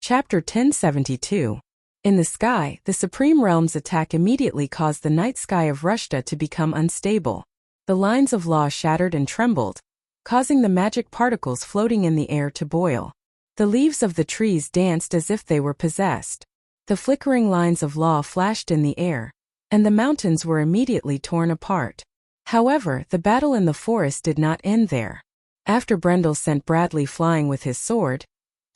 Chapter 1072. In the sky, the Supreme Realm's attack immediately caused the night sky of Wuxia to become unstable. The lines of law shattered and trembled, causing the magic particles floating in the air to boil. The leaves of the trees danced as if they were possessed. The flickering lines of law flashed in the air, and the mountains were immediately torn apart. However, the battle in the forest did not end there. After Brendel sent Bradley flying with his sword,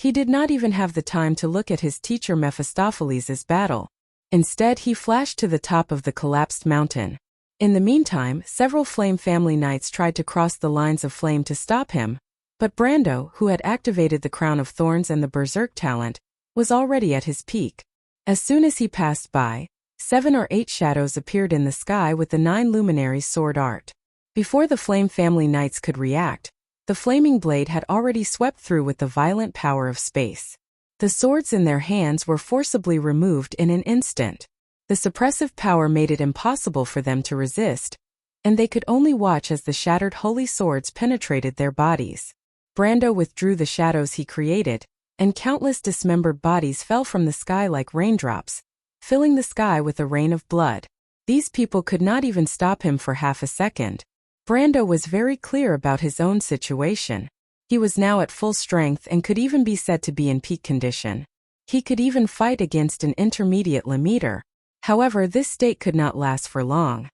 he did not even have the time to look at his teacher Mephistopheles' battle. Instead, he flashed to the top of the collapsed mountain. In the meantime, several Flame family knights tried to cross the lines of flame to stop him, but Brando, who had activated the Crown of Thorns and the Berserk talent, was already at his peak. As soon as he passed by, 7 or 8 shadows appeared in the sky with the 9 luminaries' sword art. Before the Flame family knights could react, the flaming blade had already swept through with the violent power of space. The swords in their hands were forcibly removed in an instant. The suppressive power made it impossible for them to resist, and they could only watch as the shattered holy swords penetrated their bodies. Brando withdrew the shadows he created, and countless dismembered bodies fell from the sky like raindrops, filling the sky with a rain of blood. These people could not even stop him for half a second. Brando was very clear about his own situation. He was now at full strength and could even be said to be in peak condition. He could even fight against an intermediate limiter. However, this state could not last for long.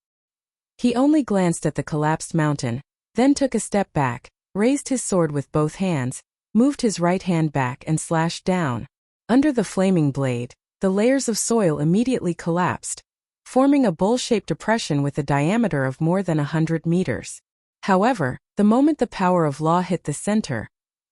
He only glanced at the collapsed mountain, then took a step back, raised his sword with both hands, moved his right hand back and slashed down. Under the flaming blade, the layers of soil immediately collapsed, forming a bowl-shaped depression with a diameter of more than 100 meters. However, the moment the power of law hit the center,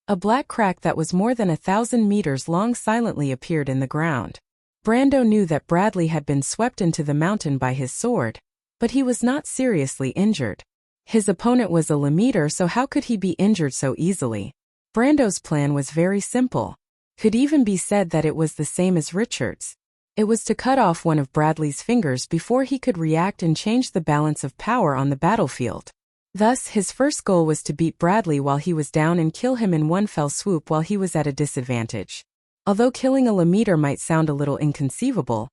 a black crack that was more than 1,000 meters long silently appeared in the ground. Brando knew that Bradley had been swept into the mountain by his sword, but he was not seriously injured. His opponent was a limiter, so how could he be injured so easily? Brando's plan was very simple. Could even be said that it was the same as Richard's. It was to cut off one of Bradley's fingers before he could react and change the balance of power on the battlefield. Thus, his first goal was to beat Bradley while he was down and kill him in one fell swoop while he was at a disadvantage. Although killing a limiter might sound a little inconceivable,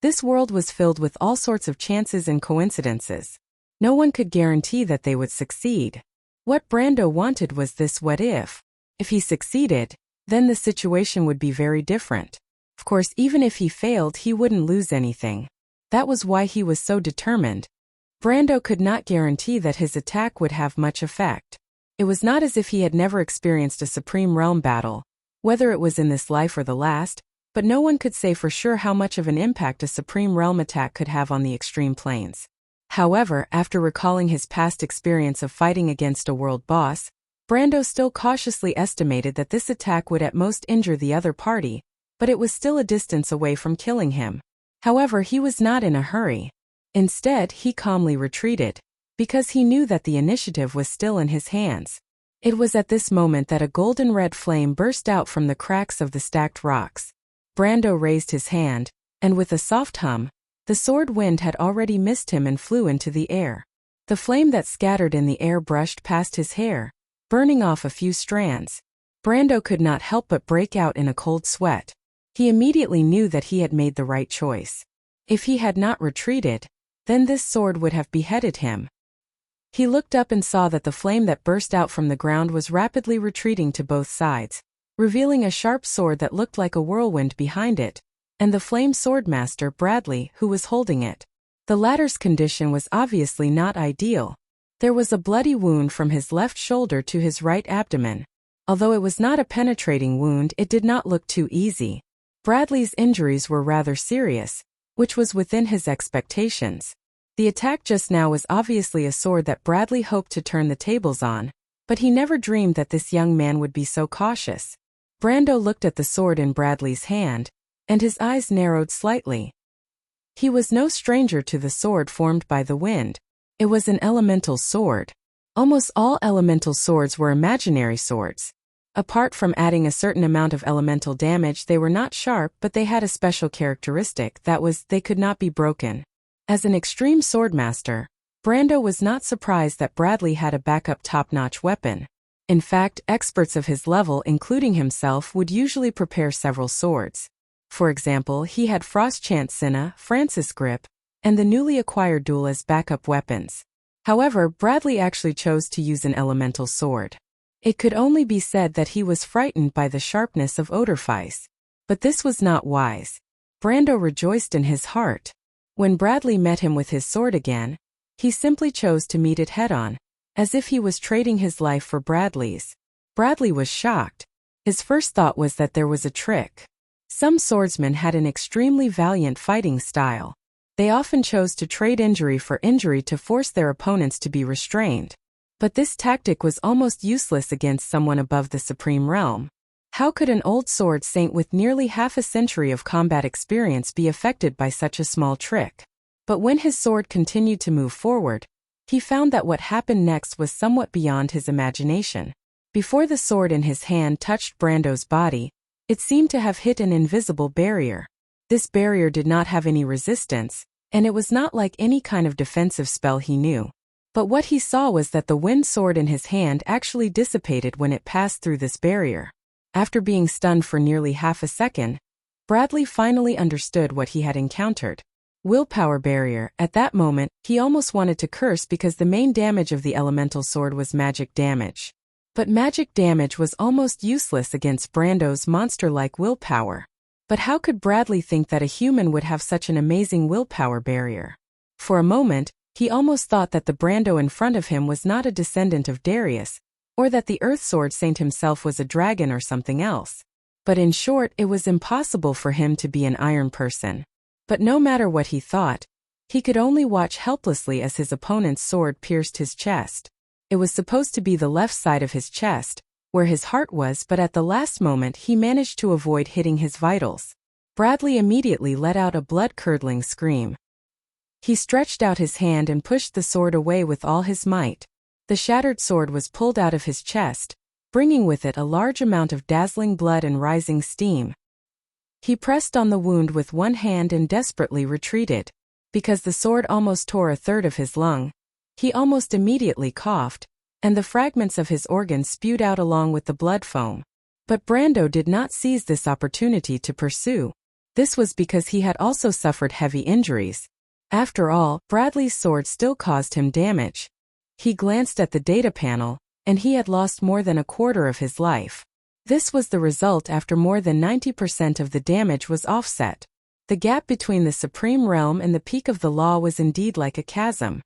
this world was filled with all sorts of chances and coincidences. No one could guarantee that they would succeed. What Brando wanted was this what if. If he succeeded, then the situation would be very different. Of course, even if he failed, he wouldn't lose anything. That was why he was so determined. Brando could not guarantee that his attack would have much effect. It was not as if he had never experienced a Supreme Realm battle, whether it was in this life or the last, but no one could say for sure how much of an impact a Supreme Realm attack could have on the extreme planes. However, after recalling his past experience of fighting against a world boss, Brando still cautiously estimated that this attack would at most injure the other party, but it was still a distance away from killing him. However, he was not in a hurry. Instead, he calmly retreated, because he knew that the initiative was still in his hands. It was at this moment that a golden red flame burst out from the cracks of the stacked rocks. Brando raised his hand, and with a soft hum, the sword wind had already missed him and flew into the air. The flame that scattered in the air brushed past his hair, burning off a few strands. Brando could not help but break out in a cold sweat. He immediately knew that he had made the right choice. If he had not retreated, then this sword would have beheaded him. He looked up and saw that the flame that burst out from the ground was rapidly retreating to both sides, revealing a sharp sword that looked like a whirlwind behind it, and the flame swordmaster Bradley who was holding it. The latter's condition was obviously not ideal. There was a bloody wound from his left shoulder to his right abdomen. Although it was not a penetrating wound, it did not look too easy. Bradley's injuries were rather serious, which was within his expectations. The attack just now was obviously a sword that Bradley hoped to turn the tables on, but he never dreamed that this young man would be so cautious. Brando looked at the sword in Bradley's hand, and his eyes narrowed slightly. He was no stranger to the sword formed by the wind. It was an elemental sword. Almost all elemental swords were imaginary swords. Apart from adding a certain amount of elemental damage, they were not sharp, but they had a special characteristic, that was, they could not be broken. As an extreme swordmaster, Brando was not surprised that Bradley had a backup top-notch weapon. In fact, experts of his level, including himself, would usually prepare several swords. For example, he had Frost Chance Cinna, Francis Grip, and the newly acquired duel as backup weapons. However, Bradley actually chose to use an elemental sword. It could only be said that he was frightened by the sharpness of Odorfice. But this was not wise. Brando rejoiced in his heart. When Bradley met him with his sword again, he simply chose to meet it head-on, as if he was trading his life for Bradley's. Bradley was shocked. His first thought was that there was a trick. Some swordsmen had an extremely valiant fighting style. They often chose to trade injury for injury to force their opponents to be restrained. But this tactic was almost useless against someone above the Supreme Realm. How could an old sword saint with nearly half a century of combat experience be affected by such a small trick? But when his sword continued to move forward, he found that what happened next was somewhat beyond his imagination. Before the sword in his hand touched Brando's body, it seemed to have hit an invisible barrier. This barrier did not have any resistance, and it was not like any kind of defensive spell he knew. But what he saw was that the wind sword in his hand actually dissipated when it passed through this barrier. After being stunned for nearly half a second, Bradley finally understood what he had encountered. Willpower barrier. At that moment, he almost wanted to curse because the main damage of the elemental sword was magic damage. But magic damage was almost useless against Brando's monster-like willpower. But how could Bradley think that a human would have such an amazing willpower barrier? For a moment, he almost thought that the Brando in front of him was not a descendant of Darius, or that the Earth Sword Saint himself was a dragon or something else. But in short, it was impossible for him to be an iron person. But no matter what he thought, he could only watch helplessly as his opponent's sword pierced his chest. It was supposed to be the left side of his chest, where his heart was, but at the last moment he managed to avoid hitting his vitals. Bradley immediately let out a blood-curdling scream. He stretched out his hand and pushed the sword away with all his might. The shattered sword was pulled out of his chest, bringing with it a large amount of dazzling blood and rising steam. He pressed on the wound with one hand and desperately retreated. Because the sword almost tore a third of his lung, he almost immediately coughed, and the fragments of his organs spewed out along with the blood foam. But Brando did not seize this opportunity to pursue. This was because he had also suffered heavy injuries. After all, Bradley's sword still caused him damage. He glanced at the data panel, and he had lost more than a quarter of his life. This was the result after more than 90% of the damage was offset. The gap between the Supreme Realm and the peak of the law was indeed like a chasm.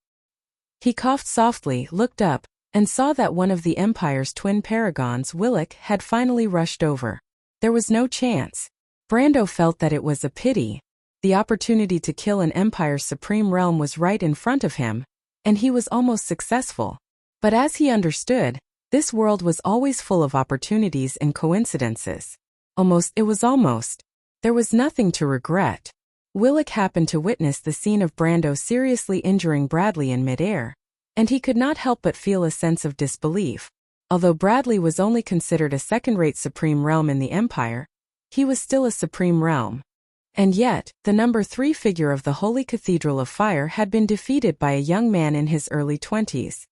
He coughed softly, looked up, and saw that one of the Empire's twin paragons, Willick, had finally rushed over. There was no chance. Brando felt that it was a pity. The opportunity to kill an Empire's Supreme Realm was right in front of him, and he was almost successful. But as he understood, this world was always full of opportunities and coincidences. There was nothing to regret. Willick happened to witness the scene of Brando seriously injuring Bradley in midair, and he could not help but feel a sense of disbelief. Although Bradley was only considered a second-rate Supreme Realm in the Empire, he was still a Supreme Realm. And yet, the number 3 figure of the Holy Cathedral of Fire had been defeated by a young man in his early 20s.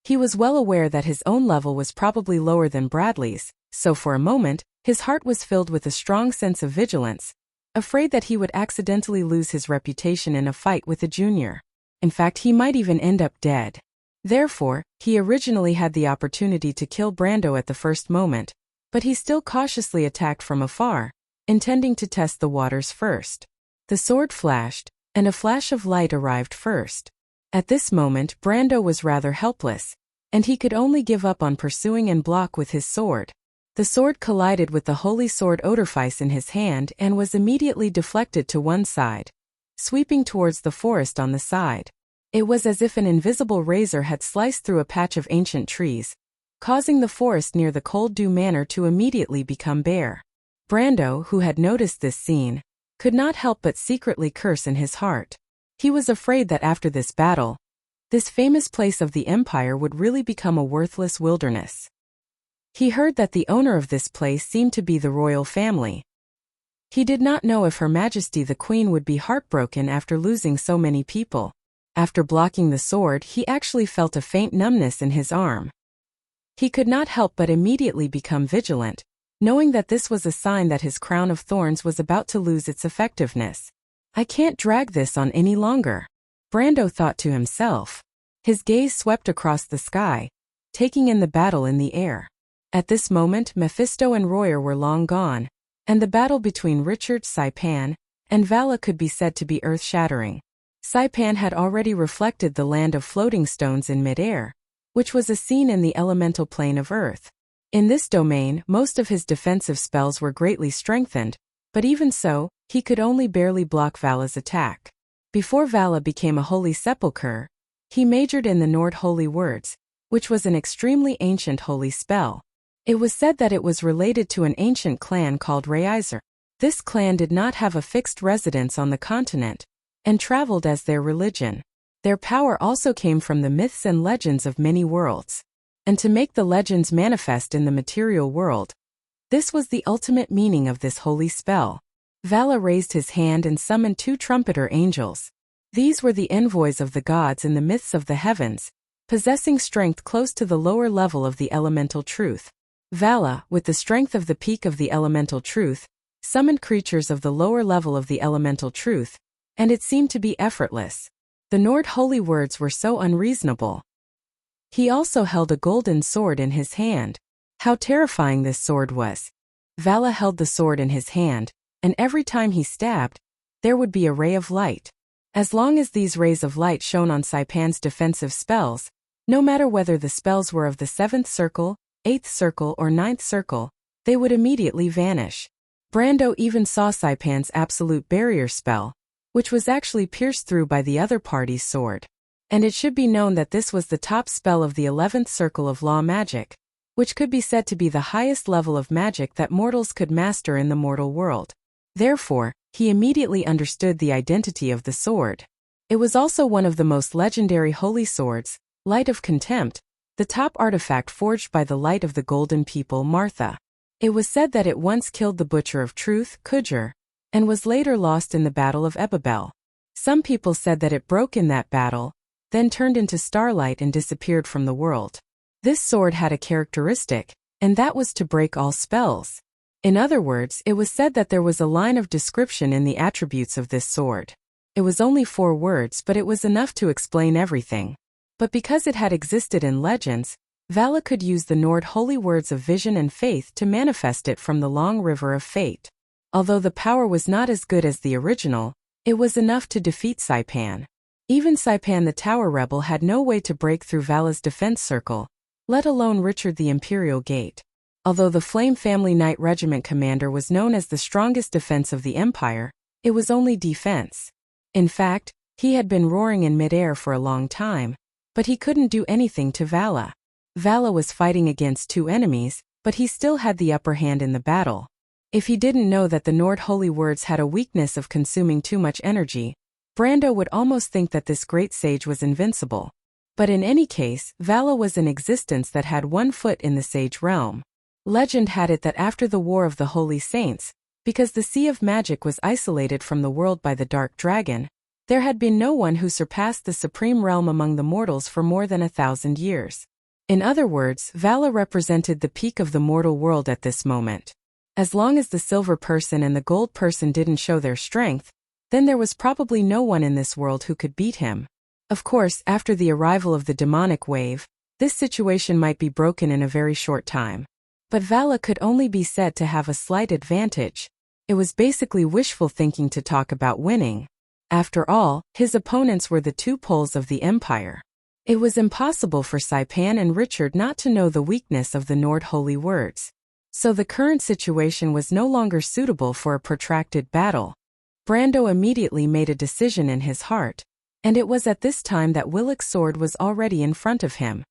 He was well aware that his own level was probably lower than Bradley's, so for a moment, his heart was filled with a strong sense of vigilance, afraid that he would accidentally lose his reputation in a fight with a junior. In fact, he might even end up dead. Therefore, he originally had the opportunity to kill Brando at the first moment, but he still cautiously attacked from afar, intending to test the waters first. The sword flashed, and a flash of light arrived first. At this moment, Brando was rather helpless, and he could only give up on pursuing and block with his sword. The sword collided with the holy sword Odorfice in his hand and was immediately deflected to one side, sweeping towards the forest on the side. It was as if an invisible razor had sliced through a patch of ancient trees, causing the forest near the Cold Dew Manor to immediately become bare. Brando, who had noticed this scene, could not help but secretly curse in his heart. He was afraid that after this battle, this famous place of the Empire would really become a worthless wilderness. He heard that the owner of this place seemed to be the royal family. He did not know if Her Majesty the Queen would be heartbroken after losing so many people. After blocking the sword, he actually felt a faint numbness in his arm. He could not help but immediately become vigilant, knowing that this was a sign that his crown of thorns was about to lose its effectiveness. I can't drag this on any longer, Brando thought to himself. His gaze swept across the sky, taking in the battle in the air. At this moment Mephisto and Royer were long gone, and the battle between Richard, Saipan, and Vala could be said to be earth-shattering. Saipan had already reflected the land of floating stones in midair, which was a scene in the elemental plane of Earth. In this domain, most of his defensive spells were greatly strengthened, but even so, he could only barely block Vala's attack. Before Vala became a holy sepulchre, he majored in the Nord Holy Words, which was an extremely ancient holy spell. It was said that it was related to an ancient clan called Reiser. This clan did not have a fixed residence on the continent, and traveled as their religion. Their power also came from the myths and legends of many worlds, and to make the legends manifest in the material world. This was the ultimate meaning of this holy spell. Vala raised his hand and summoned 2 trumpeter angels. These were the envoys of the gods in the myths of the heavens, possessing strength close to the lower level of the elemental truth. Vala, with the strength of the peak of the elemental truth, summoned creatures of the lower level of the elemental truth, and it seemed to be effortless. The Nord Holy Words were so unreasonable. He also held a golden sword in his hand. How terrifying this sword was. Vala held the sword in his hand, and every time he stabbed, there would be a ray of light. As long as these rays of light shone on Saipan's defensive spells, no matter whether the spells were of the 7th circle, 8th circle or 9th circle, they would immediately vanish. Brando even saw Saipan's absolute barrier spell, which was actually pierced through by the other party's sword. And it should be known that this was the top spell of the 11th circle of law magic, which could be said to be the highest level of magic that mortals could master in the mortal world. Therefore, he immediately understood the identity of the sword. It was also one of the most legendary holy swords, Light of Contempt, the top artifact forged by the Light of the Golden People Martha. It was said that it once killed the Butcher of Truth, Kudger, and was later lost in the Battle of Ebabel. Some people said that it broke in that battle, then turned into starlight and disappeared from the world. This sword had a characteristic, and that was to break all spells. In other words, it was said that there was a line of description in the attributes of this sword. It was only 4 words, but it was enough to explain everything. But because it had existed in legends, Vala could use the Nord Holy Words of vision and faith to manifest it from the long river of fate. Although the power was not as good as the original, it was enough to defeat Saipan. Even Saipan the Tower Rebel had no way to break through Vala's defense circle, let alone Richard the Imperial Gate. Although the Flame Family Knight Regiment commander was known as the strongest defense of the Empire, it was only defense. In fact, he had been roaring in midair for a long time, but he couldn't do anything to Vala. Vala was fighting against 2 enemies, but he still had the upper hand in the battle. If he didn't know that the Nord Holy Words had a weakness of consuming too much energy, Brando would almost think that this great sage was invincible. But in any case, Vala was an existence that had 1 foot in the sage realm. Legend had it that after the War of the Holy Saints, because the Sea of Magic was isolated from the world by the Dark Dragon, there had been no one who surpassed the supreme realm among the mortals for more than 1,000 years. In other words, Vala represented the peak of the mortal world at this moment. As long as the silver person and the gold person didn't show their strength, then there was probably no one in this world who could beat him. Of course, after the arrival of the demonic wave, this situation might be broken in a very short time. But Vala could only be said to have a slight advantage. It was basically wishful thinking to talk about winning. After all, his opponents were the 2 poles of the Empire. It was impossible for Saipan and Richard not to know the weakness of the Nord Holy Words. So the current situation was no longer suitable for a protracted battle. Brando immediately made a decision in his heart, and it was at this time that Willick's sword was already in front of him.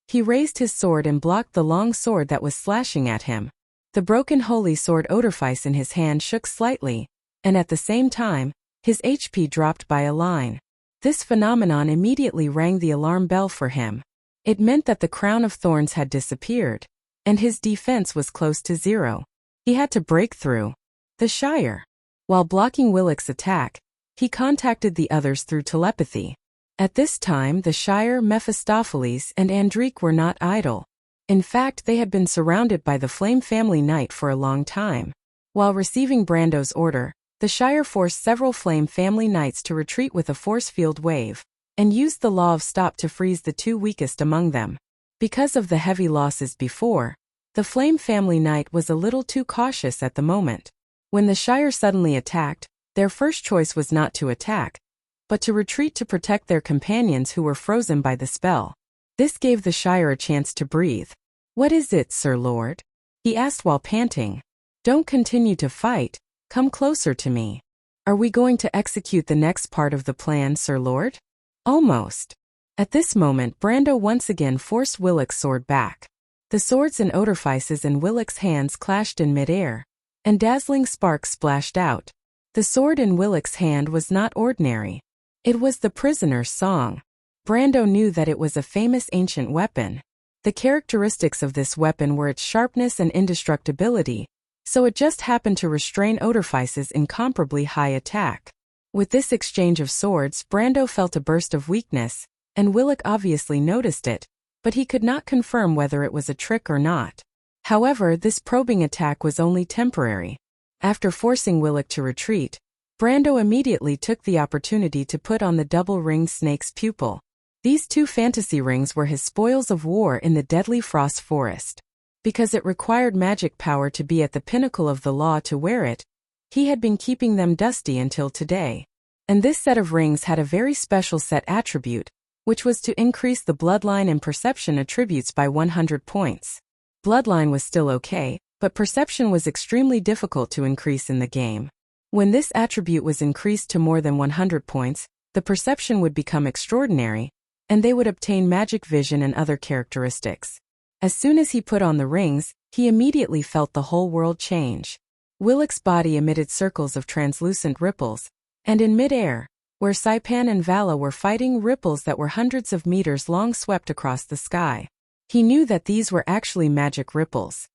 He raised his sword and blocked the long sword that was slashing at him. The broken holy sword Oderfice in his hand shook slightly, and at the same time, his HP dropped by a line. This phenomenon immediately rang the alarm bell for him. It meant that the crown of thorns had disappeared, and his defense was close to 0. He had to break through. The Shire. While blocking Willick's attack, he contacted the others through telepathy. At this time the Shire, Mephistopheles and Andrique were not idle. In fact, they had been surrounded by the Flame family knight for a long time. While receiving Brando's order, the Shire forced several Flame family knights to retreat with a force field wave, and used the law of stop to freeze the two weakest among them. Because of the heavy losses before, the Flame family knight was a little too cautious at the moment. When the Shire suddenly attacked, their first choice was not to attack, but to retreat to protect their companions who were frozen by the spell. This gave the Shire a chance to breathe. "What is it, Sir Lord?" he asked while panting. "Don't continue to fight, come closer to me. Are we going to execute the next part of the plan, Sir Lord?" "Almost." At this moment, Brando once again forced Willick's sword back. The swords and odorifices in Willick's hands clashed in midair, and dazzling sparks splashed out. The sword in Willick's hand was not ordinary. It was the prisoner's song. Brando knew that it was a famous ancient weapon. The characteristics of this weapon were its sharpness and indestructibility, so it just happened to restrain odorifice's incomparably high attack. With this exchange of swords, Brando felt a burst of weakness, and Willick obviously noticed it, but he could not confirm whether it was a trick or not. However, this probing attack was only temporary. After forcing Willick to retreat, Brando immediately took the opportunity to put on the double-ringed snake's pupil. These two fantasy rings were his spoils of war in the deadly frost forest. Because it required magic power to be at the pinnacle of the law to wear it, he had been keeping them dusty until today. And this set of rings had a very special set attribute, which was to increase the bloodline and perception attributes by 100 points. Bloodline was still okay, but perception was extremely difficult to increase in the game. When this attribute was increased to more than 100 points, the perception would become extraordinary, and they would obtain magic vision and other characteristics. As soon as he put on the rings, he immediately felt the whole world change. Willick's body emitted circles of translucent ripples, and in mid-air, where Saipan and Vala were fighting, ripples that were hundreds of meters long swept across the sky. He knew that these were actually magic ripples.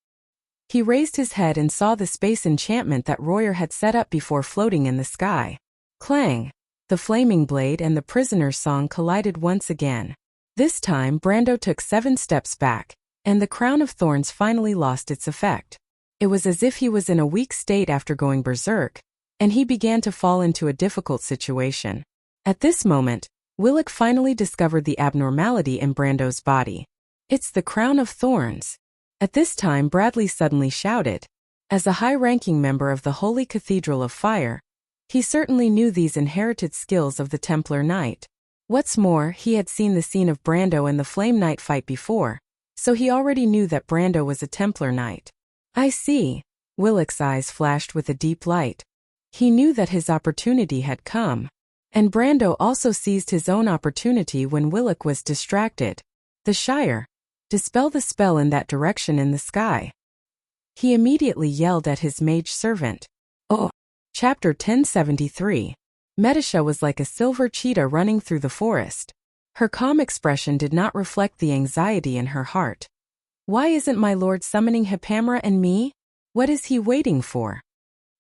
He raised his head and saw the space enchantment that Royer had set up before floating in the sky. Clang! The flaming blade and the prisoner's song collided once again. This time Brando took 7 steps back, and the crown of thorns finally lost its effect. It was as if he was in a weak state after going berserk, and he began to fall into a difficult situation. At this moment, Willick finally discovered the abnormality in Brando's body. "It's the crown of thorns." At this time Bradley suddenly shouted. As a high-ranking member of the Holy Cathedral of Fire, he certainly knew these inherited skills of the Templar Knight. What's more, he had seen the scene of Brando and the Flame Knight fight before, so he already knew that Brando was a Templar Knight. "I see." Willick's eyes flashed with a deep light. He knew that his opportunity had come. And Brando also seized his own opportunity when Willick was distracted. "The Shire. Dispel the spell in that direction in the sky." He immediately yelled at his mage servant. "Oh!" Chapter 1073. Medisha was like a silver cheetah running through the forest. Her calm expression did not reflect the anxiety in her heart. "Why isn't my lord summoning Hipamra and me? What is he waiting for?"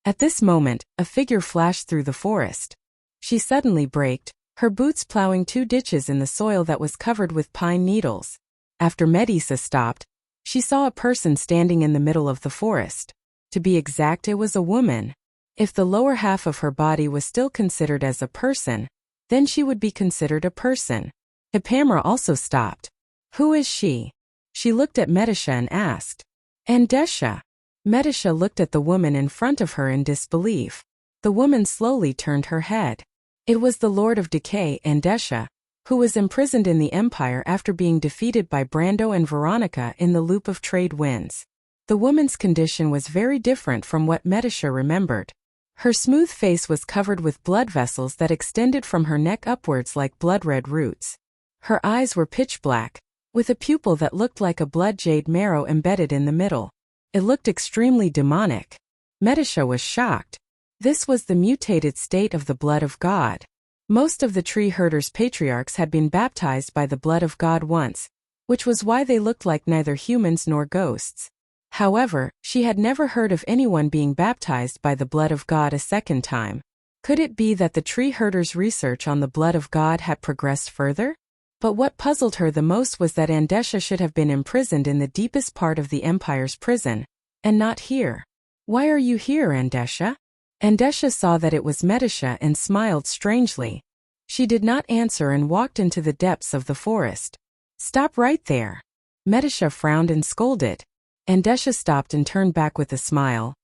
At this moment, a figure flashed through the forest. She suddenly braked, her boots plowing 2 ditches in the soil that was covered with pine needles. After Medisa stopped, she saw a person standing in the middle of the forest. To be exact, it was a woman. If the lower half of her body was still considered as a person, then she would be considered a person. Hipamra also stopped. "Who is she?" She looked at Medisha and asked. "Andesha." Medisha looked at the woman in front of her in disbelief. The woman slowly turned her head. It was the Lord of Decay, Andesha, who was imprisoned in the Empire after being defeated by Brando and Veronica in the Loop of Trade Winds. The woman's condition was very different from what Medisha remembered. Her smooth face was covered with blood vessels that extended from her neck upwards like blood-red roots. Her eyes were pitch black, with a pupil that looked like a blood jade marrow embedded in the middle. It looked extremely demonic. Medisha was shocked. This was the mutated state of the blood of God. Most of the tree herders' patriarchs had been baptized by the blood of God once, which was why they looked like neither humans nor ghosts. However, she had never heard of anyone being baptized by the blood of God a second time. Could it be that the tree herders' research on the blood of God had progressed further? But what puzzled her the most was that Andesha should have been imprisoned in the deepest part of the Empire's prison, and not here. Why are you here, Andesha? Andesha saw that it was Medisha and smiled strangely. She did not answer and walked into the depths of the forest. Stop right there. Medisha frowned and scolded. Andesha stopped and turned back with a smile.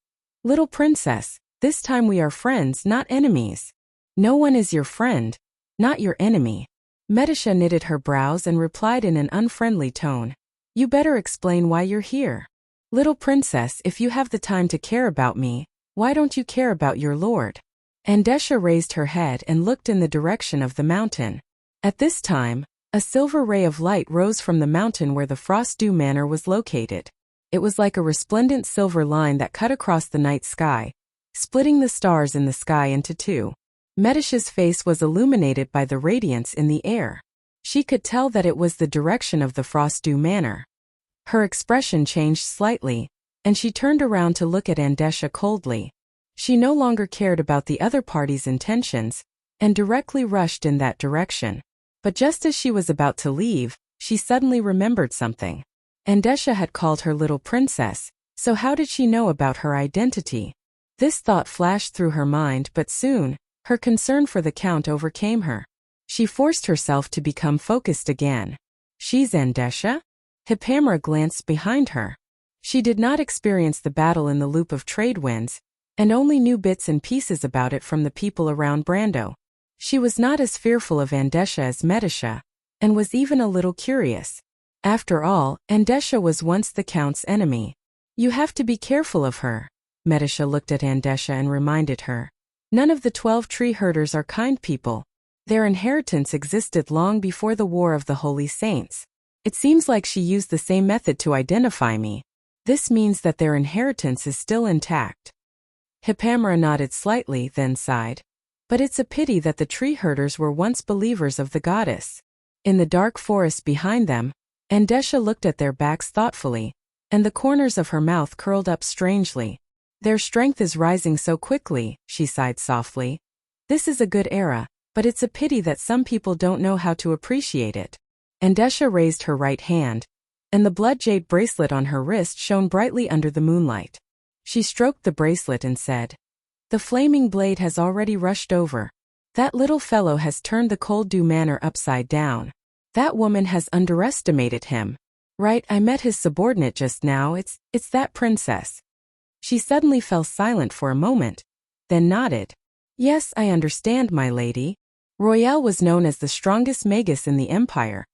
Little princess, this time we are friends, not enemies. No one is your friend, not your enemy. Medisha knitted her brows and replied in an unfriendly tone. You better explain why you're here. Little princess, if you have the time to care about me, why don't you care about your lord? Andesha raised her head and looked in the direction of the mountain. At this time, a silver ray of light rose from the mountain where the Frostdew Manor was located. It was like a resplendent silver line that cut across the night sky, splitting the stars in the sky into two. Medisha's face was illuminated by the radiance in the air. She could tell that it was the direction of the Frostdew Manor. Her expression changed slightly, and she turned around to look at Andesha coldly. She no longer cared about the other party's intentions, and directly rushed in that direction. But just as she was about to leave, she suddenly remembered something. Andesha had called her little princess, so how did she know about her identity? This thought flashed through her mind, but soon, her concern for the Count overcame her. She forced herself to become focused again. She's Andesha? Hippamra glanced behind her. She did not experience the battle in the Loop of Trade Winds, and only knew bits and pieces about it from the people around Brando. She was not as fearful of Andesha as Medisha, and was even a little curious. After all, Andesha was once the Count's enemy. You have to be careful of her. Medisha looked at Andesha and reminded her. None of the 12 tree herders are kind people. Their inheritance existed long before the War of the Holy Saints. It seems like she used the same method to identify me. This means that their inheritance is still intact. Hippamra nodded slightly, then sighed. But it's a pity that the tree herders were once believers of the goddess. In the dark forest behind them, Andesha looked at their backs thoughtfully, and the corners of her mouth curled up strangely. Their strength is rising so quickly, she sighed softly. This is a good era, but it's a pity that some people don't know how to appreciate it. Andesha raised her right hand, and the blood jade bracelet on her wrist shone brightly under the moonlight. She stroked the bracelet and said, The flaming blade has already rushed over. That little fellow has turned the Cold-Dew Manor upside down. That woman has underestimated him. Right, I met his subordinate just now, it's that princess. She suddenly fell silent for a moment, then nodded. Yes, I understand, my lady. Royale was known as the strongest magus in the Empire.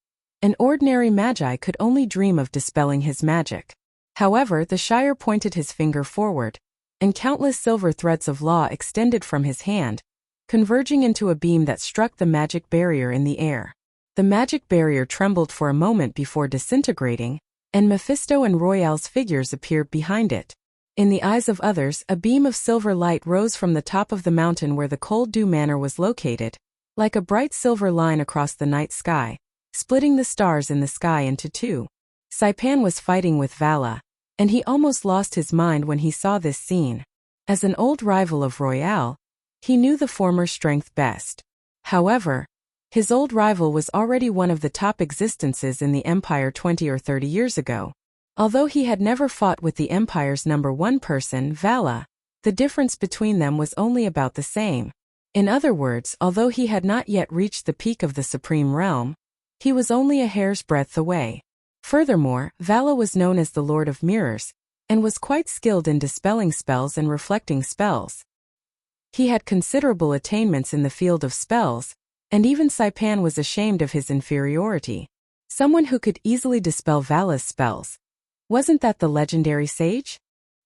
An ordinary magi could only dream of dispelling his magic. However, the Shire pointed his finger forward, and countless silver threads of law extended from his hand, converging into a beam that struck the magic barrier in the air. The magic barrier trembled for a moment before disintegrating, and Mephisto and Royale's figures appeared behind it. In the eyes of others, a beam of silver light rose from the top of the mountain where the Cold-Dew Manor was located, like a bright silver line across the night sky, splitting the stars in the sky into two. Saipan was fighting with Vala, and he almost lost his mind when he saw this scene. As an old rival of Royale, he knew the former's strength best. However, his old rival was already one of the top existences in the Empire 20 or 30 years ago. Although he had never fought with the Empire's #1 person, Vala, the difference between them was only about the same. In other words, although he had not yet reached the peak of the Supreme Realm, he was only a hair's breadth away. Furthermore, Vala was known as the Lord of Mirrors, and was quite skilled in dispelling spells and reflecting spells. He had considerable attainments in the field of spells, and even Saipan was ashamed of his inferiority. Someone who could easily dispel Vala's spells. Wasn't that the legendary sage?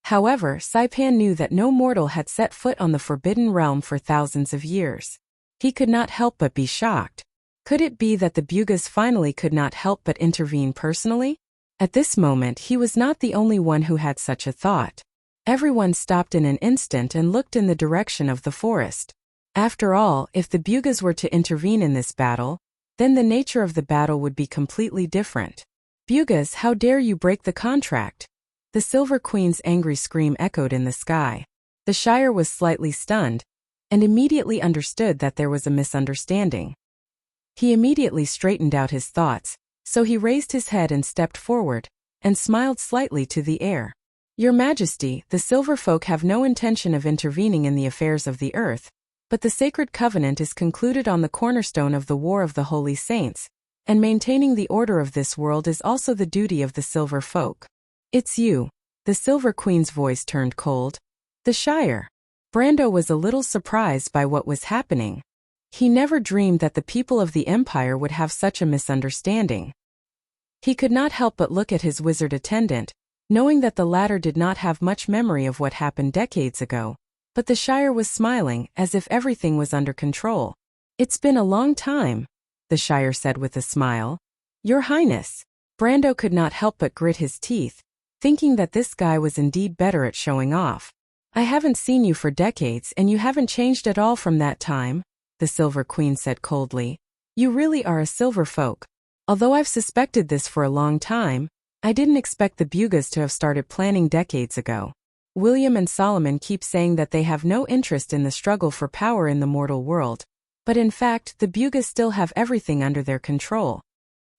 However, Saipan knew that no mortal had set foot on the Forbidden Realm for thousands of years. He could not help but be shocked. Could it be that the Bugas finally could not help but intervene personally? At this moment he was not the only one who had such a thought. Everyone stopped in an instant and looked in the direction of the forest. After all, if the Bugas were to intervene in this battle, then the nature of the battle would be completely different. Bugas, how dare you break the contract? The Silver Queen's angry scream echoed in the sky. The Shire was slightly stunned, and immediately understood that there was a misunderstanding. He immediately straightened out his thoughts, so he raised his head and stepped forward, and smiled slightly to the air. Your Majesty, the Silver Folk have no intention of intervening in the affairs of the earth, but the sacred covenant is concluded on the cornerstone of the War of the Holy Saints, and maintaining the order of this world is also the duty of the Silver Folk. It's you. The Silver Queen's voice turned cold. The Shire. Brando was a little surprised by what was happening. He never dreamed that the people of the Empire would have such a misunderstanding. He could not help but look at his wizard attendant, knowing that the latter did not have much memory of what happened decades ago, but the Shire was smiling, as if everything was under control. It's been a long time, the Shire said with a smile. Your Highness. Brando could not help but grit his teeth, thinking that this guy was indeed better at showing off. I haven't seen you for decades and you haven't changed at all from that time, the Silver Queen said coldly. You really are a Silver Folk. Although I've suspected this for a long time, I didn't expect the Bugas to have started planning decades ago. William and Solomon keep saying that they have no interest in the struggle for power in the mortal world, but in fact the Bugas still have everything under their control.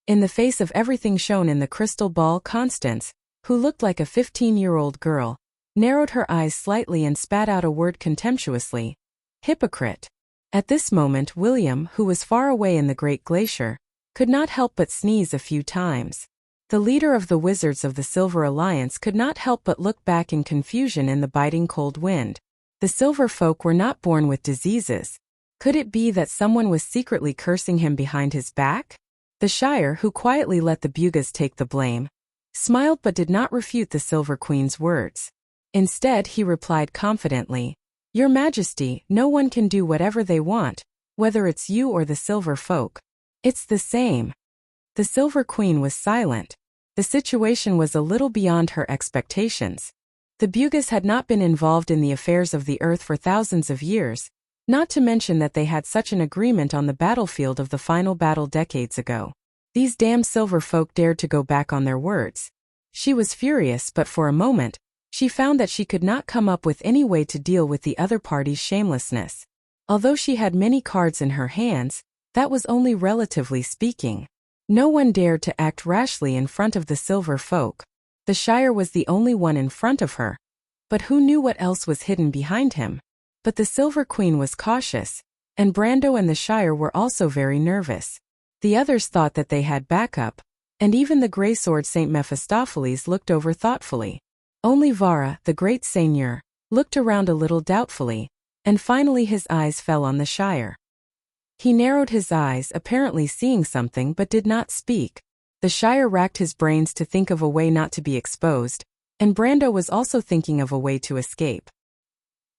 In the face of everything shown in the crystal ball, Constance, who looked like a 15-year-old girl, narrowed her eyes slightly and spat out a word contemptuously. Hypocrite. At this moment William, who was far away in the Great Glacier, could not help but sneeze a few times. The leader of the Wizards of the Silver Alliance could not help but look back in confusion in the biting cold wind. The Silver Folk were not born with diseases. Could it be that someone was secretly cursing him behind his back? The Shire, who quietly let the Bugas take the blame, smiled but did not refute the Silver Queen's words. Instead, he replied confidently, Your Majesty, no one can do whatever they want, whether it's you or the Silver Folk. It's the same. The Silver Queen was silent. The situation was a little beyond her expectations. The Bugas had not been involved in the affairs of the earth for thousands of years, not to mention that they had such an agreement on the battlefield of the final battle decades ago. These damn Silver Folk dared to go back on their words. She was furious, but for a moment, she found that she could not come up with any way to deal with the other party's shamelessness. Although she had many cards in her hands, that was only relatively speaking. No one dared to act rashly in front of the Silver Folk. The Shire was the only one in front of her. But who knew what else was hidden behind him? But the Silver Queen was cautious, and Brando and the Shire were also very nervous. The others thought that they had backup, and even the Grey Sword Saint Mephistopheles looked over thoughtfully. Only Vara, the great seigneur, looked around a little doubtfully, and finally his eyes fell on the Shire. He narrowed his eyes, apparently seeing something, but did not speak. The Shire racked his brains to think of a way not to be exposed, and Brando was also thinking of a way to escape.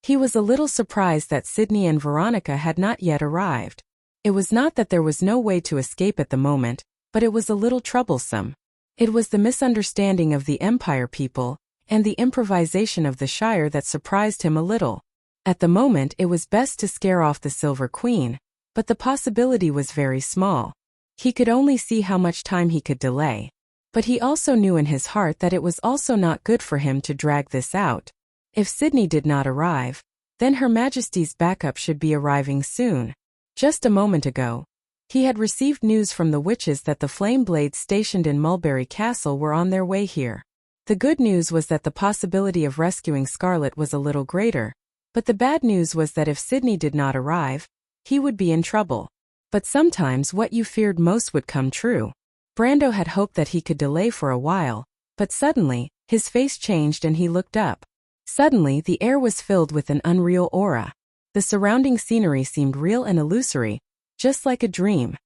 He was a little surprised that Sydney and Veronica had not yet arrived. It was not that there was no way to escape at the moment, but it was a little troublesome. It was the misunderstanding of the Empire people, and the improvisation of the Shire that surprised him a little. At the moment it was best to scare off the Silver Queen, but the possibility was very small. He could only see how much time he could delay. But he also knew in his heart that it was also not good for him to drag this out. If Sydney did not arrive, then Her Majesty's backup should be arriving soon. Just a moment ago, he had received news from the witches that the flame blades stationed in Mulberry Castle were on their way here. The good news was that the possibility of rescuing Scarlet was a little greater, but the bad news was that if Sydney did not arrive, he would be in trouble. But sometimes what you feared most would come true. Brando had hoped that he could delay for a while, but suddenly, his face changed and he looked up. Suddenly the air was filled with an unreal aura. The surrounding scenery seemed real and illusory, just like a dream.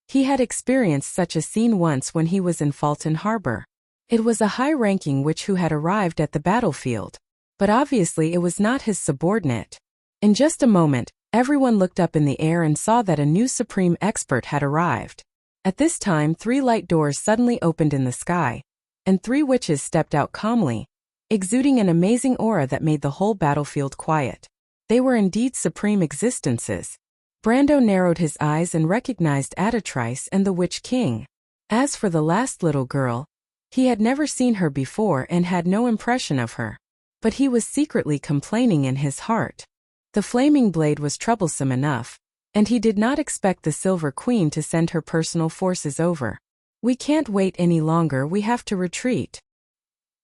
He had experienced such a scene once when he was in Fulton Harbor. It was a high-ranking witch who had arrived at the battlefield, but obviously it was not his subordinate. In just a moment, everyone looked up in the air and saw that a new supreme expert had arrived. At this time 3 light doors suddenly opened in the sky, and 3 witches stepped out calmly, exuding an amazing aura that made the whole battlefield quiet. They were indeed supreme existences. Brando narrowed his eyes and recognized Adatrice and the Witch King. As for the last little girl, he had never seen her before and had no impression of her. But he was secretly complaining in his heart. The flaming blade was troublesome enough, And he did not expect the Silver Queen to send her personal forces over. "We can't wait any longer, we have to retreat."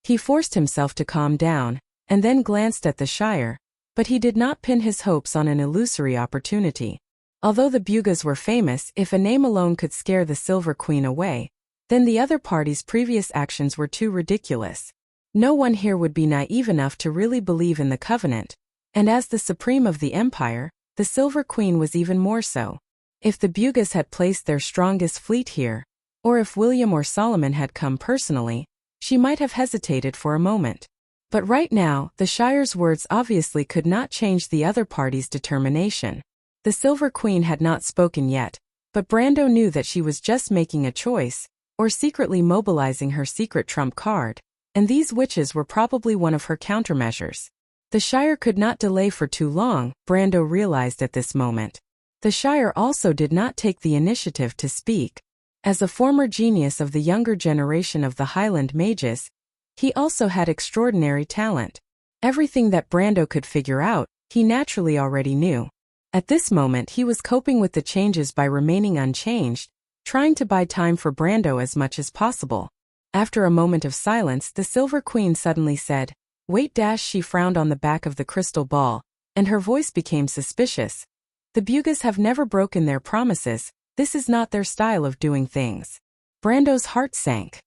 He forced himself to calm down, and then glanced at the Shire, but he did not pin his hopes on an illusory opportunity. Although the Bugas were famous, if a name alone could scare the Silver Queen away, then the other party's previous actions were too ridiculous. No one here would be naive enough to really believe in the Covenant, and as the Supreme of the Empire, the Silver Queen was even more so. If the Bugas had placed their strongest fleet here, or if William or Solomon had come personally, she might have hesitated for a moment. But right now, the Shire's words obviously could not change the other party's determination. The Silver Queen had not spoken yet, but Brando knew that she was just making a choice, or secretly mobilizing her secret trump card, and these witches were probably one of her countermeasures. The Shire could not delay for too long, Brando realized at this moment. The Shire also did not take the initiative to speak. As a former genius of the younger generation of the Highland mages, he also had extraordinary talent. Everything that Brando could figure out, he naturally already knew. At this moment he was coping with the changes by remaining unchanged, trying to buy time for Brando as much as possible. After a moment of silence, the Silver Queen suddenly said, "Wait." She frowned on the back of the crystal ball, and her voice became suspicious. "The Bugas have never broken their promises. This is not their style of doing things." Brando's heart sank.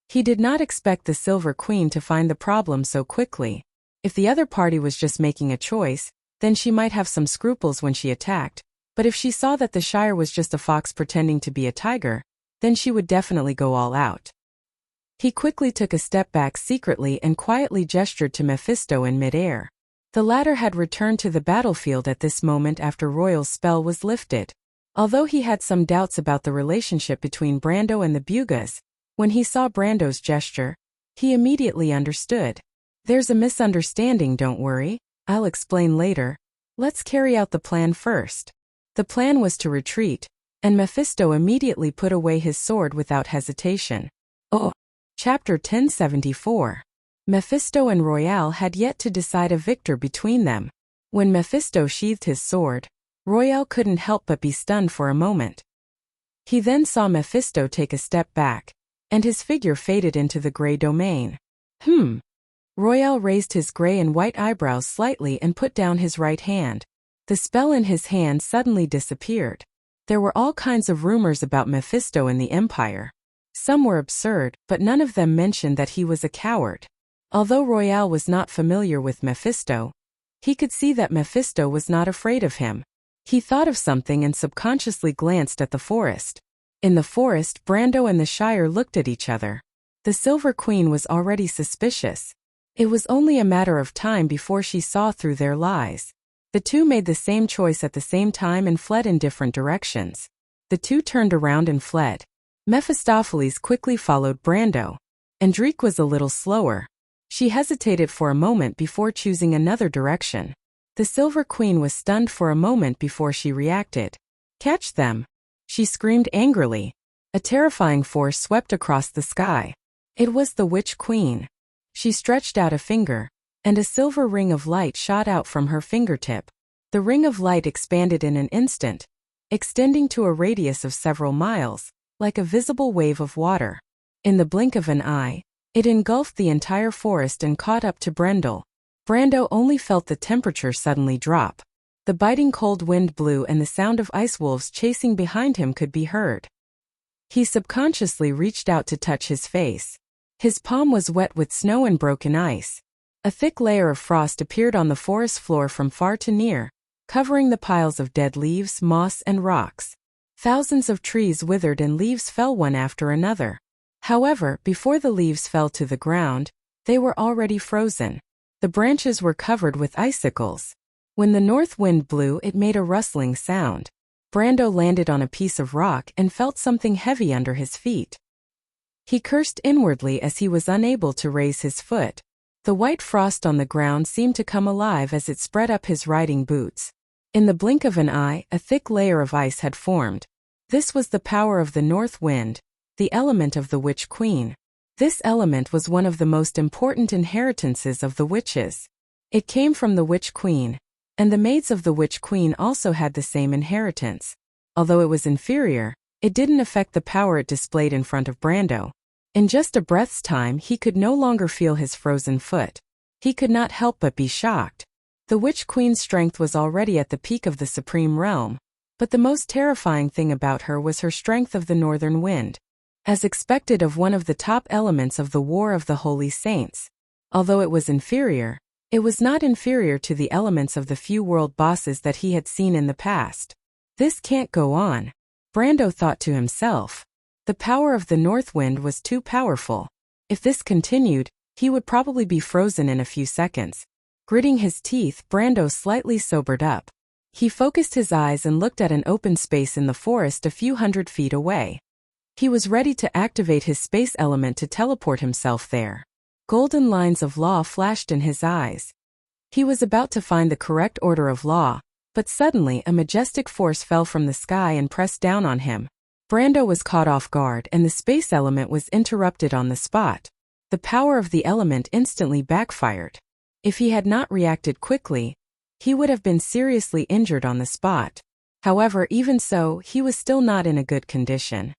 He did not expect the Silver Queen to find the problem so quickly. If the other party was just making a choice, then she might have some scruples when she attacked, but if she saw that the Shire was just a fox pretending to be a tiger, then she would definitely go all out. He quickly took a step back secretly and quietly gestured to Mephisto in midair. The latter had returned to the battlefield at this moment after Royal's spell was lifted. Although he had some doubts about the relationship between Brando and the Bugas, when he saw Brando's gesture, he immediately understood. "There's a misunderstanding, don't worry. I'll explain later. Let's carry out the plan first." The plan was to retreat, and Mephisto immediately put away his sword without hesitation. Oh! Chapter 1074. Mephisto and Royal had yet to decide a victor between them. When Mephisto sheathed his sword, Royal couldn't help but be stunned for a moment. He then saw Mephisto take a step back, and his figure faded into the gray domain. Royal raised his gray and white eyebrows slightly and put down his right hand. The spell in his hand suddenly disappeared. There were all kinds of rumors about Mephisto in the Empire. Some were absurd, but none of them mentioned that he was a coward. Although Royal was not familiar with Mephisto, he could see that Mephisto was not afraid of him. He thought of something and subconsciously glanced at the forest. In the forest, Brando and the Shire looked at each other. The Silver Queen was already suspicious. It was only a matter of time before she saw through their lies. The two made the same choice at the same time and fled in different directions. The two turned around and fled. Mephistopheles quickly followed Brando. Andrique was a little slower. She hesitated for a moment before choosing another direction. The Silver Queen was stunned for a moment before she reacted. "Catch them!" she screamed angrily. A terrifying force swept across the sky. It was the Witch Queen. She stretched out a finger, and a silver ring of light shot out from her fingertip. The ring of light expanded in an instant, extending to a radius of several miles, like a visible wave of water. In the blink of an eye, it engulfed the entire forest and caught up to Brando. Brando only felt the temperature suddenly drop. The biting cold wind blew and the sound of ice wolves chasing behind him could be heard. He subconsciously reached out to touch his face. His palm was wet with snow and broken ice. A thick layer of frost appeared on the forest floor from far to near, covering the piles of dead leaves, moss, and rocks. Thousands of trees withered and leaves fell one after another. However, before the leaves fell to the ground, they were already frozen. The branches were covered with icicles. When the north wind blew, it made a rustling sound. Brando landed on a piece of rock and felt something heavy under his feet. He cursed inwardly as he was unable to raise his foot. The white frost on the ground seemed to come alive as it spread up his riding boots. In the blink of an eye, a thick layer of ice had formed. This was the power of the north wind, the element of the Witch Queen. This element was one of the most important inheritances of the witches. It came from the Witch Queen, and the maids of the Witch Queen also had the same inheritance. Although it was inferior, it didn't affect the power it displayed in front of Brando. In just a breath's time he could no longer feel his frozen foot. He could not help but be shocked. The Witch Queen's strength was already at the peak of the Supreme Realm, but the most terrifying thing about her was her strength of the Northern Wind. As expected of one of the top elements of the War of the Holy Saints. Although it was inferior, it was not inferior to the elements of the few world bosses that he had seen in the past. This can't go on, Brando thought to himself. The power of the North Wind was too powerful. If this continued, he would probably be frozen in a few seconds. Gritting his teeth, Brando slightly sobered up. He focused his eyes and looked at an open space in the forest a few hundred feet away. He was ready to activate his space element to teleport himself there. Golden lines of law flashed in his eyes. He was about to find the correct order of law, but suddenly a majestic force fell from the sky and pressed down on him. Brando was caught off guard and the space element was interrupted on the spot. The power of the element instantly backfired. If he had not reacted quickly, he would have been seriously injured on the spot. However, even so, he was still not in a good condition.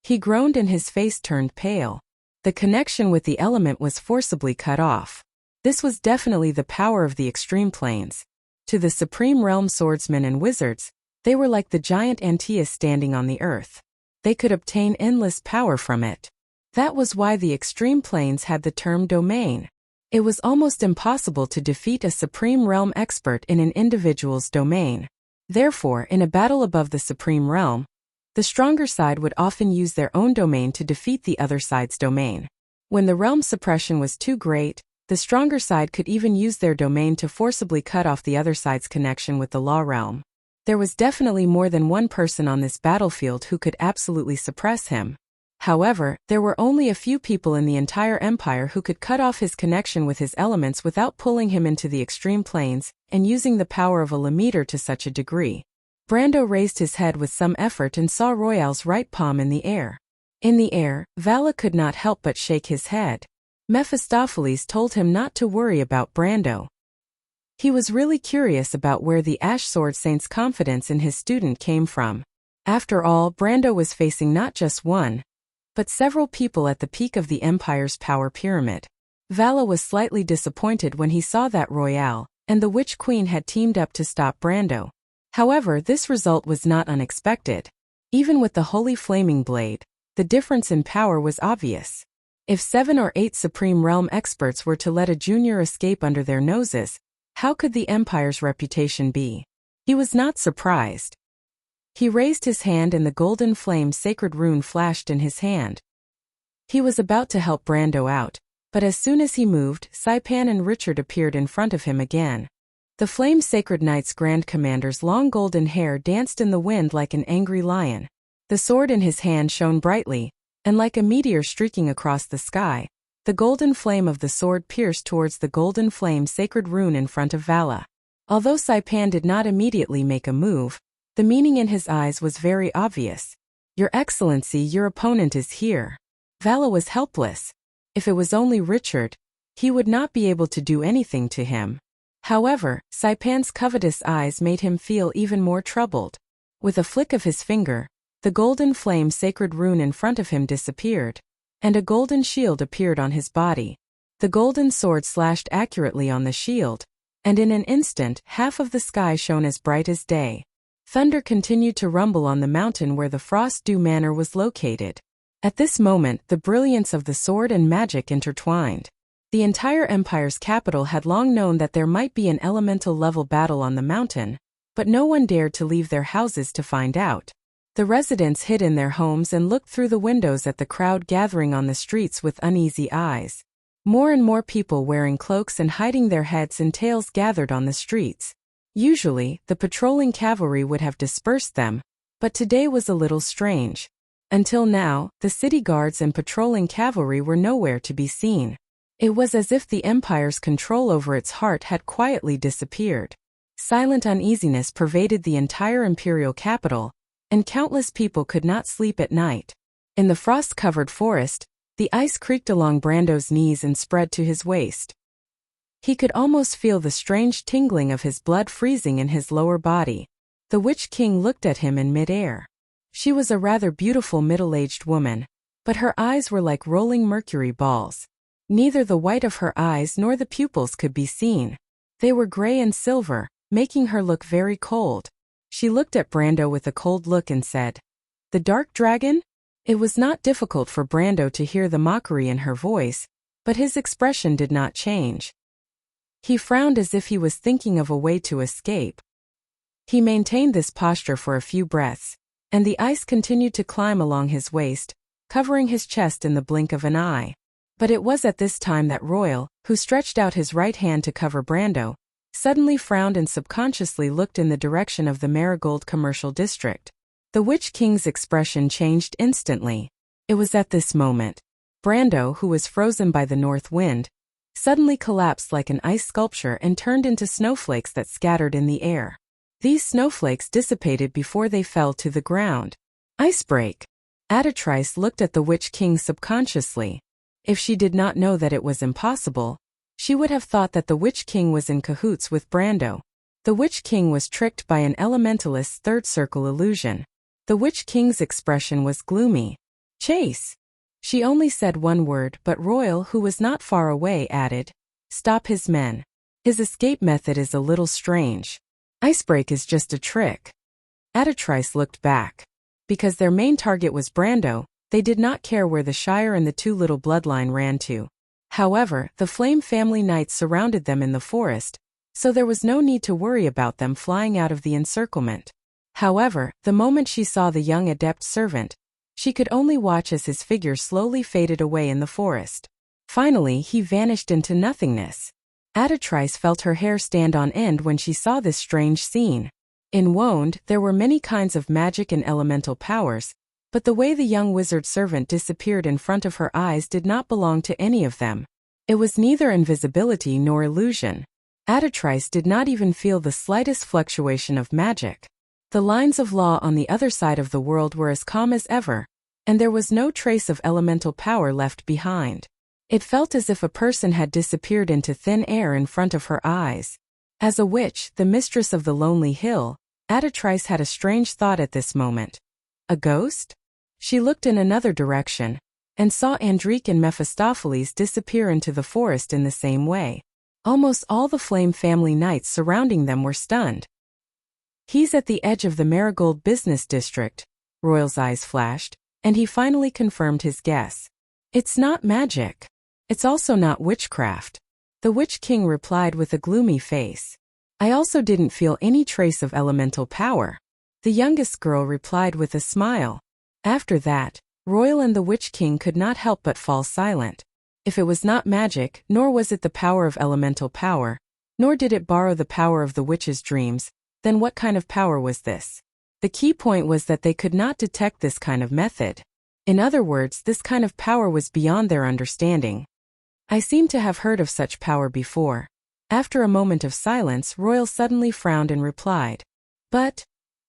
He groaned and his face turned pale. The connection with the element was forcibly cut off. This was definitely the power of the extreme planes. To the Supreme Realm swordsmen and wizards, they were like the giant Antaeus standing on the earth. They could obtain endless power from it. That was why the extreme planes had the term domain. It was almost impossible to defeat a Supreme Realm expert in an individual's domain. Therefore, in a battle above the Supreme Realm, the stronger side would often use their own domain to defeat the other side's domain. When the realm suppression was too great, the stronger side could even use their domain to forcibly cut off the other side's connection with the law realm. There was definitely more than one person on this battlefield who could absolutely suppress him. However, there were only a few people in the entire empire who could cut off his connection with his elements without pulling him into the extreme planes and using the power of a Lemaitre to such a degree. Brando raised his head with some effort and saw Royale's right palm in the air. In the air, Vala could not help but shake his head. Mephistopheles told him not to worry about Brando. He was really curious about where the Ash Sword Saint's confidence in his student came from. After all, Brando was facing not just one, but several people at the peak of the Empire's power pyramid. Vala was slightly disappointed when he saw that Royale and the Witch Queen had teamed up to stop Brando. However, this result was not unexpected. Even with the Holy Flaming Blade, the difference in power was obvious. If 7 or 8 Supreme Realm experts were to let a junior escape under their noses, how could the Empire's reputation be? He was not surprised. He raised his hand and the golden flame sacred rune flashed in his hand. He was about to help Brando out, but as soon as he moved, Saipan and Richard appeared in front of him again. The Flame Sacred Knight's Grand Commander's long golden hair danced in the wind like an angry lion. The sword in his hand shone brightly, and like a meteor streaking across the sky, the golden flame of the sword pierced towards the golden flame sacred rune in front of Vala. Although Saipan did not immediately make a move, the meaning in his eyes was very obvious. Your Excellency, your opponent is here. Vala was helpless. If it was only Richard, he would not be able to do anything to him. However, Saipan's covetous eyes made him feel even more troubled. With a flick of his finger, the golden flame sacred rune in front of him disappeared, and a golden shield appeared on his body. The golden sword slashed accurately on the shield, and in an instant, half of the sky shone as bright as day. Thunder continued to rumble on the mountain where the Frost Dew Manor was located. At this moment, the brilliance of the sword and magic intertwined. The entire Empire's capital had long known that there might be an elemental-level battle on the mountain, but no one dared to leave their houses to find out. The residents hid in their homes and looked through the windows at the crowd gathering on the streets with uneasy eyes. More and more people wearing cloaks and hiding their heads and tails gathered on the streets. Usually, the patrolling cavalry would have dispersed them, but today was a little strange. Until now, the city guards and patrolling cavalry were nowhere to be seen. It was as if the Empire's control over its heart had quietly disappeared. Silent uneasiness pervaded the entire imperial capital, and countless people could not sleep at night. In the frost-covered forest, the ice creaked along Brando's knees and spread to his waist. He could almost feel the strange tingling of his blood freezing in his lower body. The Witch King looked at him in mid-air. She was a rather beautiful middle-aged woman, but her eyes were like rolling mercury balls. Neither the white of her eyes nor the pupils could be seen. They were gray and silver, making her look very cold. She looked at Brando with a cold look and said, "The Dark Dragon?" It was not difficult for Brando to hear the mockery in her voice, but his expression did not change. He frowned as if he was thinking of a way to escape. He maintained this posture for a few breaths, and the ice continued to climb along his waist, covering his chest in the blink of an eye. But it was at this time that Royal, who stretched out his right hand to cover Brando, suddenly frowned and subconsciously looked in the direction of the Marigold Commercial District. The Witch King's expression changed instantly. It was at this moment. Brando, who was frozen by the north wind, suddenly collapsed like an ice sculpture and turned into snowflakes that scattered in the air. These snowflakes dissipated before they fell to the ground. Icebreak. Adatrice looked at the Witch King subconsciously. If she did not know that it was impossible, she would have thought that the Witch King was in cahoots with Brando. The Witch King was tricked by an elementalist's third circle illusion. The Witch King's expression was gloomy. "Chase." She only said one word, but Royal, who was not far away, added, "Stop his men. His escape method is a little strange. Icebreak is just a trick." Adatrice looked back. Because their main target was Brando, they did not care where the Shire and the Two Little Bloodline ran to. However, the Flame family knights surrounded them in the forest, so there was no need to worry about them flying out of the encirclement. However, the moment she saw the young adept servant, she could only watch as his figure slowly faded away in the forest. Finally, he vanished into nothingness. Adatrice felt her hair stand on end when she saw this strange scene. In Wonde, there were many kinds of magic and elemental powers, but the way the young wizard servant disappeared in front of her eyes did not belong to any of them. It was neither invisibility nor illusion. Adatrice did not even feel the slightest fluctuation of magic. The lines of law on the other side of the world were as calm as ever, and there was no trace of elemental power left behind. It felt as if a person had disappeared into thin air in front of her eyes. As a witch, the mistress of the Lonely Hill, Adatrice had a strange thought at this moment. A ghost? She looked in another direction, and saw Andrique and Mephistopheles disappear into the forest in the same way. Almost all the Flame family knights surrounding them were stunned. "He's at the edge of the Marigold business district," Royal's eyes flashed, and he finally confirmed his guess. "It's not magic. It's also not witchcraft." The Witch King replied with a gloomy face. "I also didn't feel any trace of elemental power." The youngest girl replied with a smile. After that, Royal and the Witch King could not help but fall silent. If it was not magic, nor was it the power of elemental power, nor did it borrow the power of the witch's dreams, then what kind of power was this? The key point was that they could not detect this kind of method. In other words, this kind of power was beyond their understanding. "I seem to have heard of such power before." After a moment of silence, Royal suddenly frowned and replied, "But..."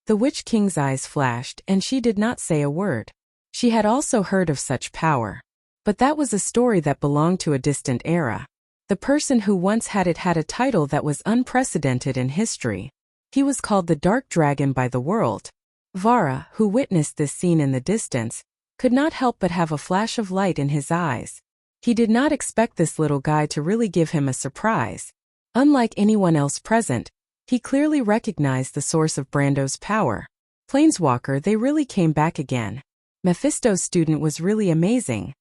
The Witch King's eyes flashed, and she did not say a word. She had also heard of such power. But that was a story that belonged to a distant era. The person who once had it had a title that was unprecedented in history. He was called the Dark Dragon by the world. Vara, who witnessed this scene in the distance, could not help but have a flash of light in his eyes. He did not expect this little guy to really give him a surprise. Unlike anyone else present, he clearly recognized the source of Brando's power. Planeswalker, they really came back again. Mephisto's student was really amazing.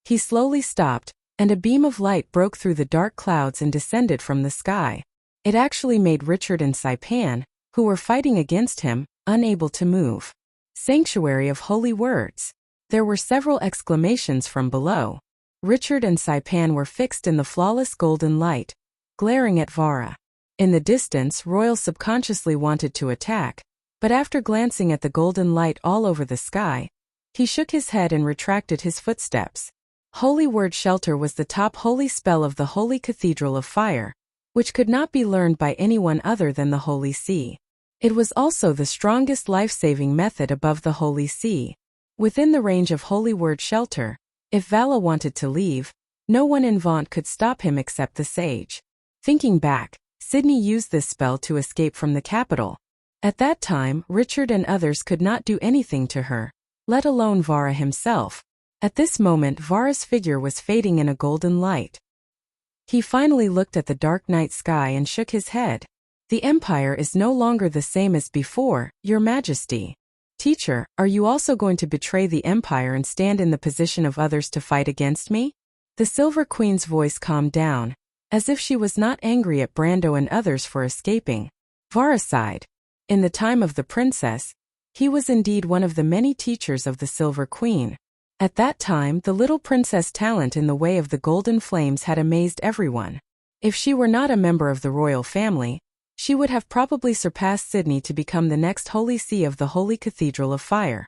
He slowly stopped, and a beam of light broke through the dark clouds and descended from the sky. It actually made Richard and Saipan, who were fighting against him, unable to move. Sanctuary of Holy Words. There were several exclamations from below. Richard and Saipan were fixed in the flawless golden light, glaring at Vara. In the distance, Royal subconsciously wanted to attack, but after glancing at the golden light all over the sky, he shook his head and retracted his footsteps. Holy Word Shelter was the top holy spell of the Holy Cathedral of Fire, which could not be learned by anyone other than the Holy See. It was also the strongest life-saving method above the Holy See. Within the range of Holy Word Shelter, if Vala wanted to leave, No one in Vaunt could stop him except the sage. Thinking back, Sydney used this spell to escape from the capital. At that time, Richard and others could not do anything to her, let alone Vara himself. At this moment, Vara's figure was fading in a golden light. He finally looked at the dark night sky and shook his head. The Empire is no longer the same as before, Your Majesty. Teacher, are you also going to betray the Empire and stand in the position of others to fight against me? The Silver Queen's voice calmed down, as if she was not angry at Brando and others for escaping. Vara sighed. In the time of the princess, he was indeed one of the many teachers of the Silver Queen. At that time, the little princess' talent in the way of the golden flames had amazed everyone. If she were not a member of the royal family, she would have probably surpassed Sydney to become the next Holy See of the Holy Cathedral of Fire.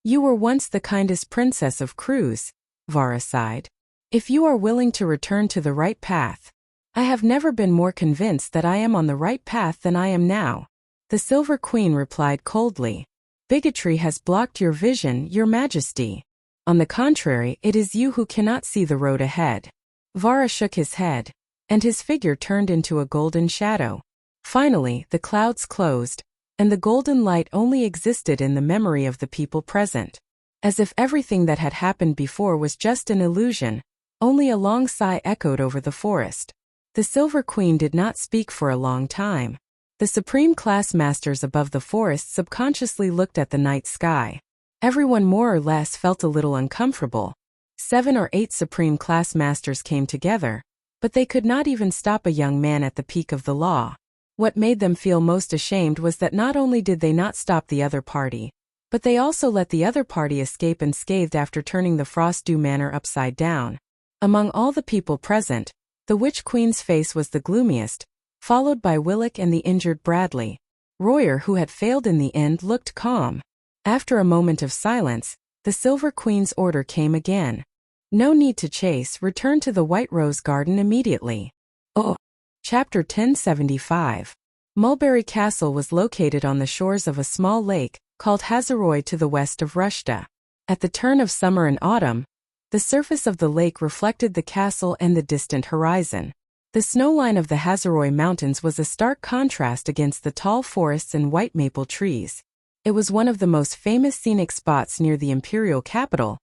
You were once the kindest princess of Cruz, Vara sighed. If you are willing to return to the right path. I have never been more convinced that I am on the right path than I am now. The Silver Queen replied coldly. Bigotry has blocked your vision, Your Majesty. On the contrary, it is you who cannot see the road ahead. Vara shook his head, and his figure turned into a golden shadow. Finally, the clouds closed, and the golden light only existed in the memory of the people present. As if everything that had happened before was just an illusion, only a long sigh echoed over the forest. The Silver Queen did not speak for a long time. The supreme class masters above the forest subconsciously looked at the night sky. Everyone more or less felt a little uncomfortable. 7 or 8 supreme class masters came together, but they could not even stop a young man at the peak of the law. What made them feel most ashamed was that not only did they not stop the other party, but they also let the other party escape unscathed after turning the Frostdew Manor upside down. Among all the people present, the Witch Queen's face was the gloomiest, followed by Willock and the injured Bradley. Royer, who had failed in the end, looked calm. After a moment of silence, the Silver Queen's order came again. No need to chase, return to the White Rose Garden immediately. Oh. Chapter 1075. Mulberry Castle was located on the shores of a small lake, called Hazeroy to the west of Rushta. At the turn of summer and autumn, the surface of the lake reflected the castle and the distant horizon. The snowline of the Hazeroy Mountains was a stark contrast against the tall forests and white maple trees. It was one of the most famous scenic spots near the imperial capital,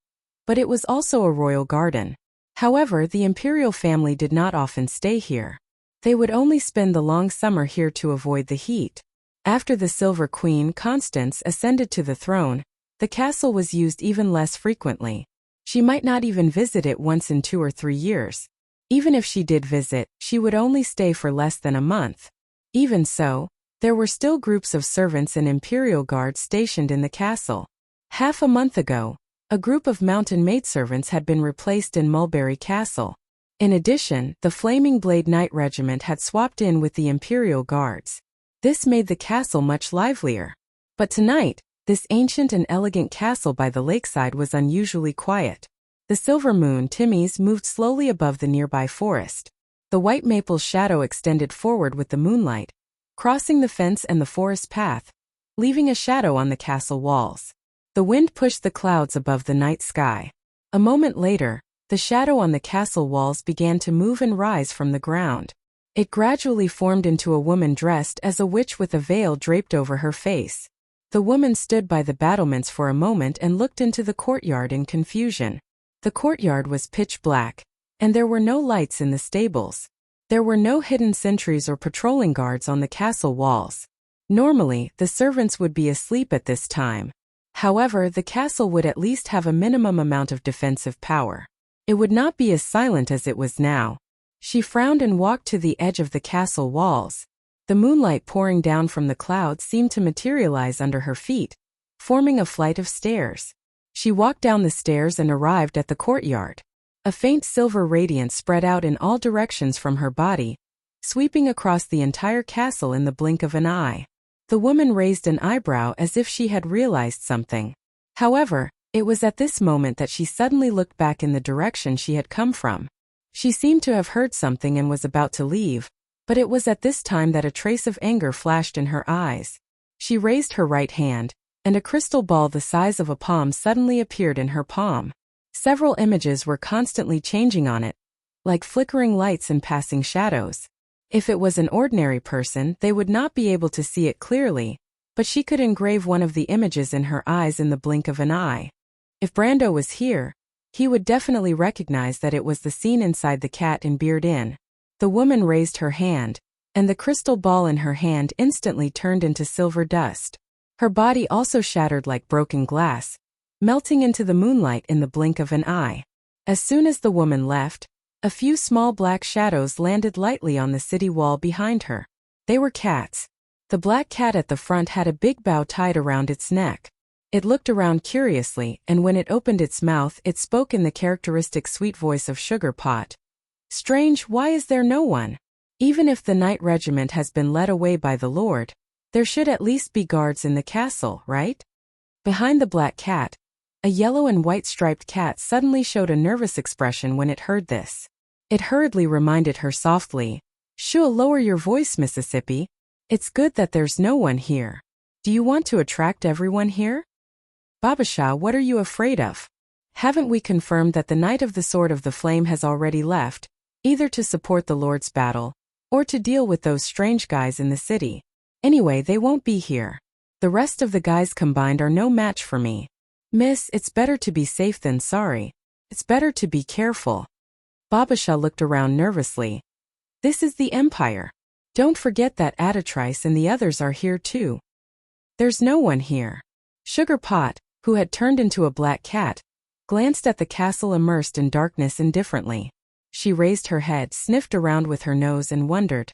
but it was also a royal garden. However, the imperial family did not often stay here. They would only spend the long summer here to avoid the heat. After the Silver Queen, Constance, ascended to the throne, the castle was used even less frequently. She might not even visit it once in 2 or 3 years. Even if she did visit, she would only stay for less than a month. Even so, there were still groups of servants and imperial guards stationed in the castle. Half a month ago, a group of mountain maidservants had been replaced in Mulberry Castle. In addition, the Flaming Blade Knight Regiment had swapped in with the imperial guards. This made the castle much livelier. But tonight, this ancient and elegant castle by the lakeside was unusually quiet. The silver moon, Timmy's, moved slowly above the nearby forest. The white maple's shadow extended forward with the moonlight, crossing the fence and the forest path, leaving a shadow on the castle walls. The wind pushed the clouds above the night sky. A moment later, the shadow on the castle walls began to move and rise from the ground. It gradually formed into a woman dressed as a witch with a veil draped over her face. The woman stood by the battlements for a moment and looked into the courtyard in confusion. The courtyard was pitch black, and there were no lights in the stables. There were no hidden sentries or patrolling guards on the castle walls. Normally, the servants would be asleep at this time. However, the castle would at least have a minimum amount of defensive power. It would not be as silent as it was now. She frowned and walked to the edge of the castle walls. The moonlight pouring down from the clouds seemed to materialize under her feet, forming a flight of stairs. She walked down the stairs and arrived at the courtyard. A faint silver radiance spread out in all directions from her body, sweeping across the entire castle in the blink of an eye. The woman raised an eyebrow as if she had realized something. However, it was at this moment that she suddenly looked back in the direction she had come from. She seemed to have heard something and was about to leave, but it was at this time that a trace of anger flashed in her eyes. She raised her right hand, and a crystal ball the size of a palm suddenly appeared in her palm. Several images were constantly changing on it, like flickering lights and passing shadows. If it was an ordinary person, they would not be able to see it clearly, but she could engrave one of the images in her eyes in the blink of an eye. If Brando was here, he would definitely recognize that it was the scene inside the Cat and Beard Inn. The woman raised her hand, and the crystal ball in her hand instantly turned into silver dust. Her body also shattered like broken glass, melting into the moonlight in the blink of an eye. As soon as the woman left, a few small black shadows landed lightly on the city wall behind her. They were cats. The black cat at the front had a big bow tied around its neck. It looked around curiously, and when it opened its mouth, it spoke in the characteristic sweet voice of Sugar Pot. "Strange, why is there no one? Even if the night regiment has been led away by the Lord, there should at least be guards in the castle, right?" Behind the black cat, a yellow and white striped cat suddenly showed a nervous expression when it heard this. It hurriedly reminded her softly, "Shoo, lower your voice, Mississippi. It's good that there's no one here. Do you want to attract everyone here?" "Babasha, what are you afraid of? Haven't we confirmed that the Knight of the Sword of the Flame has already left, either to support the Lord's battle, or to deal with those strange guys in the city? Anyway, they won't be here. The rest of the guys combined are no match for me. Miss, it's better to be safe than sorry. It's better to be careful." Babasha looked around nervously. "This is the Empire. Don't forget that Adatrice and the others are here too." "There's no one here." Sugar Pot, who had turned into a black cat, glanced at the castle immersed in darkness indifferently. She raised her head, sniffed around with her nose and wondered.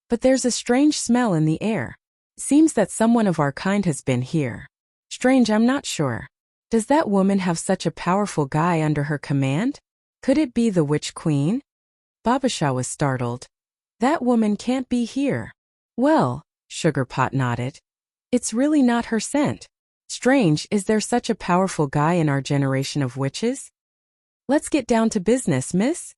"But there's a strange smell in the air. Seems that someone of our kind has been here. Strange, I'm not sure. Does that woman have such a powerful guy under her command? Could it be the Witch Queen?" Babasha was startled. "That woman can't be here." "Well," Sugar Pot nodded, "it's really not her scent. Strange, is there such a powerful guy in our generation of witches? Let's get down to business, miss."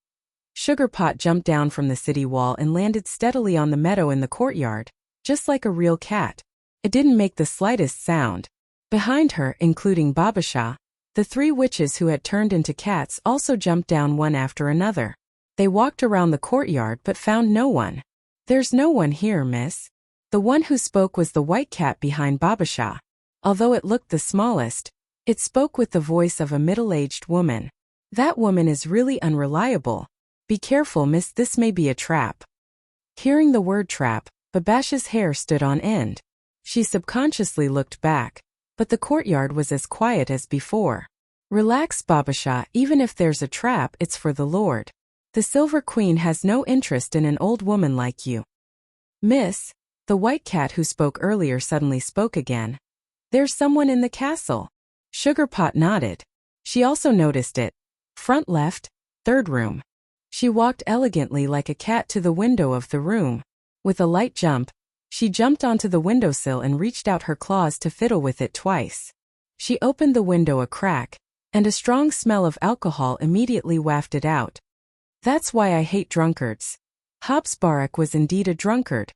Sugar Pot jumped down from the city wall and landed steadily on the meadow in the courtyard, just like a real cat. It didn't make the slightest sound. Behind her, including Babasha, the three witches who had turned into cats also jumped down one after another. They walked around the courtyard but found no one. "There's no one here, miss." The one who spoke was the white cat behind Babasha. Although it looked the smallest, it spoke with the voice of a middle-aged woman. "That woman is really unreliable. Be careful, miss, this may be a trap." Hearing the word trap, Babasha's hair stood on end. She subconsciously looked back, but the courtyard was as quiet as before. "Relax, Babasha, even if there's a trap, it's for the Lord. The Silver Queen has no interest in an old woman like you." "Miss," the white cat who spoke earlier suddenly spoke again. "There's someone in the castle." Sugar Pot nodded. She also noticed it. Front left, third room. She walked elegantly like a cat to the window of the room. With a light jump, she jumped onto the windowsill and reached out her claws to fiddle with it twice. She opened the window a crack, and a strong smell of alcohol immediately wafted out. "That's why I hate drunkards." Hobsbawk was indeed a drunkard.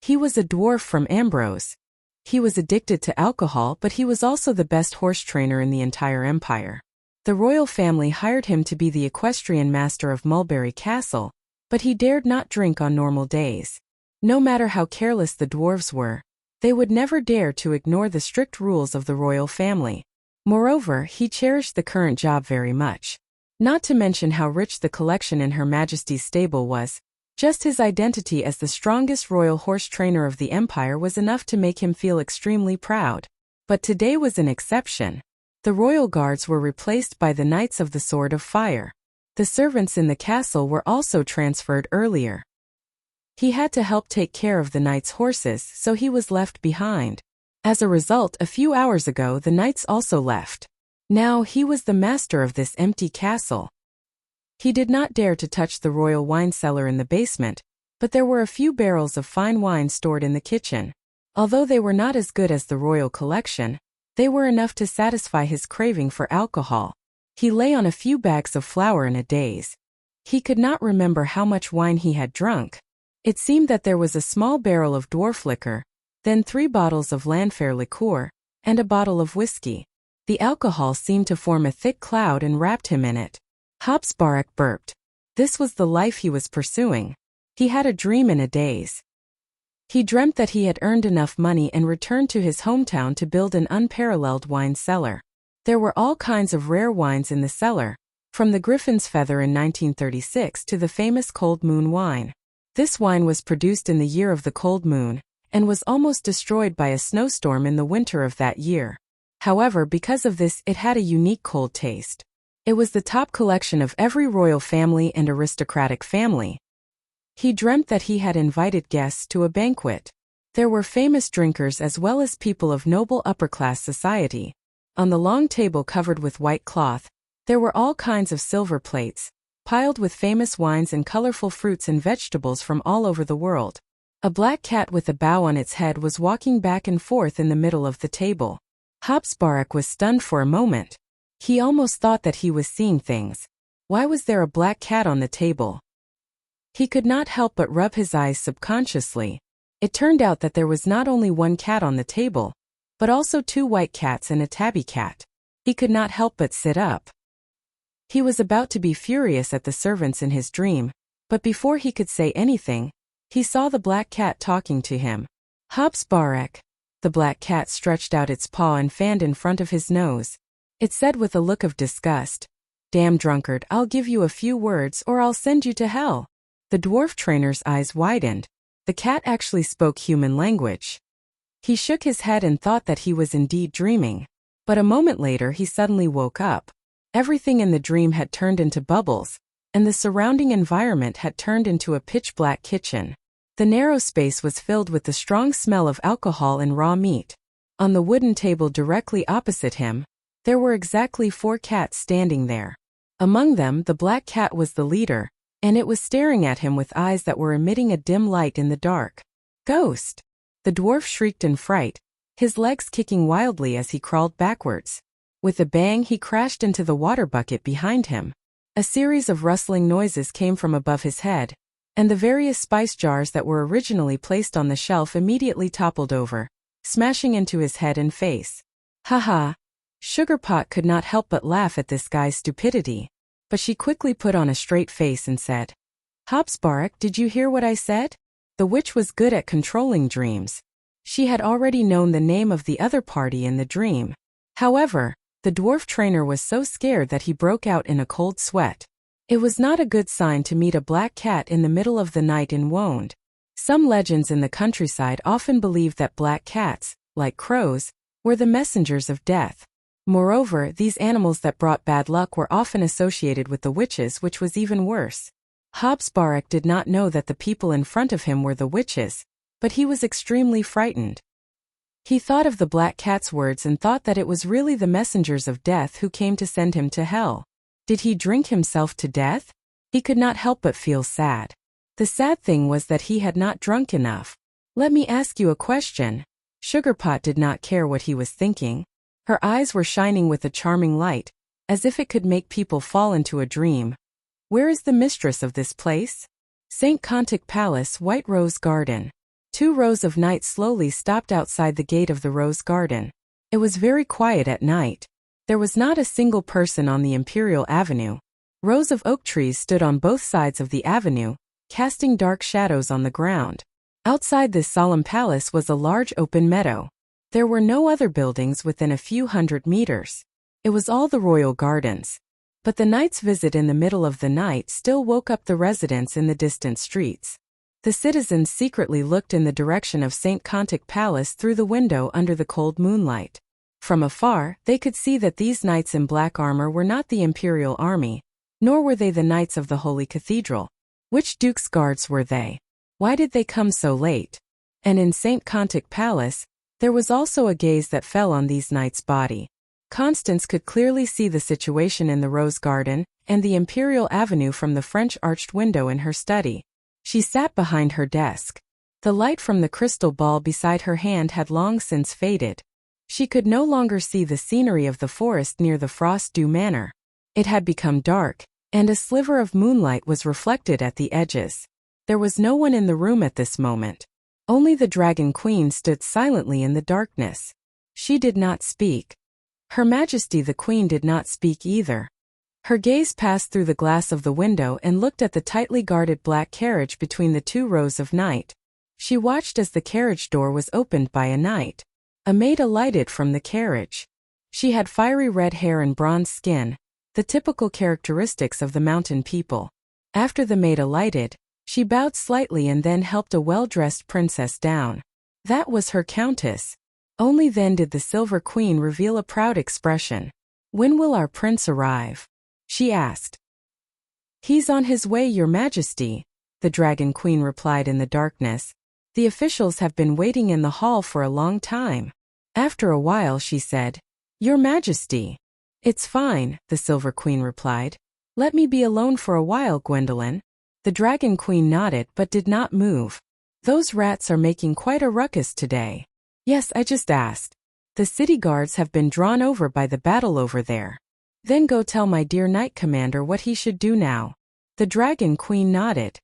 He was a dwarf from Ambrose. He was addicted to alcohol, but he was also the best horse trainer in the entire empire. The royal family hired him to be the equestrian master of Mulberry Castle, but he dared not drink on normal days. No matter how careless the dwarves were, they would never dare to ignore the strict rules of the royal family. Moreover, he cherished the current job very much. Not to mention how rich the collection in Her Majesty's stable was. Just his identity as the strongest royal horse trainer of the empire was enough to make him feel extremely proud. But today was an exception. The royal guards were replaced by the Knights of the Sword of Fire. The servants in the castle were also transferred earlier. He had to help take care of the knights' horses, so he was left behind. As a result, a few hours ago the knights also left. Now he was the master of this empty castle. He did not dare to touch the royal wine cellar in the basement, but there were a few barrels of fine wine stored in the kitchen. Although they were not as good as the royal collection, they were enough to satisfy his craving for alcohol. He lay on a few bags of flour in a daze. He could not remember how much wine he had drunk. It seemed that there was a small barrel of dwarf liquor, then 3 bottles of Landfair liqueur, and a bottle of whiskey. The alcohol seemed to form a thick cloud and wrapped him in it. Hobsbawk burped. This was the life he was pursuing. He had a dream in a daze. He dreamt that he had earned enough money and returned to his hometown to build an unparalleled wine cellar. There were all kinds of rare wines in the cellar, from the Griffin's Feather in 1936 to the famous Cold Moon wine. This wine was produced in the year of the cold moon, and was almost destroyed by a snowstorm in the winter of that year. However, because of this, it had a unique cold taste. It was the top collection of every royal family and aristocratic family. He dreamt that he had invited guests to a banquet. There were famous drinkers as well as people of noble upper-class society. On the long table covered with white cloth, there were all kinds of silver plates, piled with famous wines and colorful fruits and vegetables from all over the world. A black cat with a bow on its head was walking back and forth in the middle of the table. Habsburg was stunned for a moment. He almost thought that he was seeing things. Why was there a black cat on the table? He could not help but rub his eyes subconsciously. It turned out that there was not only one cat on the table, but also 2 white cats and a tabby cat. He could not help but sit up. He was about to be furious at the servants in his dream, but before he could say anything, he saw the black cat talking to him. Habsburg. The black cat stretched out its paw and fanned in front of his nose. It said with a look of disgust, "Damn drunkard, I'll give you a few words or I'll send you to hell." The dwarf trainer's eyes widened. The cat actually spoke human language. He shook his head and thought that he was indeed dreaming. But a moment later he suddenly woke up. Everything in the dream had turned into bubbles, and the surrounding environment had turned into a pitch-black kitchen. The narrow space was filled with the strong smell of alcohol and raw meat. On the wooden table directly opposite him, there were exactly 4 cats standing there. Among them, the black cat was the leader, and it was staring at him with eyes that were emitting a dim light in the dark. "Ghost!" The dwarf shrieked in fright, his legs kicking wildly as he crawled backwards. With a bang, he crashed into the water bucket behind him. A series of rustling noises came from above his head, and the various spice jars that were originally placed on the shelf immediately toppled over, smashing into his head and face. "Ha!" Sugarpot could not help but laugh at this guy's stupidity, but she quickly put on a straight face and said, "Habsburg, did you hear what I said?" The witch was good at controlling dreams. She had already known the name of the other party in the dream. However, the dwarf trainer was so scared that he broke out in a cold sweat. It was not a good sign to meet a black cat in the middle of the night in Wound. Some legends in the countryside often believed that black cats, like crows, were the messengers of death. Moreover, these animals that brought bad luck were often associated with the witches, which was even worse. Habsburg did not know that the people in front of him were the witches, but he was extremely frightened. He thought of the black cat's words and thought that it was really the messengers of death who came to send him to hell. Did he drink himself to death? He could not help but feel sad. The sad thing was that he had not drunk enough. "Let me ask you a question." Sugarpot did not care what he was thinking. Her eyes were shining with a charming light, as if it could make people fall into a dream. "Where is the mistress of this place?" "St. Contic Palace, White Rose Garden." 2 rows of knights slowly stopped outside the gate of the Rose Garden. It was very quiet at night. There was not a single person on the Imperial Avenue. Rows of oak trees stood on both sides of the avenue, casting dark shadows on the ground. Outside this solemn palace was a large open meadow. There were no other buildings within a few hundred meters. It was all the royal gardens. But the knight's visit in the middle of the night still woke up the residents in the distant streets. The citizens secretly looked in the direction of St. Contic Palace through the window under the cold moonlight. From afar, they could see that these knights in black armor were not the imperial army, nor were they the knights of the Holy Cathedral. Which duke's guards were they? Why did they come so late? And in St. Contic Palace, there was also a gaze that fell on these knights' body. Constance could clearly see the situation in the Rose Garden and the Imperial Avenue from the French arched window in her study. She sat behind her desk. The light from the crystal ball beside her hand had long since faded. She could no longer see the scenery of the forest near the Frost Dew Manor. It had become dark, and a sliver of moonlight was reflected at the edges. There was no one in the room at this moment. Only the Dragon Queen stood silently in the darkness. She did not speak. Her Majesty the Queen did not speak either. Her gaze passed through the glass of the window and looked at the tightly guarded black carriage between the 2 rows of knight. She watched as the carriage door was opened by a knight. A maid alighted from the carriage. She had fiery red hair and bronze skin, the typical characteristics of the mountain people. After the maid alighted, she bowed slightly and then helped a well-dressed princess down. That was her countess. Only then did the Silver Queen reveal a proud expression. "When will our prince arrive?" she asked. "He's on his way, Your Majesty," the Dragon Queen replied in the darkness. "The officials have been waiting in the hall for a long time." After a while she said, "Your Majesty." "It's fine," the Silver Queen replied. "Let me be alone for a while, Gwendolyn." The Dragon Queen nodded but did not move. "Those rats are making quite a ruckus today." "Yes, I just asked. The city guards have been drawn over by the battle over there." "Then go tell my dear Knight Commander what he should do now." The Dragon Queen nodded.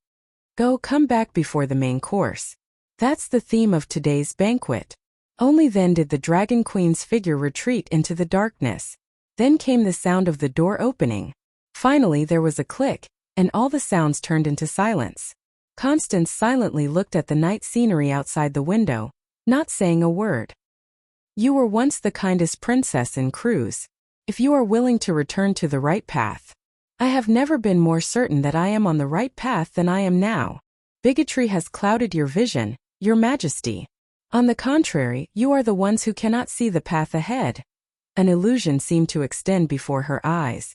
Come back before the main course. That's the theme of today's banquet." Only then did the Dragon Queen's figure retreat into the darkness. Then came the sound of the door opening. Finally there was a click, and all the sounds turned into silence. Constance silently looked at the night scenery outside the window, not saying a word. "You were once the kindest princess in Cruz. If you are willing to return to the right path." "I have never been more certain that I am on the right path than I am now. Bigotry has clouded your vision, Your Majesty. On the contrary, you are the ones who cannot see the path ahead." An illusion seemed to extend before her eyes.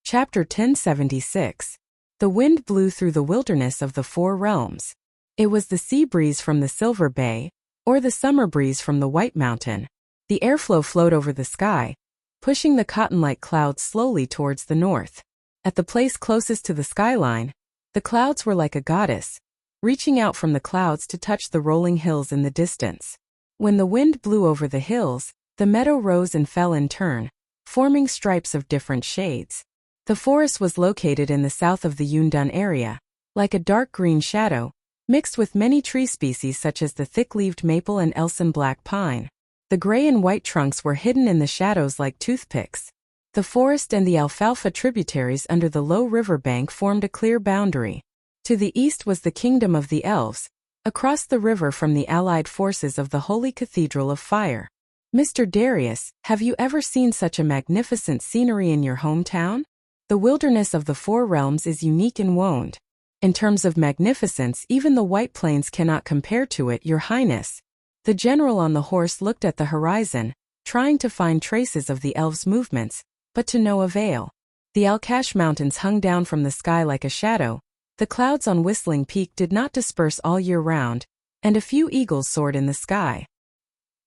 Chapter 1076. The wind blew through the wilderness of the 4 realms. It was the sea breeze from the Silver Bay, or the summer breeze from the White Mountain. The airflow flowed over the sky, pushing the cotton-like clouds slowly towards the north. At the place closest to the skyline, the clouds were like a goddess, reaching out from the clouds to touch the rolling hills in the distance. When the wind blew over the hills, the meadow rose and fell in turn, forming stripes of different shades. The forest was located in the south of the Yundun area, like a dark green shadow, mixed with many tree species such as the thick-leaved maple and Elson black pine. The gray and white trunks were hidden in the shadows like toothpicks. The forest and the alfalfa tributaries under the low river bank formed a clear boundary. To the east was the kingdom of the elves, across the river from the allied forces of the Holy Cathedral of Fire. "Mr. Darius, have you ever seen such a magnificent scenery in your hometown? The wilderness of the 4 realms is unique in Wonde. In terms of magnificence, even the White Plains cannot compare to it, Your Highness." The general on the horse looked at the horizon, trying to find traces of the elves' movements, but to no avail. The Alkash Mountains hung down from the sky like a shadow. The clouds on Whistling Peak did not disperse all year round, and a few eagles soared in the sky.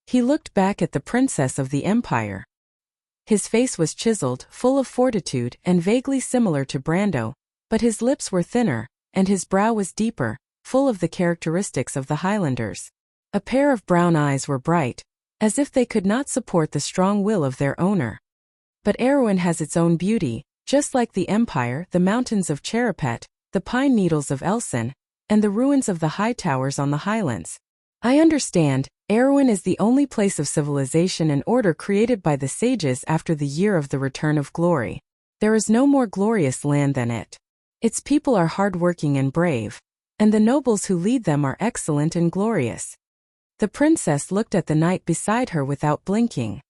He looked back at the princess of the empire. His face was chiseled, full of fortitude, and vaguely similar to Brando, but his lips were thinner, and his brow was deeper, full of the characteristics of the Highlanders. A pair of brown eyes were bright, as if they could not support the strong will of their owner. But Erewhon has its own beauty, just like the Empire, the mountains of Cherepet, the pine needles of Elson, and the ruins of the high towers on the highlands. I understand, Erewhon is the only place of civilization and order created by the sages after the year of the return of glory. There is no more glorious land than it. Its people are hard-working and brave, and the nobles who lead them are excellent and glorious. The princess looked at the knight beside her without blinking.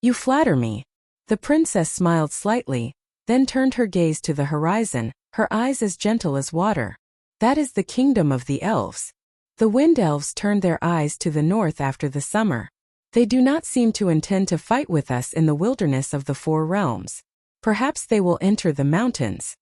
"You flatter me." The princess smiled slightly, then turned her gaze to the horizon, her eyes as gentle as water. "That is the kingdom of the elves. The wind elves turned their eyes to the north after the summer. They do not seem to intend to fight with us in the wilderness of the 4 realms. Perhaps they will enter the mountains."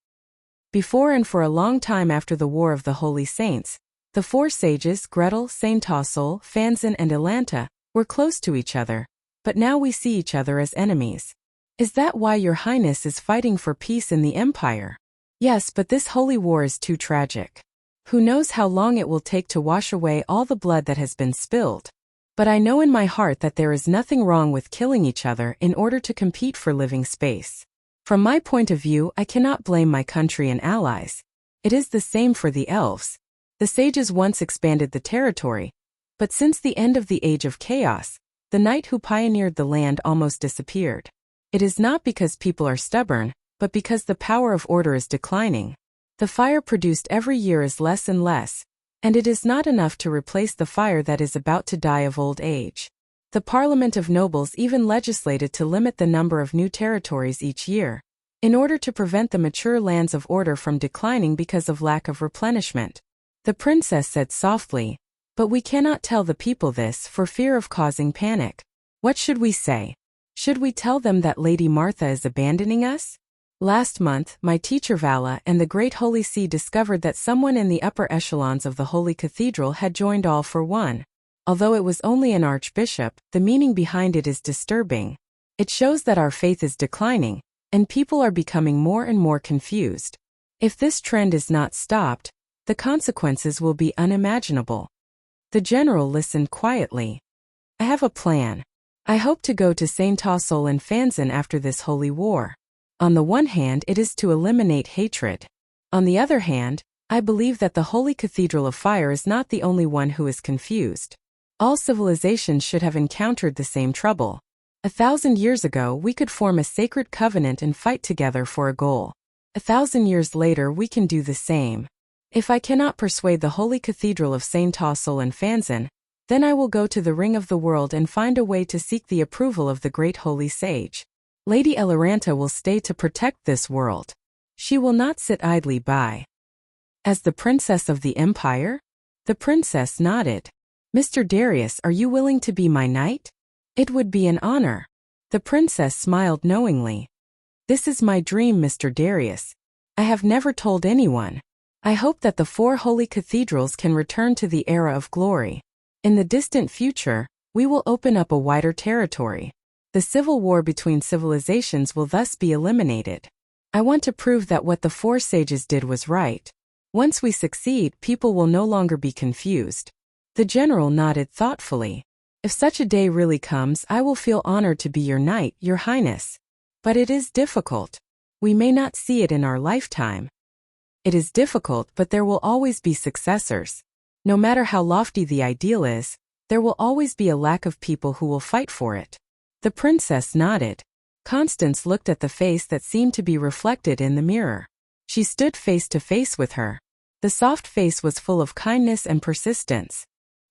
Before and for a long time after the War of the Holy Saints, the 4 sages, Gretel, Saint Tassel, Fanzin and Elanta, were close to each other, but now we see each other as enemies. "Is that why Your Highness is fighting for peace in the Empire?" "Yes, but this holy war is too tragic. Who knows how long it will take to wash away all the blood that has been spilled. But I know in my heart that there is nothing wrong with killing each other in order to compete for living space. From my point of view, I cannot blame my country and allies. It is the same for the elves. The sages once expanded the territory, but since the end of the Age of Chaos, the knight who pioneered the land almost disappeared. It is not because people are stubborn, but because the power of order is declining. The fire produced every year is less and less, and it is not enough to replace the fire that is about to die of old age. The Parliament of Nobles even legislated to limit the number of new territories each year, in order to prevent the mature lands of order from declining because of lack of replenishment. The princess said softly, "But we cannot tell the people this for fear of causing panic. What should we say? Should we tell them that Lady Martha is abandoning us? Last month, my teacher Vala and the Great Holy See discovered that someone in the upper echelons of the Holy Cathedral had joined all for one. Although it was only an archbishop, the meaning behind it is disturbing. It shows that our faith is declining, and people are becoming more and more confused. If this trend is not stopped, the consequences will be unimaginable." The general listened quietly. "I have a plan. I hope to go to Saint-Ossol-en-Fanzon after this holy war. On the one hand, it is to eliminate hatred. On the other hand, I believe that the Holy Cathedral of Fire is not the only one who is confused. All civilizations should have encountered the same trouble. 1,000 years ago we could form a sacred covenant and fight together for a goal. 1,000 years later we can do the same. If I cannot persuade the Holy Cathedral of Saint-Ossol-en-Fanzon, then I will go to the Ring of the World and find a way to seek the approval of the Great Holy Sage. Lady Eloranta will stay to protect this world. She will not sit idly by." "As the Princess of the Empire?" The princess nodded. "Mr. Darius, are you willing to be my knight? It would be an honor." The princess smiled knowingly. "This is my dream, Mr. Darius. I have never told anyone. I hope that the 4 holy cathedrals can return to the era of glory. In the distant future, we will open up a wider territory. The civil war between civilizations will thus be eliminated. I want to prove that what the 4 sages did was right. Once we succeed, people will no longer be confused." The general nodded thoughtfully. "If such a day really comes, I will feel honored to be your knight, your highness. But it is difficult. We may not see it in our lifetime." "It is difficult, but there will always be successors. No matter how lofty the ideal is, there will always be a lack of people who will fight for it." The princess nodded. Constance looked at the face that seemed to be reflected in the mirror. She stood face to face with her. The soft face was full of kindness and persistence.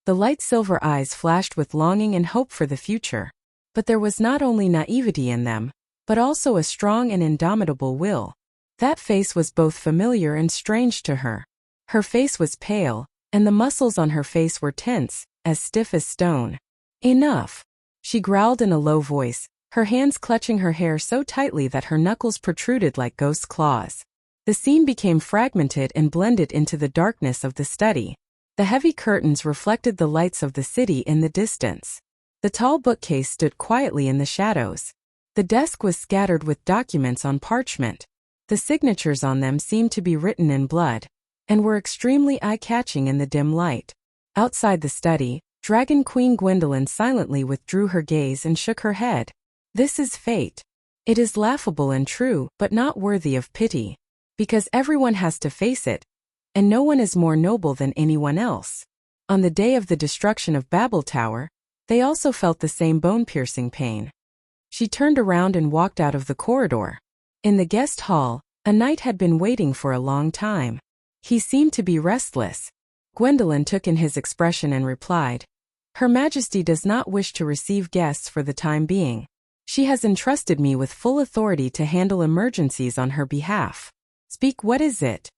The light silver eyes flashed with longing and hope for the future. But there was not only naivety in them, but also a strong and indomitable will. That face was both familiar and strange to her. Her face was pale, and the muscles on her face were tense, as stiff as stone. "Enough," she growled in a low voice, her hands clutching her hair so tightly that her knuckles protruded like ghost claws. The scene became fragmented and blended into the darkness of the study. The heavy curtains reflected the lights of the city in the distance. The tall bookcase stood quietly in the shadows. The desk was scattered with documents on parchment. The signatures on them seemed to be written in blood, and were extremely eye-catching in the dim light. Outside the study, Dragon Queen Gwendolyn silently withdrew her gaze and shook her head. "This is fate. It is laughable and true, but not worthy of pity. Because everyone has to face it, and no one is more noble than anyone else." On the day of the destruction of Babel Tower, they also felt the same bone-piercing pain. She turned around and walked out of the corridor. In the guest hall, a knight had been waiting for a long time. He seemed to be restless. Gwendolyn took in his expression and replied, "Her Majesty does not wish to receive guests for the time being. She has entrusted me with full authority to handle emergencies on her behalf." "Speak, what is it?"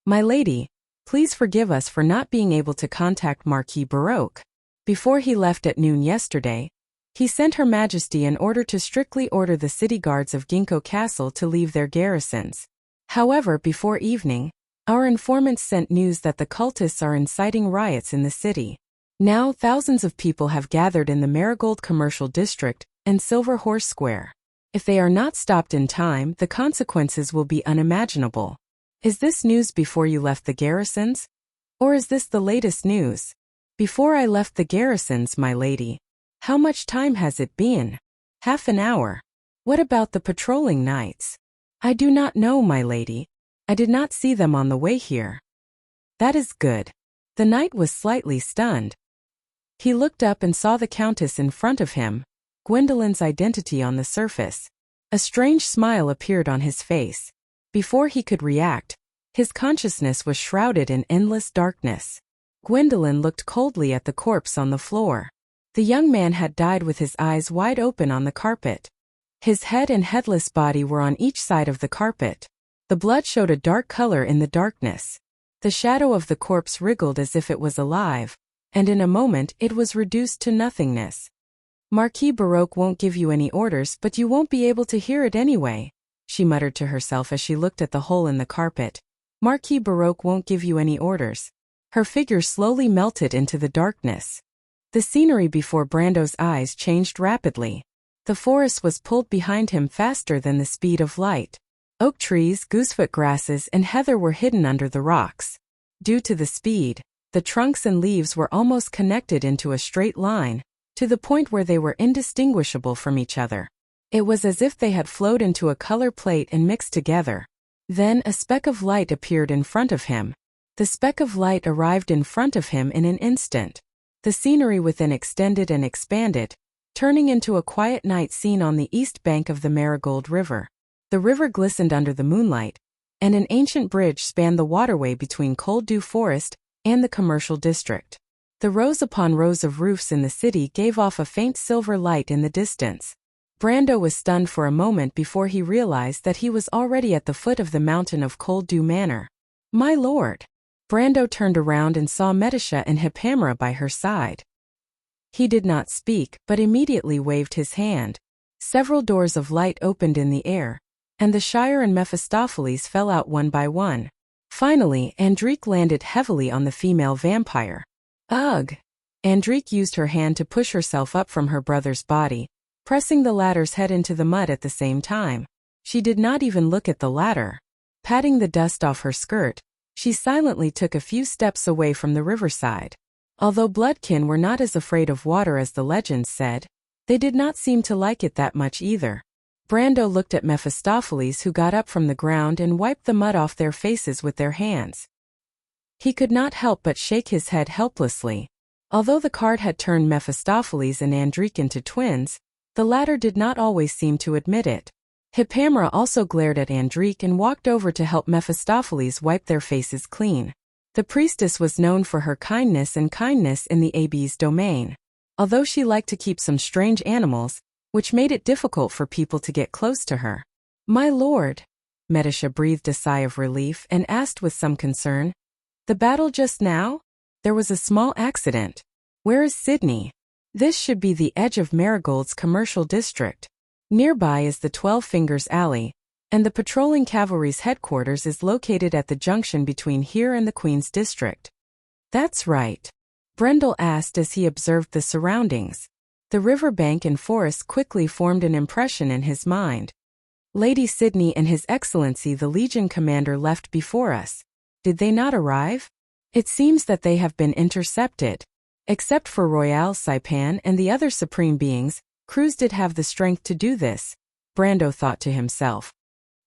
"My lady, please forgive us for not being able to contact Marquis Baroque. Before he left at noon yesterday, he sent Her Majesty an order to strictly order the city guards of Ginkgo Castle to leave their garrisons. However, before evening, our informants sent news that the cultists are inciting riots in the city. Now thousands of people have gathered in the Marigold Commercial District and Silver Horse Square. If they are not stopped in time, the consequences will be unimaginable." "Is this news before you left the garrisons? Or is this the latest news?" "Before I left the garrisons, my lady." "How much time has it been?" "Half an hour." "What about the patrolling knights?" "I do not know, my lady. I did not see them on the way here." "That is good." The knight was slightly stunned. He looked up and saw the countess in front of him, Gwendolyn's identity on the surface. A strange smile appeared on his face. Before he could react, his consciousness was shrouded in endless darkness. Gwendolyn looked coldly at the corpse on the floor. The young man had died with his eyes wide open on the carpet. His head and headless body were on each side of the carpet. The blood showed a dark color in the darkness. The shadow of the corpse wriggled as if it was alive, and in a moment it was reduced to nothingness. Marquis Baroque won't give you any orders, but you won't be able to hear it anyway, she muttered to herself as she looked at the hole in the carpet. Marquis Baroque won't give you any orders. Her figure slowly melted into the darkness. The scenery before Brando's eyes changed rapidly. The forest was pulled behind him faster than the speed of light. Oak trees, goosefoot grasses, and heather were hidden under the rocks. Due to the speed, the trunks and leaves were almost connected into a straight line, to the point where they were indistinguishable from each other. It was as if they had flowed into a color plate and mixed together. Then a speck of light appeared in front of him. The speck of light arrived in front of him in an instant. The scenery within extended and expanded, turning into a quiet night scene on the east bank of the Marigold River. The river glistened under the moonlight, and an ancient bridge spanned the waterway between Cold Dew Forest and the commercial district. The rows upon rows of roofs in the city gave off a faint silver light in the distance. Brando was stunned for a moment before he realized that he was already at the foot of the mountain of Cold Dew Manor. My lord! Brando turned around and saw Medisha and Hippamera by her side. He did not speak, but immediately waved his hand. Several doors of light opened in the air, and the Shire and Mephistopheles fell out one by one. Finally, Andrique landed heavily on the female vampire. Ugh! Andrique used her hand to push herself up from her brother's body, pressing the latter's head into the mud at the same time. She did not even look at the latter. Patting the dust off her skirt, she silently took a few steps away from the riverside. Although bloodkin were not as afraid of water as the legends said, they did not seem to like it that much either. Brando looked at Mephistopheles, who got up from the ground and wiped the mud off their faces with their hands. He could not help but shake his head helplessly. Although the card had turned Mephistopheles and Andrique into twins, the latter did not always seem to admit it. Hippamera also glared at Andrique and walked over to help Mephistopheles wipe their faces clean. The priestess was known for her kindness in the Abbey's domain. Although she liked to keep some strange animals, which made it difficult for people to get close to her. My lord, Medisha breathed a sigh of relief and asked with some concern, the battle just now? There was a small accident. Where is Sydney? This should be the edge of Marigold's commercial district. Nearby is the 12 Fingers Alley, and the patrolling cavalry's headquarters is located at the junction between here and the Queen's district. That's right, Brendel asked as he observed the surroundings. The riverbank and forest quickly formed an impression in his mind. Lady Sydney and His Excellency the Legion Commander left before us. Did they not arrive? It seems that they have been intercepted. Except for Royale Saipan and the other supreme beings, Cruz did have the strength to do this, Brando thought to himself.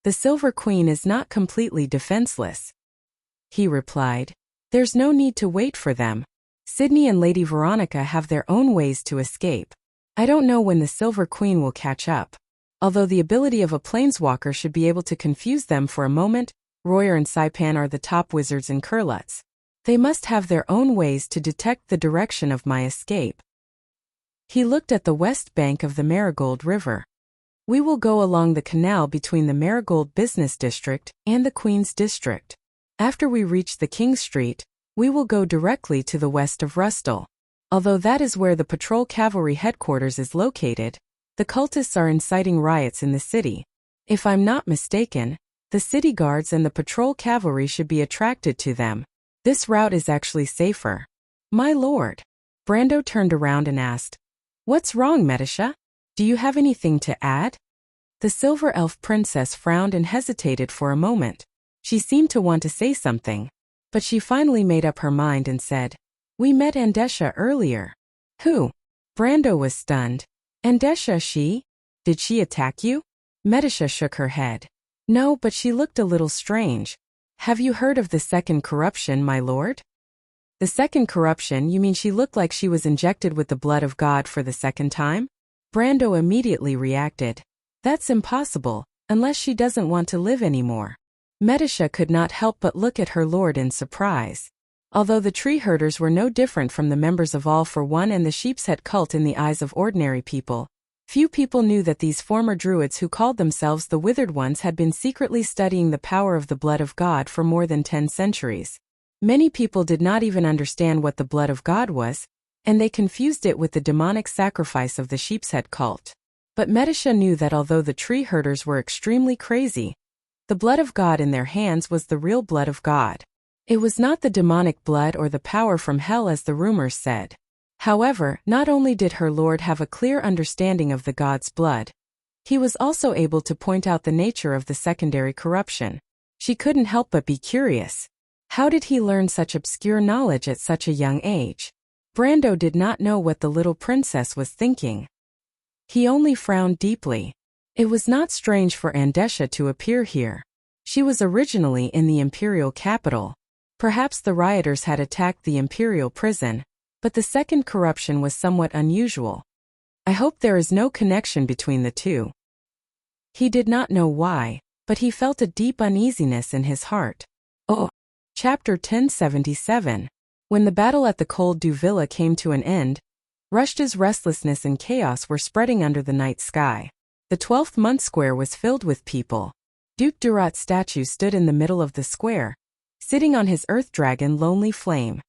The Silver Queen is not completely defenseless. He replied, there's no need to wait for them. Sydney and Lady Veronica have their own ways to escape. I don't know when the Silver Queen will catch up. Although the ability of a planeswalker should be able to confuse them for a moment, Royer and Saipan are the top wizards in Kurlutz. They must have their own ways to detect the direction of my escape. He looked at the west bank of the Marigold River. We will go along the canal between the Marigold Business District and the Queen's District. After we reach the King Street, we will go directly to the west of Rustle. Although that is where the patrol cavalry headquarters is located, the cultists are inciting riots in the city. If I'm not mistaken, the city guards and the patrol cavalry should be attracted to them. This route is actually safer. My lord. Brando turned around and asked, what's wrong, Medisha? Do you have anything to add? The Silver Elf Princess frowned and hesitated for a moment. She seemed to want to say something, but she finally made up her mind and said, we met Andesha earlier. Who? Brando was stunned. Andesha, she? Did she attack you? Medisha shook her head. No, but she looked a little strange. Have you heard of the second corruption, my lord? The second corruption, you mean she looked like she was injected with the blood of God for the second time? Brando immediately reacted. That's impossible, unless she doesn't want to live anymore. Medisha could not help but look at her lord in surprise. Although the tree herders were no different from the members of All for One and the sheepshead cult in the eyes of ordinary people, few people knew that these former druids who called themselves the Withered Ones had been secretly studying the power of the blood of God for more than 10 centuries. Many people did not even understand what the blood of God was, and they confused it with the demonic sacrifice of the sheepshead cult. But Medisha knew that although the tree herders were extremely crazy, the blood of God in their hands was the real blood of God. It was not the demonic blood or the power from hell as the rumors said. However, not only did her lord have a clear understanding of the God's blood, he was also able to point out the nature of the secondary corruption. She couldn't help but be curious. How did he learn such obscure knowledge at such a young age? Brando did not know what the little princess was thinking. He only frowned deeply. It was not strange for Andesha to appear here. She was originally in the imperial capital. Perhaps the rioters had attacked the imperial prison, but the second corruption was somewhat unusual. I hope there is no connection between the two. He did not know why, but he felt a deep uneasiness in his heart. Oh. Chapter 1077. When the battle at the Cold Dew Villa came to an end, Rushta's restlessness and chaos were spreading under the night sky. The 12th month square was filled with people. Duke Durat's statue stood in the middle of the square, sitting on his earth dragon Lonely Flame.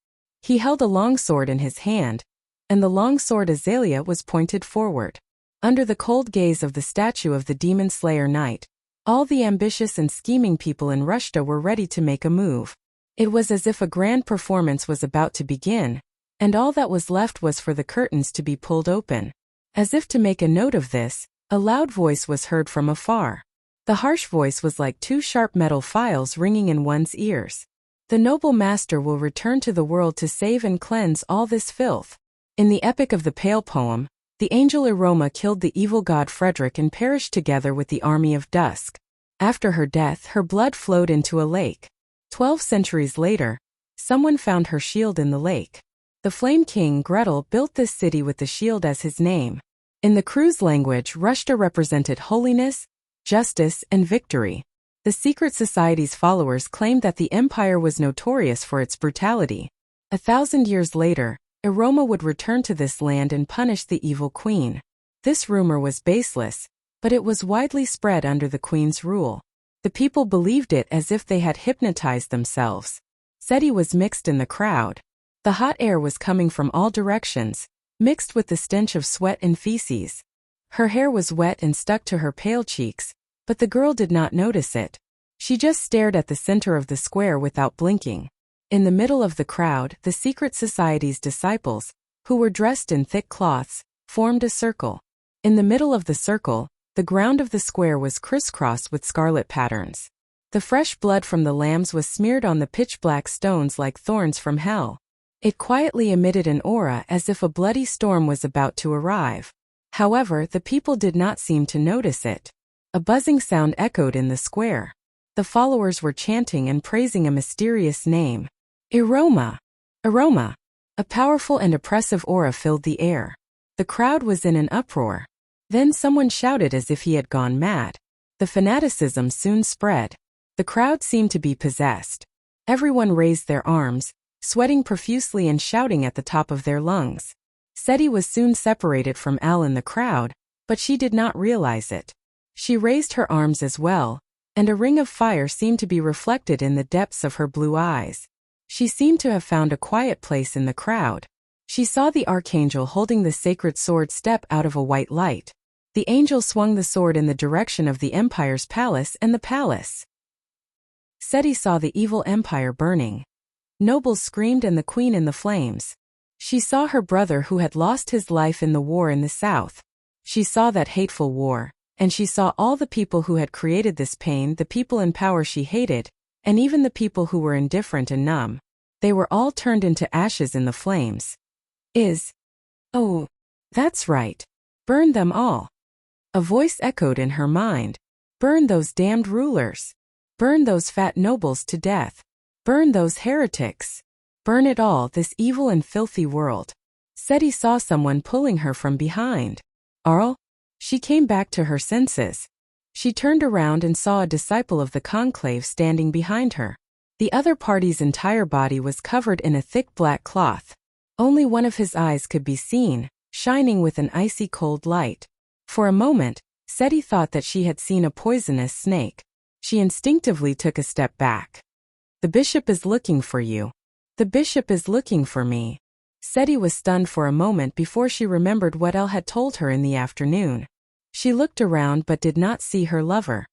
He held a long sword in his hand, and the long sword Azalea was pointed forward. Under the cold gaze of the statue of the demon slayer knight, all the ambitious and scheming people in Rushta were ready to make a move. It was as if a grand performance was about to begin, and all that was left was for the curtains to be pulled open. As if to make a note of this, a loud voice was heard from afar. The harsh voice was like two sharp metal files ringing in one's ears. The noble master will return to the world to save and cleanse all this filth. In the Epic of the Pale poem, the angel Eroma killed the evil god Frederick and perished together with the army of dusk. After her death, her blood flowed into a lake. 12 centuries later, someone found her shield in the lake. The Flame King Gretel built this city with the shield as his name. In the Cruz language, Rushta represented holiness, justice, and victory. The secret society's followers claimed that the empire was notorious for its brutality. 1,000 years later, Eroma would return to this land and punish the evil queen. This rumor was baseless, but it was widely spread under the queen's rule. The people believed it as if they had hypnotized themselves. Seti was mixed in the crowd. The hot air was coming from all directions, mixed with the stench of sweat and feces. Her hair was wet and stuck to her pale cheeks, but the girl did not notice it. She just stared at the center of the square without blinking. In the middle of the crowd, the secret society's disciples, who were dressed in thick cloths, formed a circle. In the middle of the circle, the ground of the square was crisscrossed with scarlet patterns. The fresh blood from the lambs was smeared on the pitch-black stones like thorns from hell. It quietly emitted an aura as if a bloody storm was about to arrive. However, the people did not seem to notice it. A buzzing sound echoed in the square. The followers were chanting and praising a mysterious name. Eroma! Eroma! A powerful and oppressive aura filled the air. The crowd was in an uproar. Then someone shouted as if he had gone mad. The fanaticism soon spread. The crowd seemed to be possessed. Everyone raised their arms, sweating profusely and shouting at the top of their lungs. Seti was soon separated from Al in the crowd, but she did not realize it. She raised her arms as well, and a ring of fire seemed to be reflected in the depths of her blue eyes. She seemed to have found a quiet place in the crowd. She saw the archangel holding the sacred sword step out of a white light. The angel swung the sword in the direction of the empire's palace and the palace. Seti saw the evil empire burning. Nobles screamed and the queen in the flames. She saw her brother who had lost his life in the war in the south. She saw that hateful war, and she saw all the people who had created this pain, the people in power she hated, and even the people who were indifferent and numb. They were all turned into ashes in the flames. Oh, that's right. Burn them all. A voice echoed in her mind. Burn those damned rulers. Burn those fat nobles to death. Burn those heretics. Burn it all, this evil and filthy world. Seti saw someone pulling her from behind. Arl? She came back to her senses. She turned around and saw a disciple of the conclave standing behind her. The other party's entire body was covered in a thick black cloth. Only one of his eyes could be seen, shining with an icy cold light. For a moment, Seti thought that she had seen a poisonous snake. She instinctively took a step back. The bishop is looking for you. The bishop is looking for me. Seti was stunned for a moment before she remembered what El had told her in the afternoon. She looked around but did not see her lover.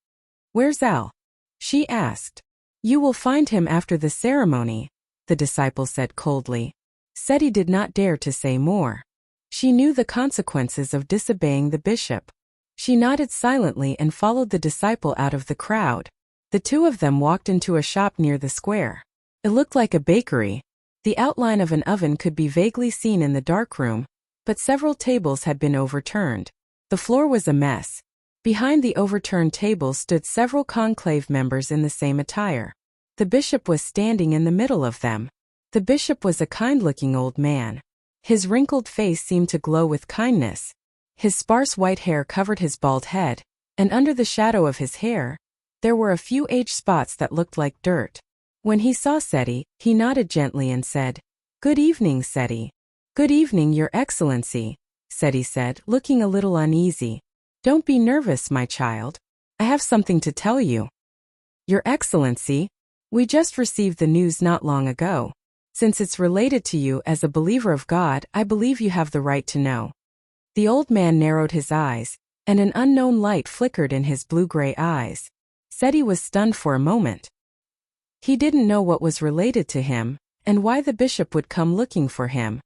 Where's El? She asked. You will find him after the ceremony, the disciple said coldly. Seti did not dare to say more. She knew the consequences of disobeying the bishop. She nodded silently and followed the disciple out of the crowd. The two of them walked into a shop near the square. It looked like a bakery. The outline of an oven could be vaguely seen in the dark room, but several tables had been overturned. The floor was a mess. Behind the overturned tables stood several conclave members in the same attire. The bishop was standing in the middle of them. The bishop was a kind-looking old man. His wrinkled face seemed to glow with kindness. His sparse white hair covered his bald head, and under the shadow of his hair, there were a few age spots that looked like dirt. When he saw Seti, he nodded gently and said, Good evening, Seti. Good evening, Your Excellency, Seti said, looking a little uneasy. Don't be nervous, my child. I have something to tell you. Your Excellency, we just received the news not long ago. Since it's related to you as a believer of God, I believe you have the right to know. The old man narrowed his eyes, and an unknown light flickered in his blue-gray eyes. Seti was stunned for a moment. He didn't know what was related to him, and why the bishop would come looking for him.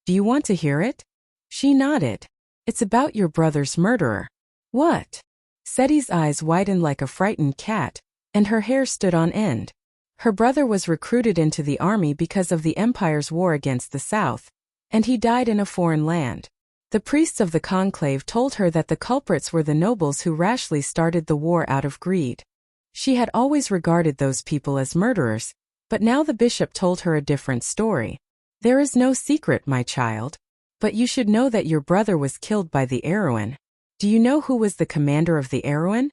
Do you want to hear it? She nodded. It's about your brother's murderer. What? Seti's eyes widened like a frightened cat, and her hair stood on end. Her brother was recruited into the army because of the Empire's war against the South, and he died in a foreign land. The priests of the conclave told her that the culprits were the nobles who rashly started the war out of greed. She had always regarded those people as murderers, but now the bishop told her a different story. There is no secret, my child. But you should know that your brother was killed by the Erewhon. Do you know who was the commander of the Erewhon?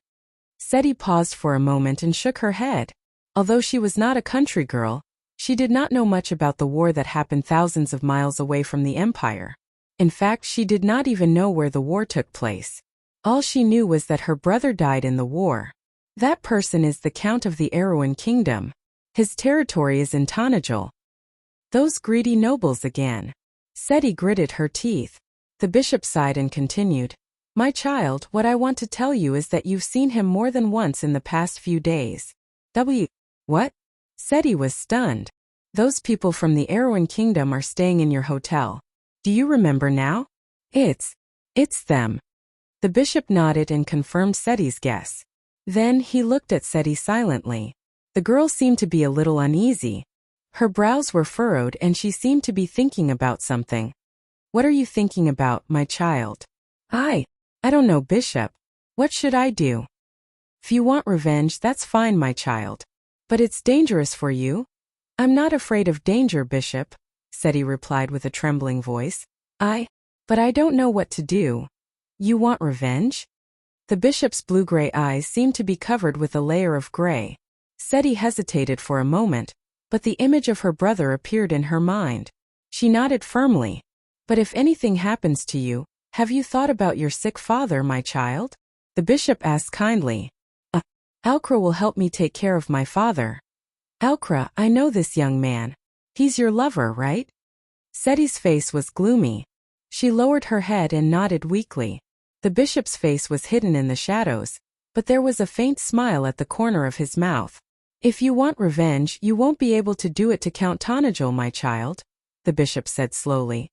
Seti paused for a moment and shook her head. Although she was not a country girl, she did not know much about the war that happened thousands of miles away from the Empire. In fact, she did not even know where the war took place. All she knew was that her brother died in the war. That person is the Count of the Erewhon Kingdom. His territory is in Tanajul. Those greedy nobles again. Seti gritted her teeth. The bishop sighed and continued. My child, what I want to tell you is that you've seen him more than once in the past few days. What? Seti was stunned. Those people from the Erewhon Kingdom are staying in your hotel. Do you remember now? It's them. The bishop nodded and confirmed Seti's guess. Then he looked at Seti silently. The girl seemed to be a little uneasy. Her brows were furrowed and she seemed to be thinking about something. What are you thinking about, my child? I don't know, Bishop. What should I do? If you want revenge, that's fine, my child. But it's dangerous for you. I'm not afraid of danger, Bishop, Seti replied with a trembling voice. But I don't know what to do. You want revenge? The bishop's blue-gray eyes seemed to be covered with a layer of gray. Seti hesitated for a moment, but the image of her brother appeared in her mind. She nodded firmly. But if anything happens to you, have you thought about your sick father, my child? The bishop asked kindly. Alcra will help me take care of my father. Alcra, I know this young man. He's your lover, right? Seti's face was gloomy. She lowered her head and nodded weakly. The bishop's face was hidden in the shadows, but there was a faint smile at the corner of his mouth. If you want revenge, you won't be able to do it to Count Tanajul, my child, the bishop said slowly.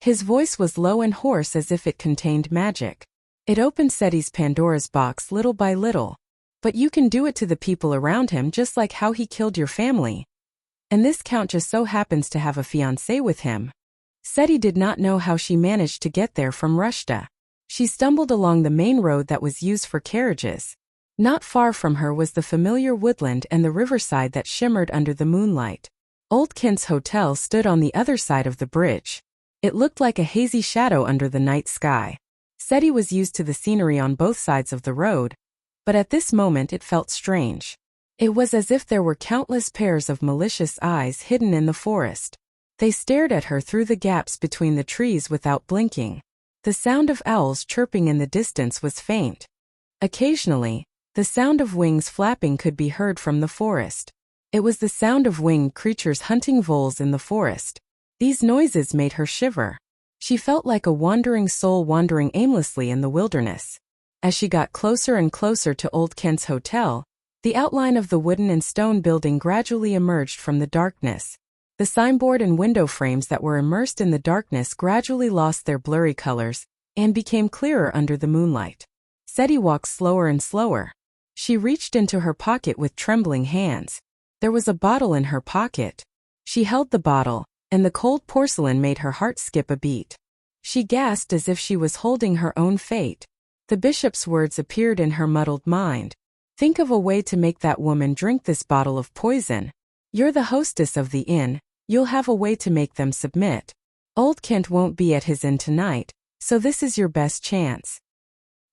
His voice was low and hoarse as if it contained magic. It opened Seti's Pandora's box little by little. But you can do it to the people around him just like how he killed your family. And this count just so happens to have a fiancé with him. Seti did not know how she managed to get there from Rushta. She stumbled along the main road that was used for carriages. Not far from her was the familiar woodland and the riverside that shimmered under the moonlight. Old Kent's hotel stood on the other side of the bridge. It looked like a hazy shadow under the night sky. Seti was used to the scenery on both sides of the road, but at this moment it felt strange. It was as if there were countless pairs of malicious eyes hidden in the forest. They stared at her through the gaps between the trees without blinking. The sound of owls chirping in the distance was faint. Occasionally, the sound of wings flapping could be heard from the forest. It was the sound of winged creatures hunting voles in the forest. These noises made her shiver. She felt like a wandering soul wandering aimlessly in the wilderness. As she got closer and closer to Old Kent's hotel, the outline of the wooden and stone building gradually emerged from the darkness. The signboard and window frames that were immersed in the darkness gradually lost their blurry colors and became clearer under the moonlight. Seti walked slower and slower. She reached into her pocket with trembling hands. There was a bottle in her pocket. She held the bottle, and the cold porcelain made her heart skip a beat. She gasped as if she was holding her own fate. The bishop's words appeared in her muddled mind. Think of a way to make that woman drink this bottle of poison. You're the hostess of the inn, you'll have a way to make them submit. Old Kent won't be at his inn tonight, so this is your best chance.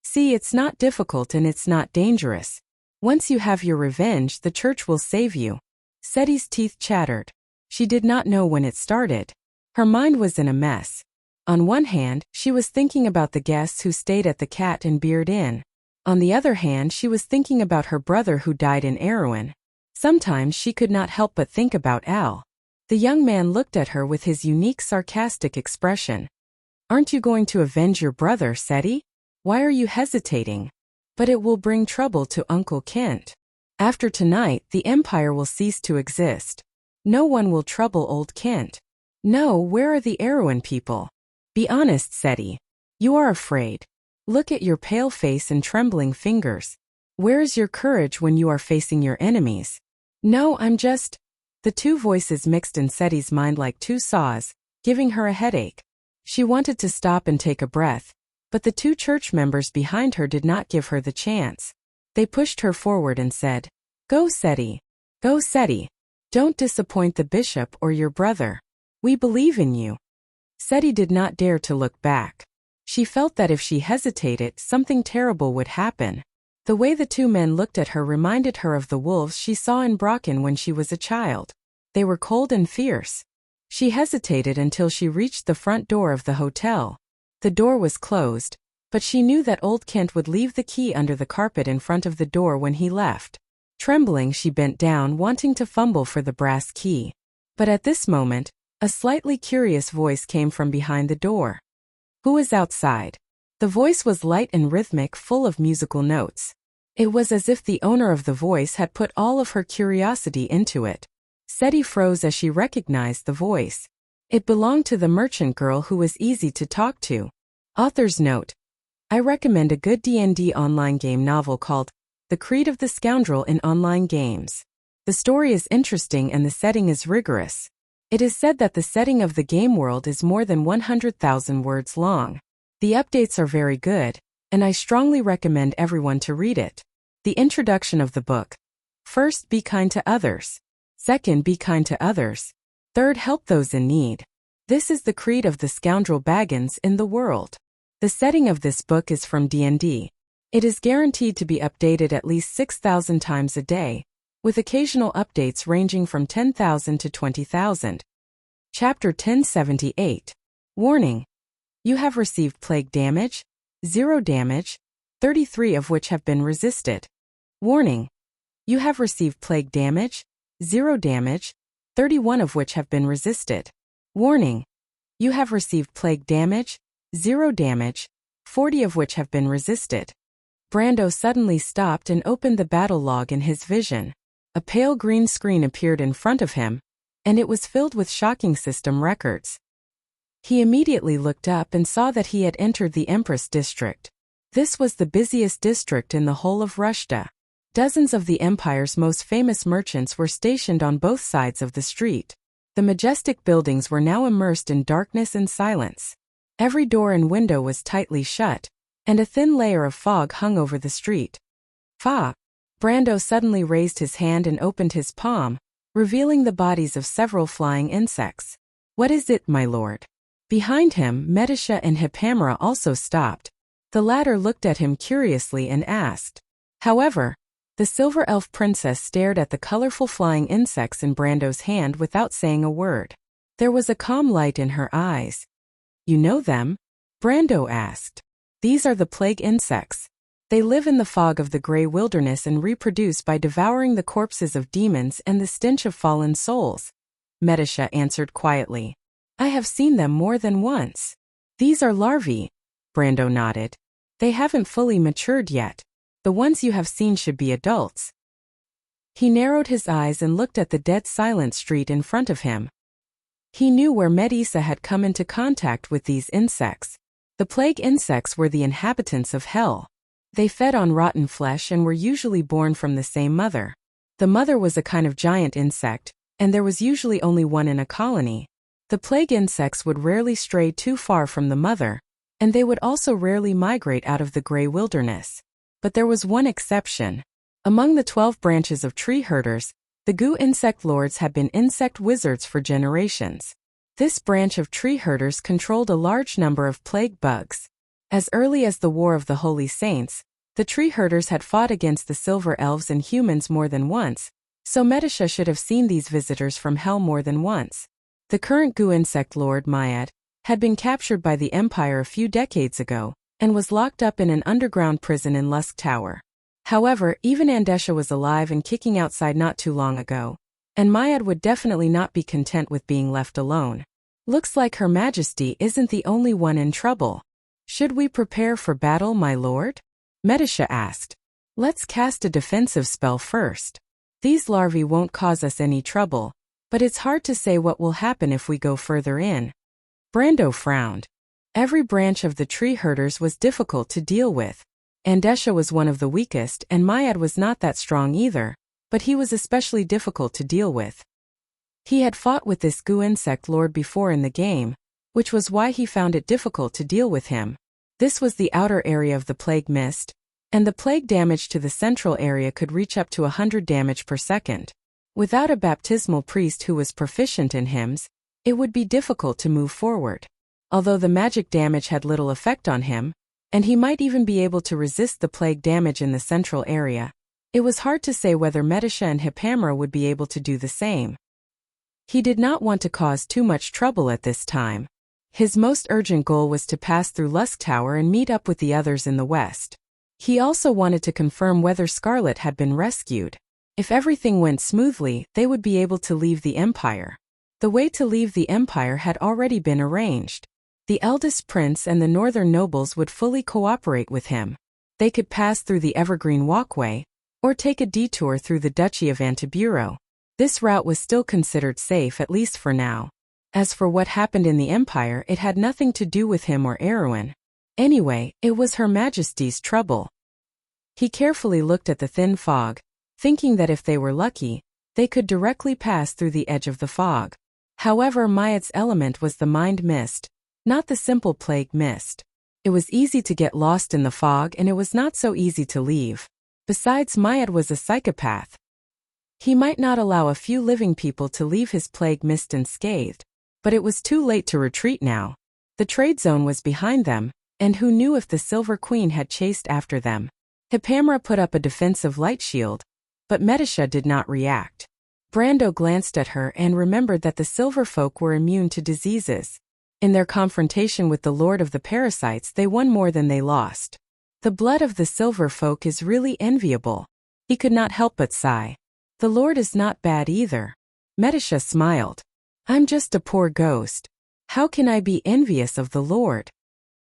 See, it's not difficult and it's not dangerous. Once you have your revenge, the church will save you. Seti's teeth chattered. She did not know when it started. Her mind was in a mess. On one hand, she was thinking about the guests who stayed at the Cat and Beard Inn. On the other hand, she was thinking about her brother who died in Erewhon. Sometimes she could not help but think about Al. The young man looked at her with his unique sarcastic expression. Aren't you going to avenge your brother, Seti? Why are you hesitating? But it will bring trouble to Uncle Kent. After tonight, the Empire will cease to exist. No one will trouble Old Kent. No, where are the Erewhon people? Be honest, Seti. You are afraid. Look at your pale face and trembling fingers. Where is your courage when you are facing your enemies? No, I'm just... The two voices mixed in Seti's mind like two saws, giving her a headache. She wanted to stop and take a breath, but the two church members behind her did not give her the chance. They pushed her forward and said, Go, Seti. Go, Seti. Don't disappoint the bishop or your brother. We believe in you. Seti did not dare to look back. She felt that if she hesitated, something terrible would happen. The way the two men looked at her reminded her of the wolves she saw in Brocken when she was a child. They were cold and fierce. She hesitated until she reached the front door of the hotel. The door was closed, but she knew that Old Kent would leave the key under the carpet in front of the door when he left. Trembling, she bent down, wanting to fumble for the brass key. But at this moment, a slightly curious voice came from behind the door. Who is outside? The voice was light and rhythmic, full of musical notes. It was as if the owner of the voice had put all of her curiosity into it. Seti froze as she recognized the voice. It belonged to the merchant girl who was easy to talk to. Author's note. I recommend a good D&D online game novel called The Creed of the Scoundrel in Online Games. The story is interesting and the setting is rigorous. It is said that the setting of the game world is more than 100,000 words long. The updates are very good, and I strongly recommend everyone to read it. The introduction of the book. First, be kind to others. Second, be kind to others. Third, help those in need. This is the creed of the scoundrel Baggins in the world. The setting of this book is from D&D. It is guaranteed to be updated at least 6,000 times a day, with occasional updates ranging from 10,000 to 20,000. Chapter 1078. Warning. You have received plague damage, 0 damage, 33 of which have been resisted. Warning. You have received plague damage, 0 damage, 31 of which have been resisted. Warning. You have received plague damage, 0 damage, 40 of which have been resisted. Brando suddenly stopped and opened the battle log in his vision. A pale green screen appeared in front of him, and it was filled with shocking system records. He immediately looked up and saw that he had entered the Empress district. This was the busiest district in the whole of Rushta. Dozens of the Empire's most famous merchants were stationed on both sides of the street. The majestic buildings were now immersed in darkness and silence. Every door and window was tightly shut, and a thin layer of fog hung over the street. Fog. Brando suddenly raised his hand and opened his palm, revealing the bodies of several flying insects. What is it, my lord? Behind him, Medisha and Hippamera also stopped. The latter looked at him curiously and asked. However, the silver elf princess stared at the colorful flying insects in Brando's hand without saying a word. There was a calm light in her eyes. You know them? Brando asked. These are the plague insects. They live in the fog of the gray wilderness and reproduce by devouring the corpses of demons and the stench of fallen souls. Medisha answered quietly. I have seen them more than once. These are larvae. Brando nodded. They haven't fully matured yet. The ones you have seen should be adults. He narrowed his eyes and looked at the dead silent street in front of him. He knew where Medisa had come into contact with these insects. The plague insects were the inhabitants of hell. They fed on rotten flesh and were usually born from the same mother. The mother was a kind of giant insect, and there was usually only one in a colony. The plague insects would rarely stray too far from the mother, and they would also rarely migrate out of the gray wilderness. But there was one exception. Among the 12 branches of tree herders, the Gu insect lords had been insect wizards for generations. This branch of tree herders controlled a large number of plague bugs. As early as the War of the Holy Saints, the tree herders had fought against the silver elves and humans more than once, so Medisha should have seen these visitors from hell more than once. The current Gu insect lord, Mayad, had been captured by the Empire a few decades ago, and was locked up in an underground prison in Lusk Tower. However, even Andesha was alive and kicking outside not too long ago, and Mayad would definitely not be content with being left alone. Looks like Her Majesty isn't the only one in trouble. Should we prepare for battle, my lord? Medisha asked. Let's cast a defensive spell first. These larvae won't cause us any trouble, but it's hard to say what will happen if we go further in. Brando frowned. Every branch of the tree herders was difficult to deal with. Andesha was one of the weakest and Mayad was not that strong either, but he was especially difficult to deal with. He had fought with this Gu insect lord before in the game, which was why he found it difficult to deal with him. This was the outer area of the plague mist, and the plague damage to the central area could reach up to 100 damage per second. Without a baptismal priest who was proficient in hymns, it would be difficult to move forward. Although the magic damage had little effect on him, and he might even be able to resist the plague damage in the central area, it was hard to say whether Medisha and Hipamra would be able to do the same. He did not want to cause too much trouble at this time. His most urgent goal was to pass through Lusk Tower and meet up with the others in the west. He also wanted to confirm whether Scarlet had been rescued. If everything went smoothly, they would be able to leave the Empire. The way to leave the Empire had already been arranged. The eldest prince and the northern nobles would fully cooperate with him. They could pass through the Evergreen Walkway, or take a detour through the Duchy of Antiburo. This route was still considered safe, at least for now. As for what happened in the Empire, it had nothing to do with him or Erwin. Anyway, it was Her Majesty's trouble. He carefully looked at the thin fog, thinking that if they were lucky, they could directly pass through the edge of the fog. However, Mayad's element was the mind mist, not the simple plague mist. It was easy to get lost in the fog and it was not so easy to leave. Besides, Mayad was a psychopath. He might not allow a few living people to leave his plague mist unscathed, but it was too late to retreat now. The trade zone was behind them, and who knew if the Silver Queen had chased after them. Hipamra put up a defensive light shield, but Medisha did not react. Brando glanced at her and remembered that the Silver folk were immune to diseases. In their confrontation with the Lord of the Parasites, they won more than they lost. The blood of the Silver folk is really enviable. He could not help but sigh. The Lord is not bad either. Medisha smiled. I'm just a poor ghost. How can I be envious of the Lord?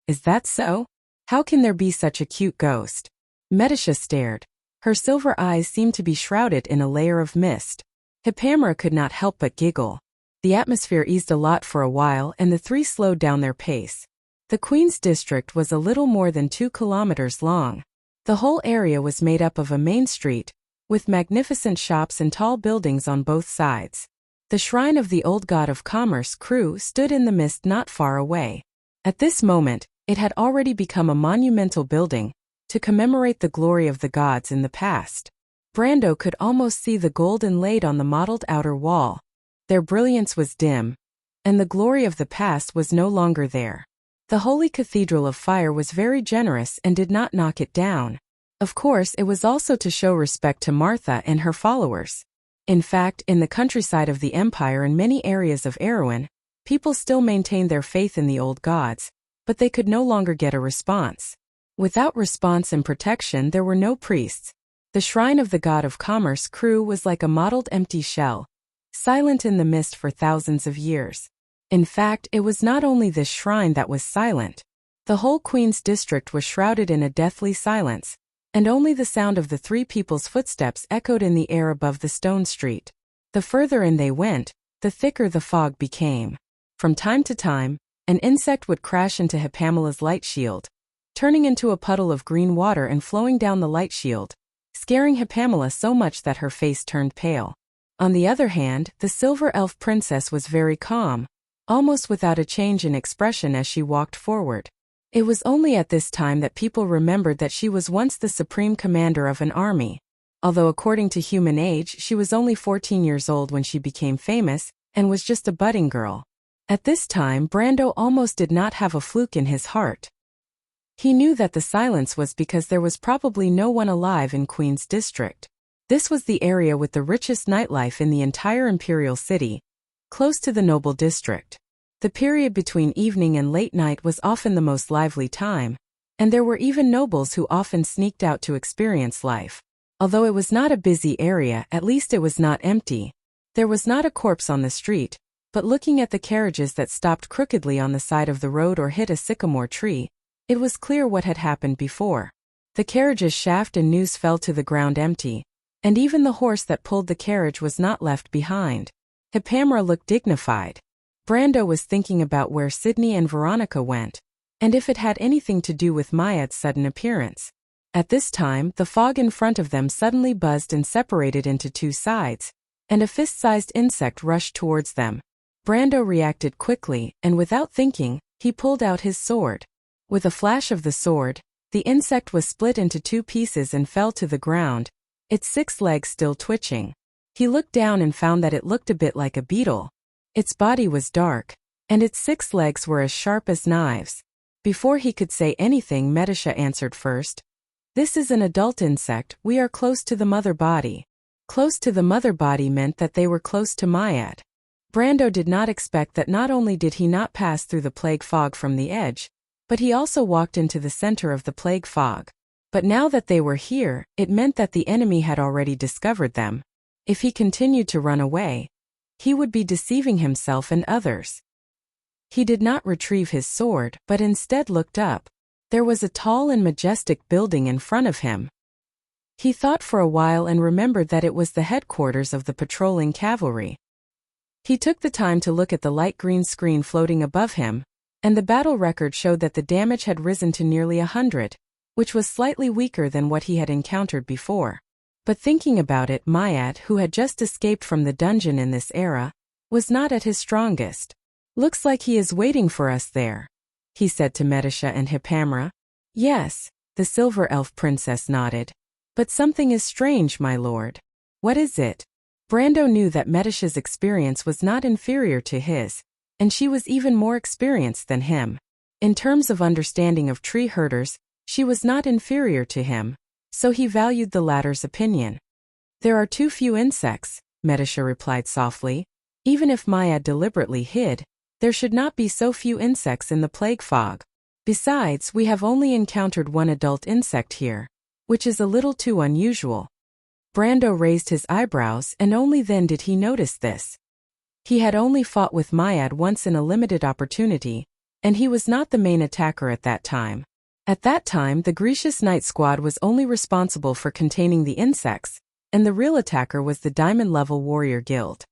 Is that so? How can there be such a cute ghost? Medisha stared. Her silver eyes seemed to be shrouded in a layer of mist. Hipamra could not help but giggle. The atmosphere eased a lot for a while and the three slowed down their pace. The Queen's district was a little more than 2 kilometers long. The whole area was made up of a main street, with magnificent shops and tall buildings on both sides. The shrine of the old god of commerce, Crew, stood in the mist not far away. At this moment, it had already become a monumental building, to commemorate the glory of the gods in the past. Brando could almost see the gold inlaid on the mottled outer wall. Their brilliance was dim, and the glory of the past was no longer there. The Holy Cathedral of Fire was very generous and did not knock it down. Of course, it was also to show respect to Martha and her followers. In fact, in the countryside of the empire and many areas of Erewhon, people still maintained their faith in the old gods, but they could no longer get a response. Without response and protection, there were no priests. The shrine of the god of commerce Crew was like a mottled empty shell, silent in the mist for thousands of years. In fact, it was not only this shrine that was silent. The whole Queen's district was shrouded in a deathly silence, and only the sound of the three people's footsteps echoed in the air above the stone street. The further in they went, the thicker the fog became. From time to time, an insect would crash into Hippamela's light shield, turning into a puddle of green water and flowing down the light shield, scaring Hippamela so much that her face turned pale. On the other hand, the silver elf princess was very calm, almost without a change in expression as she walked forward. It was only at this time that people remembered that she was once the supreme commander of an army. Although according to human age she was only 14 years old when she became famous, and was just a budding girl. At this time Brando almost did not have a fluke in his heart. He knew that the silence was because there was probably no one alive in Queen's district. This was the area with the richest nightlife in the entire imperial city, close to the noble district. The period between evening and late night was often the most lively time, and there were even nobles who often sneaked out to experience life. Although it was not a busy area, at least it was not empty. There was not a corpse on the street, but looking at the carriages that stopped crookedly on the side of the road or hit a sycamore tree, it was clear what had happened before. The carriage's shaft and noose fell to the ground empty, and even the horse that pulled the carriage was not left behind. Hippamela looked dignified. Brando was thinking about where Sydney and Veronica went, and if it had anything to do with Mayad's sudden appearance. At this time, the fog in front of them suddenly buzzed and separated into two sides, and a fist-sized insect rushed towards them. Brando reacted quickly, and without thinking, he pulled out his sword. With a flash of the sword, the insect was split into two pieces and fell to the ground, its 6 legs still twitching. He looked down and found that it looked a bit like a beetle. Its body was dark, and its 6 legs were as sharp as knives. Before he could say anything, Medisha answered first. "This is an adult insect, we are close to the mother body." Close to the mother body meant that they were close to Mayad. Brando did not expect that not only did he not pass through the plague fog from the edge, but he also walked into the center of the plague fog. But now that they were here, it meant that the enemy had already discovered them. If he continued to run away, he would be deceiving himself and others. He did not retrieve his sword, but instead looked up. There was a tall and majestic building in front of him. He thought for a while and remembered that it was the headquarters of the patrolling cavalry. He took the time to look at the light green screen floating above him, and the battle record showed that the damage had risen to nearly 100, which was slightly weaker than what he had encountered before. But thinking about it, Mayad, who had just escaped from the dungeon in this era, was not at his strongest. "Looks like he is waiting for us there," he said to Medisha and Hippamela. "Yes," the silver elf princess nodded. "But something is strange, my lord." "What is it?" Brando knew that Medisha's experience was not inferior to his, and she was even more experienced than him. In terms of understanding of tree herders, she was not inferior to him, so he valued the latter's opinion. "There are too few insects," Medisha replied softly. "Even if Mayad deliberately hid, there should not be so few insects in the plague fog. Besides, we have only encountered one adult insect here, which is a little too unusual." Brando raised his eyebrows, and only then did he notice this. He had only fought with Mayad once in a limited opportunity, and he was not the main attacker at that time. At that time, the Grecius Knight Squad was only responsible for containing the insects, and the real attacker was the Diamond-level Warrior Guild.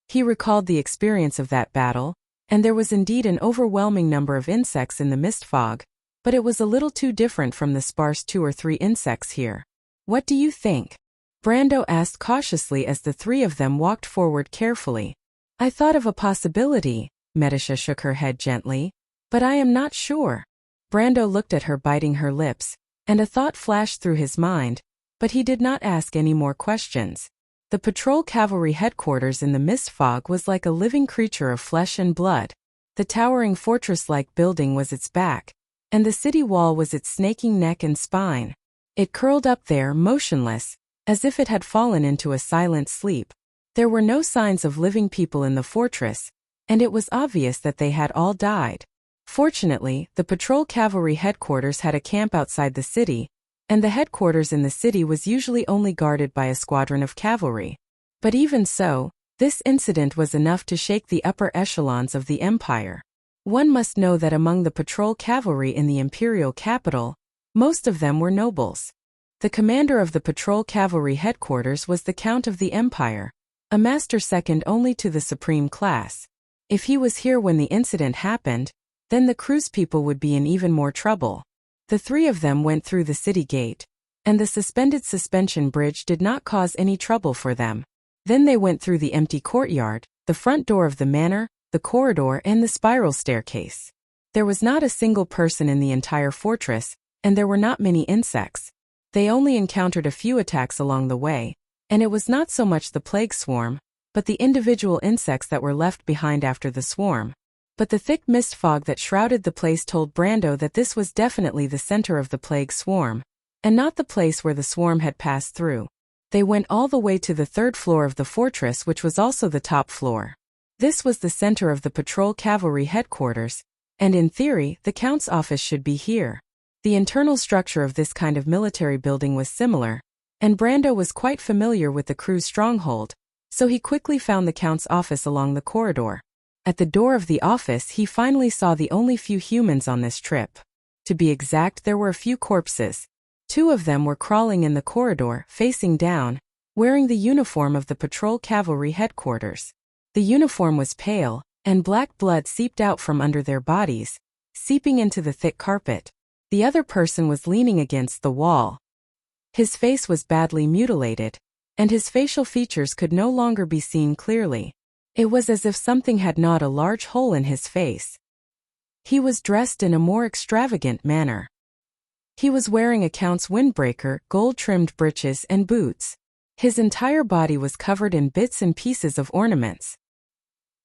He recalled the experience of that battle, and there was indeed an overwhelming number of insects in the mist fog, but it was a little too different from the sparse 2 or 3 insects here. "What do you think?" Brando asked cautiously as the three of them walked forward carefully. "I thought of a possibility," Medisha shook her head gently, "but I am not sure." Brando looked at her, biting her lips, and a thought flashed through his mind, but he did not ask any more questions. The patrol cavalry headquarters in the mist fog was like a living creature of flesh and blood. The towering fortress-like building was its back, and the city wall was its snaking neck and spine. It curled up there, motionless, as if it had fallen into a silent sleep. There were no signs of living people in the fortress, and it was obvious that they had all died. Fortunately, the patrol cavalry headquarters had a camp outside the city, and the headquarters in the city was usually only guarded by a squadron of cavalry. But even so, this incident was enough to shake the upper echelons of the empire. One must know that among the patrol cavalry in the imperial capital, most of them were nobles. The commander of the patrol cavalry headquarters was the Count of the Empire, a master second only to the supreme class. If he was here when the incident happened, then the cruise people would be in even more trouble. The three of them went through the city gate, and the suspended suspension bridge did not cause any trouble for them. Then they went through the empty courtyard, the front door of the manor, the corridor, and the spiral staircase. There was not a single person in the entire fortress, and there were not many insects. They only encountered a few attacks along the way, and it was not so much the plague swarm, but the individual insects that were left behind after the swarm. But the thick mist fog that shrouded the place told Brando that this was definitely the center of the plague swarm, and not the place where the swarm had passed through. They went all the way to the third floor of the fortress, which was also the top floor. This was the center of the patrol cavalry headquarters, and in theory, the Count's office should be here. The internal structure of this kind of military building was similar, and Brando was quite familiar with the crew's stronghold, so he quickly found the Count's office along the corridor. At the door of the office he finally saw the only few humans on this trip. To be exact, there were a few corpses. Two of them were crawling in the corridor, facing down, wearing the uniform of the patrol cavalry headquarters. The uniform was pale, and black blood seeped out from under their bodies, seeping into the thick carpet. The other person was leaning against the wall. His face was badly mutilated, and his facial features could no longer be seen clearly. It was as if something had gnawed a large hole in his face. He was dressed in a more extravagant manner. He was wearing a Count's windbreaker, gold-trimmed breeches, and boots. His entire body was covered in bits and pieces of ornaments.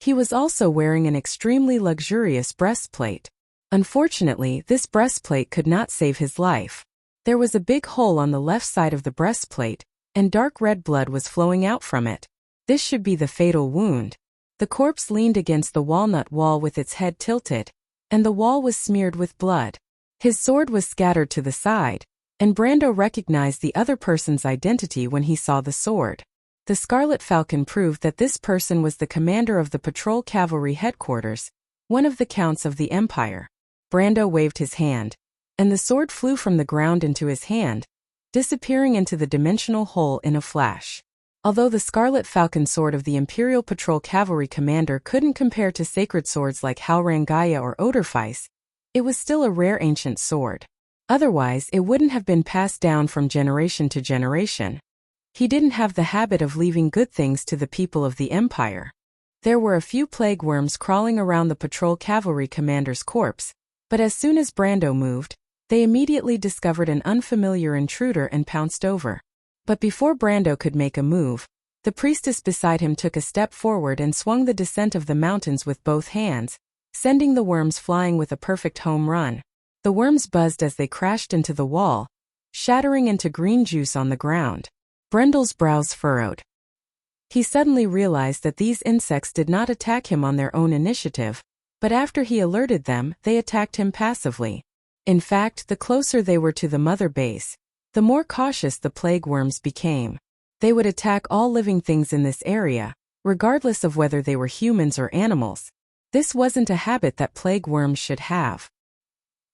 He was also wearing an extremely luxurious breastplate. Unfortunately, this breastplate could not save his life. There was a big hole on the left side of the breastplate, and dark red blood was flowing out from it. This should be the fatal wound. The corpse leaned against the walnut wall with its head tilted, and the wall was smeared with blood. His sword was scattered to the side, and Brando recognized the other person's identity when he saw the sword. The Scarlet Falcon proved that this person was the commander of the patrol cavalry headquarters, one of the counts of the Empire. Brando waved his hand, and the sword flew from the ground into his hand, disappearing into the dimensional hole in a flash. Although the Scarlet Falcon sword of the Imperial Patrol Cavalry commander couldn't compare to sacred swords like Haurangaya or Odorfeis, it was still a rare ancient sword. Otherwise, it wouldn't have been passed down from generation to generation. He didn't have the habit of leaving good things to the people of the Empire. There were a few plague worms crawling around the Patrol Cavalry commander's corpse, but as soon as Brando moved, they immediately discovered an unfamiliar intruder and pounced over. But before Brando could make a move, the priestess beside him took a step forward and swung the descent of the mountains with both hands, sending the worms flying with a perfect home run. The worms buzzed as they crashed into the wall, shattering into green juice on the ground. Brendel's brows furrowed. He suddenly realized that these insects did not attack him on their own initiative, but after he alerted them, they attacked him passively. In fact, the closer they were to the mother base, the more cautious the plague worms became. They would attack all living things in this area, regardless of whether they were humans or animals. This wasn't a habit that plague worms should have.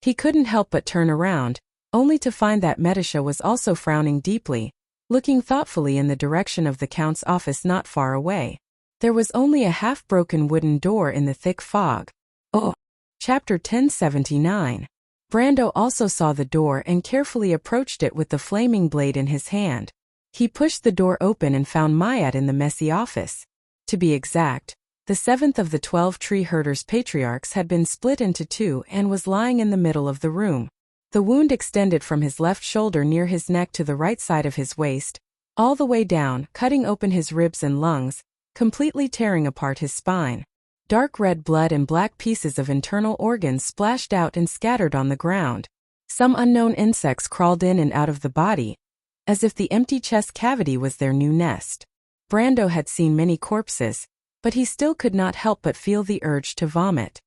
He couldn't help but turn around, only to find that Metisha was also frowning deeply, looking thoughtfully in the direction of the Count's office not far away. There was only a half-broken wooden door in the thick fog. Oh! Chapter 1079. Brando also saw the door and carefully approached it with the flaming blade in his hand. He pushed the door open and found Mayat in the messy office. To be exact, the 7th of the 12 tree herders patriarchs had been split into two and was lying in the middle of the room. The wound extended from his left shoulder near his neck to the right side of his waist, all the way down, cutting open his ribs and lungs, completely tearing apart his spine. Dark red blood and black pieces of internal organs splashed out and scattered on the ground. Some unknown insects crawled in and out of the body, as if the empty chest cavity was their new nest. Brando had seen many corpses, but he still could not help but feel the urge to vomit.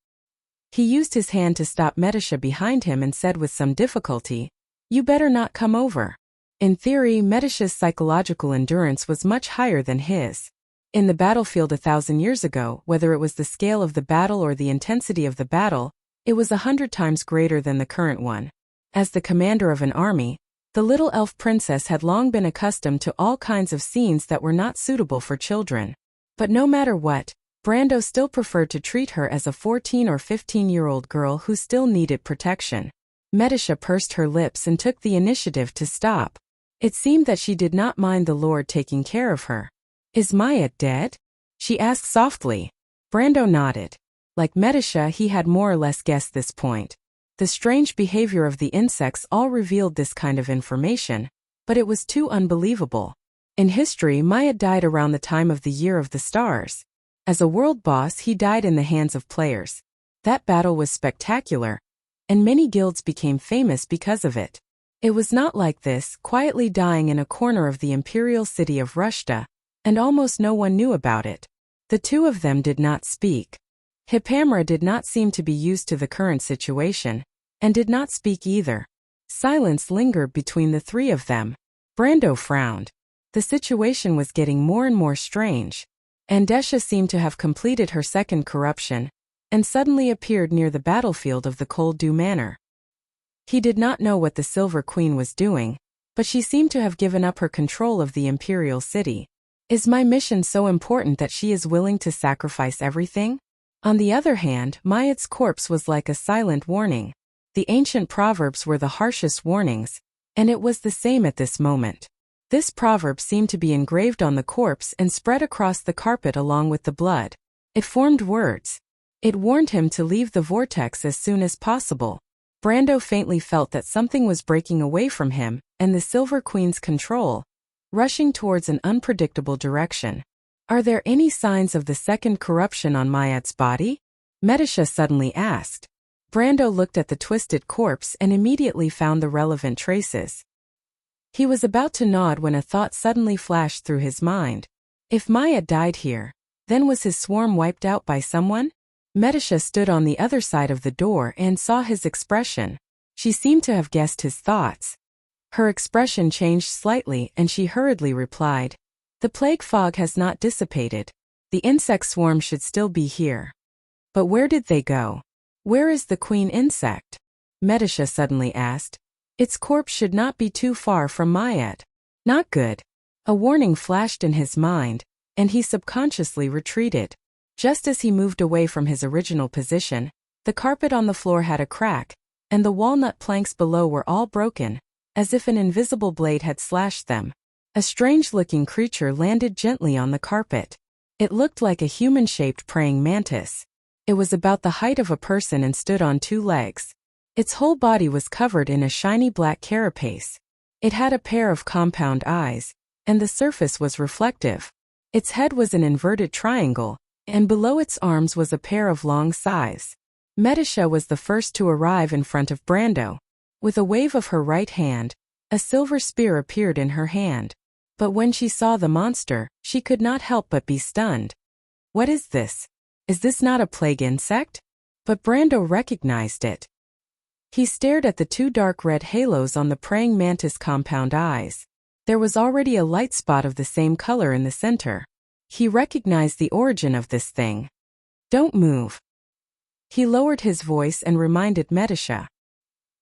He used his hand to stop Medisha behind him and said with some difficulty, "You better not come over." In theory, Medisha's psychological endurance was much higher than his. In the battlefield 1,000 years ago, whether it was the scale of the battle or the intensity of the battle, it was 100 times greater than the current one. As the commander of an army, the little elf princess had long been accustomed to all kinds of scenes that were not suitable for children. But no matter what, Brando still preferred to treat her as a 14 or 15-year-old girl who still needed protection. Medisha pursed her lips and took the initiative to stop. It seemed that she did not mind the Lord taking care of her. "Is Maya dead?" she asked softly. Brando nodded. Like Medisha, he had more or less guessed this point. The strange behavior of the insects all revealed this kind of information, but it was too unbelievable. In history, Maya died around the time of the Year of the Stars. As a world boss, he died in the hands of players. That battle was spectacular, and many guilds became famous because of it. It was not like this, quietly dying in a corner of the imperial city of Rushta, and almost no one knew about it. The two of them did not speak. Hipamra did not seem to be used to the current situation, and did not speak either. Silence lingered between the three of them. Brando frowned. The situation was getting more and more strange. Andesha seemed to have completed her second corruption, and suddenly appeared near the battlefield of the Cold Dew Manor. He did not know what the Silver Queen was doing, but she seemed to have given up her control of the imperial city. Is my mission so important that she is willing to sacrifice everything? On the other hand, Mayat's corpse was like a silent warning. The ancient proverbs were the harshest warnings, and it was the same at this moment. This proverb seemed to be engraved on the corpse and spread across the carpet along with the blood. It formed words. It warned him to leave the vortex as soon as possible. Brando faintly felt that something was breaking away from him, and the Silver Queen's control, rushing towards an unpredictable direction. "Are there any signs of the second corruption on Mayat's body?" Medisha suddenly asked. Brando looked at the twisted corpse and immediately found the relevant traces. He was about to nod when a thought suddenly flashed through his mind. If Maya died here, then was his swarm wiped out by someone? Medisha stood on the other side of the door and saw his expression. She seemed to have guessed his thoughts. Her expression changed slightly and she hurriedly replied, "The plague fog has not dissipated. The insect swarm should still be here." "But where did they go? Where is the queen insect?" Medisha suddenly asked. "Its corpse should not be too far from Mayat." Not good. A warning flashed in his mind, and he subconsciously retreated. Just as he moved away from his original position, the carpet on the floor had a crack, and the walnut planks below were all broken, as if an invisible blade had slashed them. A strange-looking creature landed gently on the carpet. It looked like a human-shaped praying mantis. It was about the height of a person and stood on two legs. Its whole body was covered in a shiny black carapace. It had a pair of compound eyes, and the surface was reflective. Its head was an inverted triangle, and below its arms was a pair of long scythes. Medisha was the first to arrive in front of Brando. With a wave of her right hand, a silver spear appeared in her hand. But when she saw the monster, she could not help but be stunned. "What is this? Is this not a plague insect?" But Brando recognized it. He stared at the two dark red halos on the praying mantis' compound eyes. There was already a light spot of the same color in the center. He recognized the origin of this thing. "Don't move." He lowered his voice and reminded Medisha.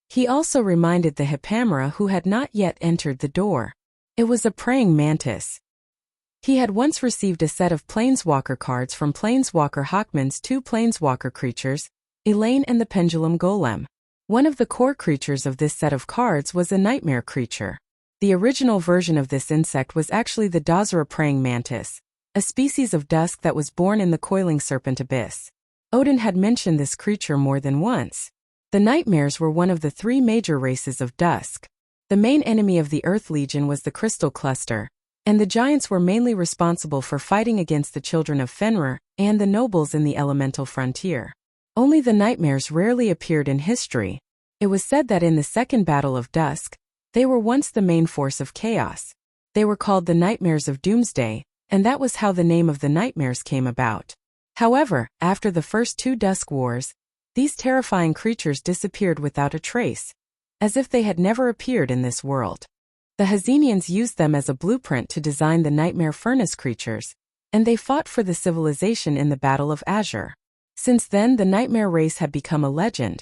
He also reminded the Hipamra who had not yet entered the door. It was a praying mantis. He had once received a set of Planeswalker cards from Planeswalker Hawkman's two Planeswalker creatures, Elaine and the Pendulum Golem. One of the core creatures of this set of cards was a nightmare creature. The original version of this insect was actually the Dazra praying mantis, a species of dusk that was born in the coiling serpent abyss. Odin had mentioned this creature more than once. The nightmares were one of the three major races of dusk. The main enemy of the Earth Legion was the Crystal Cluster, and the giants were mainly responsible for fighting against the children of Fenrir and the nobles in the elemental frontier. Only the nightmares rarely appeared in history. It was said that in the Second Battle of Dusk, they were once the main force of chaos. They were called the Nightmares of Doomsday, and that was how the name of the nightmares came about. However, after the first two Dusk Wars, these terrifying creatures disappeared without a trace, as if they had never appeared in this world. The Hazenians used them as a blueprint to design the nightmare furnace creatures, and they fought for the civilization in the Battle of Azure. Since then, the nightmare race had become a legend,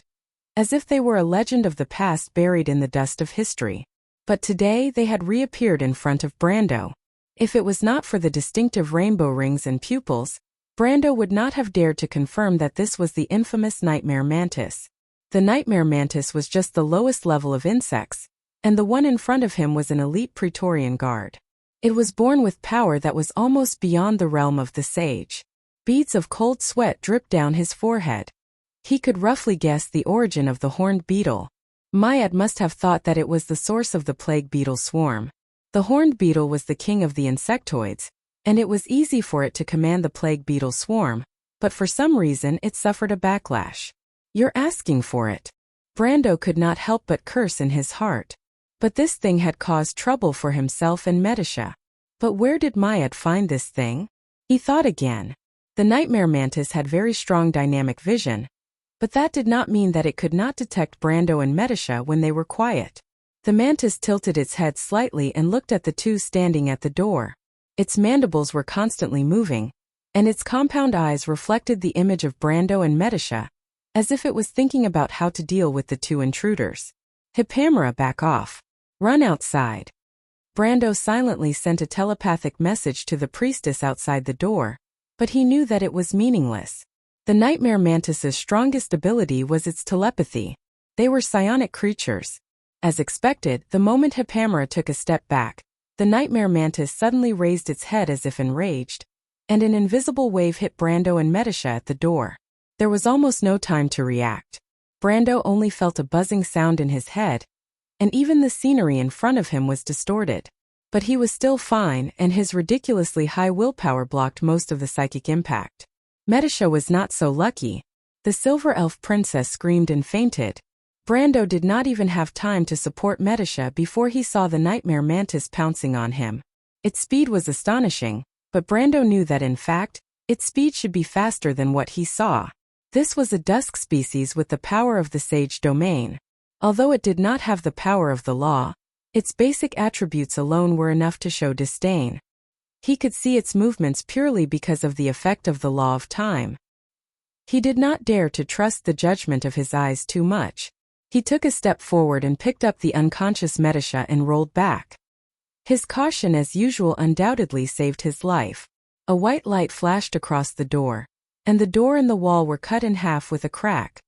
as if they were a legend of the past buried in the dust of history. But today they had reappeared in front of Brando. If it was not for the distinctive rainbow rings and pupils, Brando would not have dared to confirm that this was the infamous nightmare mantis. The nightmare mantis was just the lowest level of insects, and the one in front of him was an elite Praetorian guard. It was born with power that was almost beyond the realm of the sage. Beads of cold sweat dripped down his forehead. He could roughly guess the origin of the horned beetle. Mayad must have thought that it was the source of the plague beetle swarm. The horned beetle was the king of the insectoids, and it was easy for it to command the plague beetle swarm, but for some reason it suffered a backlash. "You're asking for it." Brando could not help but curse in his heart. But this thing had caused trouble for himself and Medisha. But where did Mayad find this thing? He thought again. The nightmare mantis had very strong dynamic vision, but that did not mean that it could not detect Brando and Medisha when they were quiet. The mantis tilted its head slightly and looked at the two standing at the door. Its mandibles were constantly moving, and its compound eyes reflected the image of Brando and Medisha, as if it was thinking about how to deal with the two intruders. "Hippamera, back off. Run outside." Brando silently sent a telepathic message to the priestess outside the door, but he knew that it was meaningless. The nightmare mantis's strongest ability was its telepathy. They were psionic creatures. As expected, the moment Hippamera took a step back, the nightmare mantis suddenly raised its head as if enraged, and an invisible wave hit Brando and Medisha at the door. There was almost no time to react. Brando only felt a buzzing sound in his head, and even the scenery in front of him was distorted. But he was still fine, and his ridiculously high willpower blocked most of the psychic impact. Medisha was not so lucky. The silver elf princess screamed and fainted. Brando did not even have time to support Medisha before he saw the nightmare mantis pouncing on him. Its speed was astonishing, but Brando knew that in fact, its speed should be faster than what he saw. This was a dusk species with the power of the sage domain. Although it did not have the power of the law, its basic attributes alone were enough to show disdain. He could see its movements purely because of the effect of the law of time. He did not dare to trust the judgment of his eyes too much. He took a step forward and picked up the unconscious Medisha and rolled back. His caution as usual undoubtedly saved his life. A white light flashed across the door, and the door and the wall were cut in half with a crack.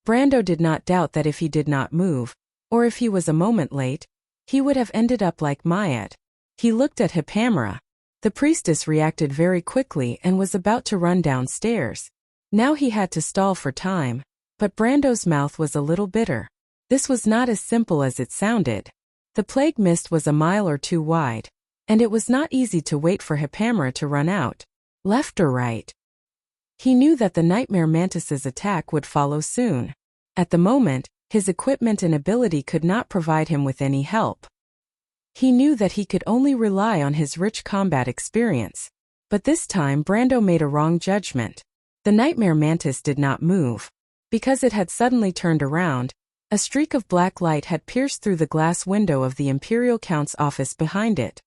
Brando did not doubt that if he did not move, or if he was a moment late, he would have ended up like Mayad. He looked at Hippamera. The priestess reacted very quickly and was about to run downstairs. Now he had to stall for time, but Brando's mouth was a little bitter. This was not as simple as it sounded. The plague mist was a mile or two wide, and it was not easy to wait for Hippamera to run out. Left or right? He knew that the nightmare mantis's attack would follow soon. At the moment, his equipment and ability could not provide him with any help. He knew that he could only rely on his rich combat experience. But this time Brando made a wrong judgment. The nightmare mantis did not move. Because it had suddenly turned around, a streak of black light had pierced through the glass window of the Imperial Count's office behind it.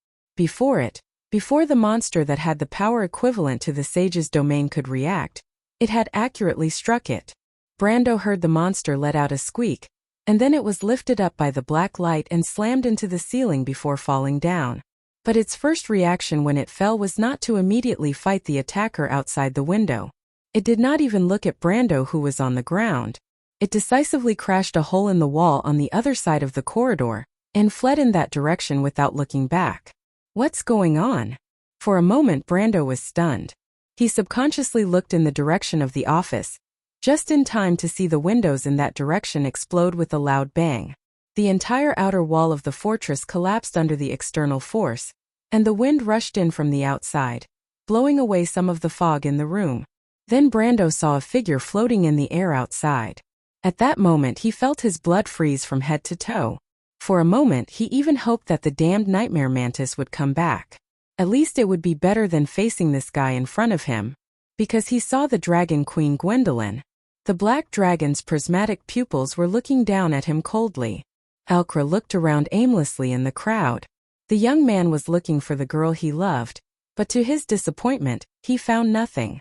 Before the monster that had the power equivalent to the sage's domain could react, it had accurately struck it. Brando heard the monster let out a squeak, and then it was lifted up by the black light and slammed into the ceiling before falling down. But its first reaction when it fell was not to immediately fight the attacker outside the window. It did not even look at Brando, who was on the ground. It decisively crashed a hole in the wall on the other side of the corridor, and fled in that direction without looking back. What's going on? For a moment Brando was stunned. He subconsciously looked in the direction of the office, just in time to see the windows in that direction explode with a loud bang. The entire outer wall of the fortress collapsed under the external force, and the wind rushed in from the outside, blowing away some of the fog in the room. Then Brando saw a figure floating in the air outside. At that moment he felt his blood freeze from head to toe. For a moment he even hoped that the damned nightmare mantis would come back. At least it would be better than facing this guy in front of him. Because he saw the dragon queen Gwendolyn. The black dragon's prismatic pupils were looking down at him coldly. Alcra looked around aimlessly in the crowd. The young man was looking for the girl he loved, but to his disappointment, he found nothing.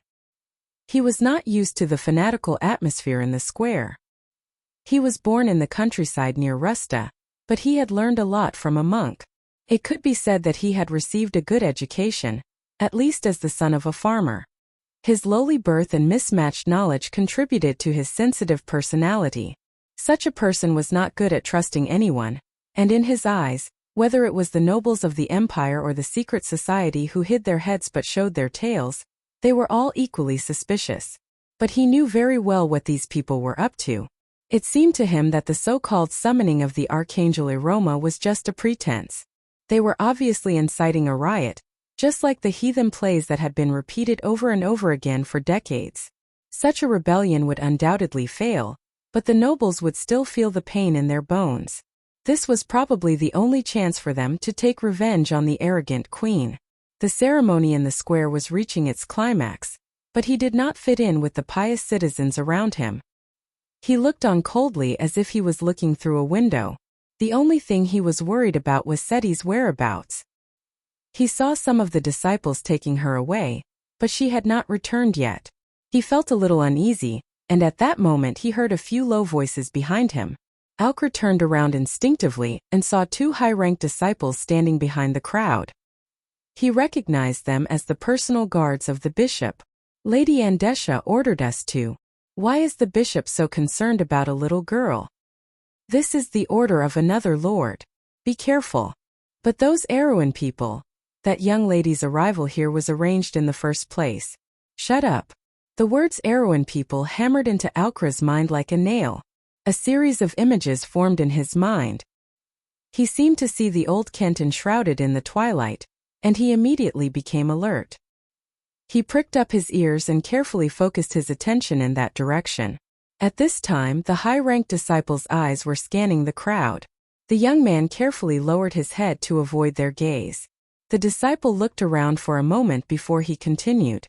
He was not used to the fanatical atmosphere in the square. He was born in the countryside near Rusta, but he had learned a lot from a monk. It could be said that he had received a good education, at least as the son of a farmer. His lowly birth and mismatched knowledge contributed to his sensitive personality. Such a person was not good at trusting anyone, and in his eyes, whether it was the nobles of the empire or the secret society who hid their heads but showed their tails, they were all equally suspicious. But he knew very well what these people were up to. It seemed to him that the so-called summoning of the Archangel Eroma was just a pretense. They were obviously inciting a riot, just like the heathen plays that had been repeated over and over again for decades. Such a rebellion would undoubtedly fail, but the nobles would still feel the pain in their bones. This was probably the only chance for them to take revenge on the arrogant queen. The ceremony in the square was reaching its climax, but he did not fit in with the pious citizens around him. He looked on coldly as if he was looking through a window. The only thing he was worried about was Seti's whereabouts. He saw some of the disciples taking her away, but she had not returned yet. He felt a little uneasy, and at that moment he heard a few low voices behind him. Alcra turned around instinctively and saw two high-ranked disciples standing behind the crowd. He recognized them as the personal guards of the bishop. Lady Andesha ordered us to. Why is the bishop so concerned about a little girl? This is the order of another lord. Be careful. But those Erewhon people. That young lady's arrival here was arranged in the first place. Shut up. The words Erewhon people hammered into Alcra's mind like a nail. A series of images formed in his mind. He seemed to see the old Kent enshrouded in the twilight, and he immediately became alert. He pricked up his ears and carefully focused his attention in that direction. At this time, the high-ranked disciples' eyes were scanning the crowd. The young man carefully lowered his head to avoid their gaze. The disciple looked around for a moment before he continued.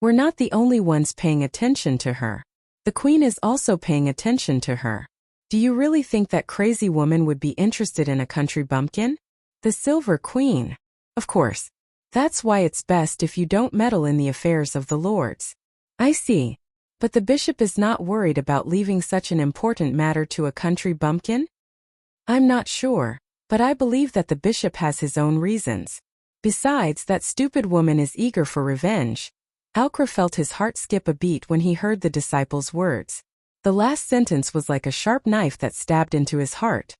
We're not the only ones paying attention to her. The queen is also paying attention to her. Do you really think that crazy woman would be interested in a country bumpkin? The Silver Queen. Of course. That's why it's best if you don't meddle in the affairs of the lords. I see. But the bishop is not worried about leaving such an important matter to a country bumpkin? I'm not sure, but I believe that the bishop has his own reasons. Besides, that stupid woman is eager for revenge. Alcra felt his heart skip a beat when he heard the disciple's words. The last sentence was like a sharp knife that stabbed into his heart.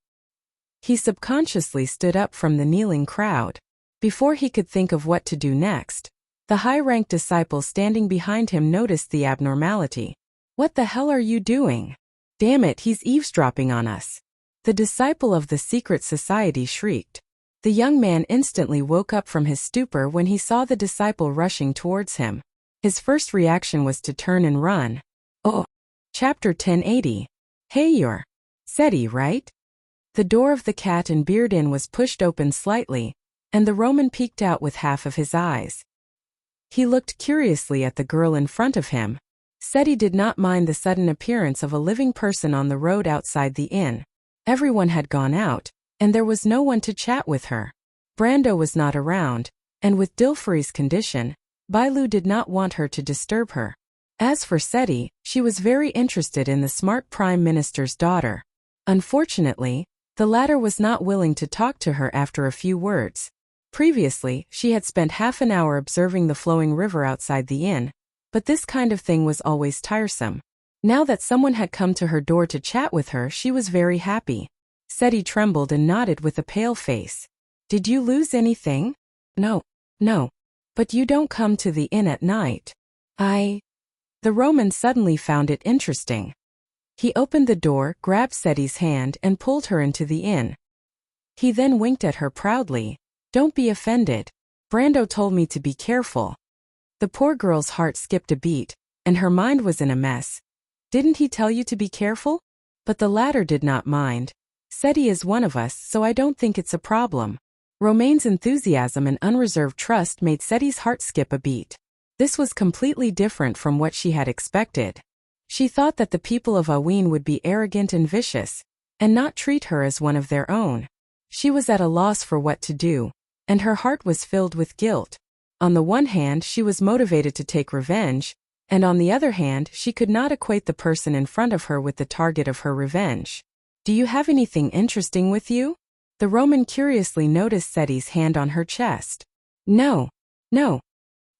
He subconsciously stood up from the kneeling crowd. Before he could think of what to do next, the high-ranked disciple standing behind him noticed the abnormality. What the hell are you doing? Damn it, he's eavesdropping on us. The disciple of the secret society shrieked. The young man instantly woke up from his stupor when he saw the disciple rushing towards him. His first reaction was to turn and run. Oh. Chapter 1080. Hey, you're Seti, right? The door of the Cat and Beard Inn was pushed open slightly, and the Roman peeked out with half of his eyes. He looked curiously at the girl in front of him. Seti did not mind the sudden appearance of a living person on the road outside the inn. Everyone had gone out, and there was no one to chat with her. Brando was not around, and with Dilferi's condition, Bailu did not want her to disturb her. As for Seti, she was very interested in the smart prime minister's daughter. Unfortunately, the latter was not willing to talk to her after a few words. Previously, she had spent half an hour observing the flowing river outside the inn, but this kind of thing was always tiresome. Now that someone had come to her door to chat with her, she was very happy. Seti trembled and nodded with a pale face. Did you lose anything? No. But you don't come to the inn at night. The Roman suddenly found it interesting. He opened the door, grabbed Seti's hand, and pulled her into the inn. He then winked at her proudly. Don't be offended. Brando told me to be careful. The poor girl's heart skipped a beat, and her mind was in a mess. Didn't he tell you to be careful? But the latter did not mind. Said he is one of us, so I don't think it's a problem. Romaine's enthusiasm and unreserved trust made Seti's heart skip a beat. This was completely different from what she had expected. She thought that the people of Aween would be arrogant and vicious, and not treat her as one of their own. She was at a loss for what to do, and her heart was filled with guilt. On the one hand, she was motivated to take revenge, and on the other hand, she could not equate the person in front of her with the target of her revenge. Do you have anything interesting with you? The Roman curiously noticed Seti's hand on her chest. No.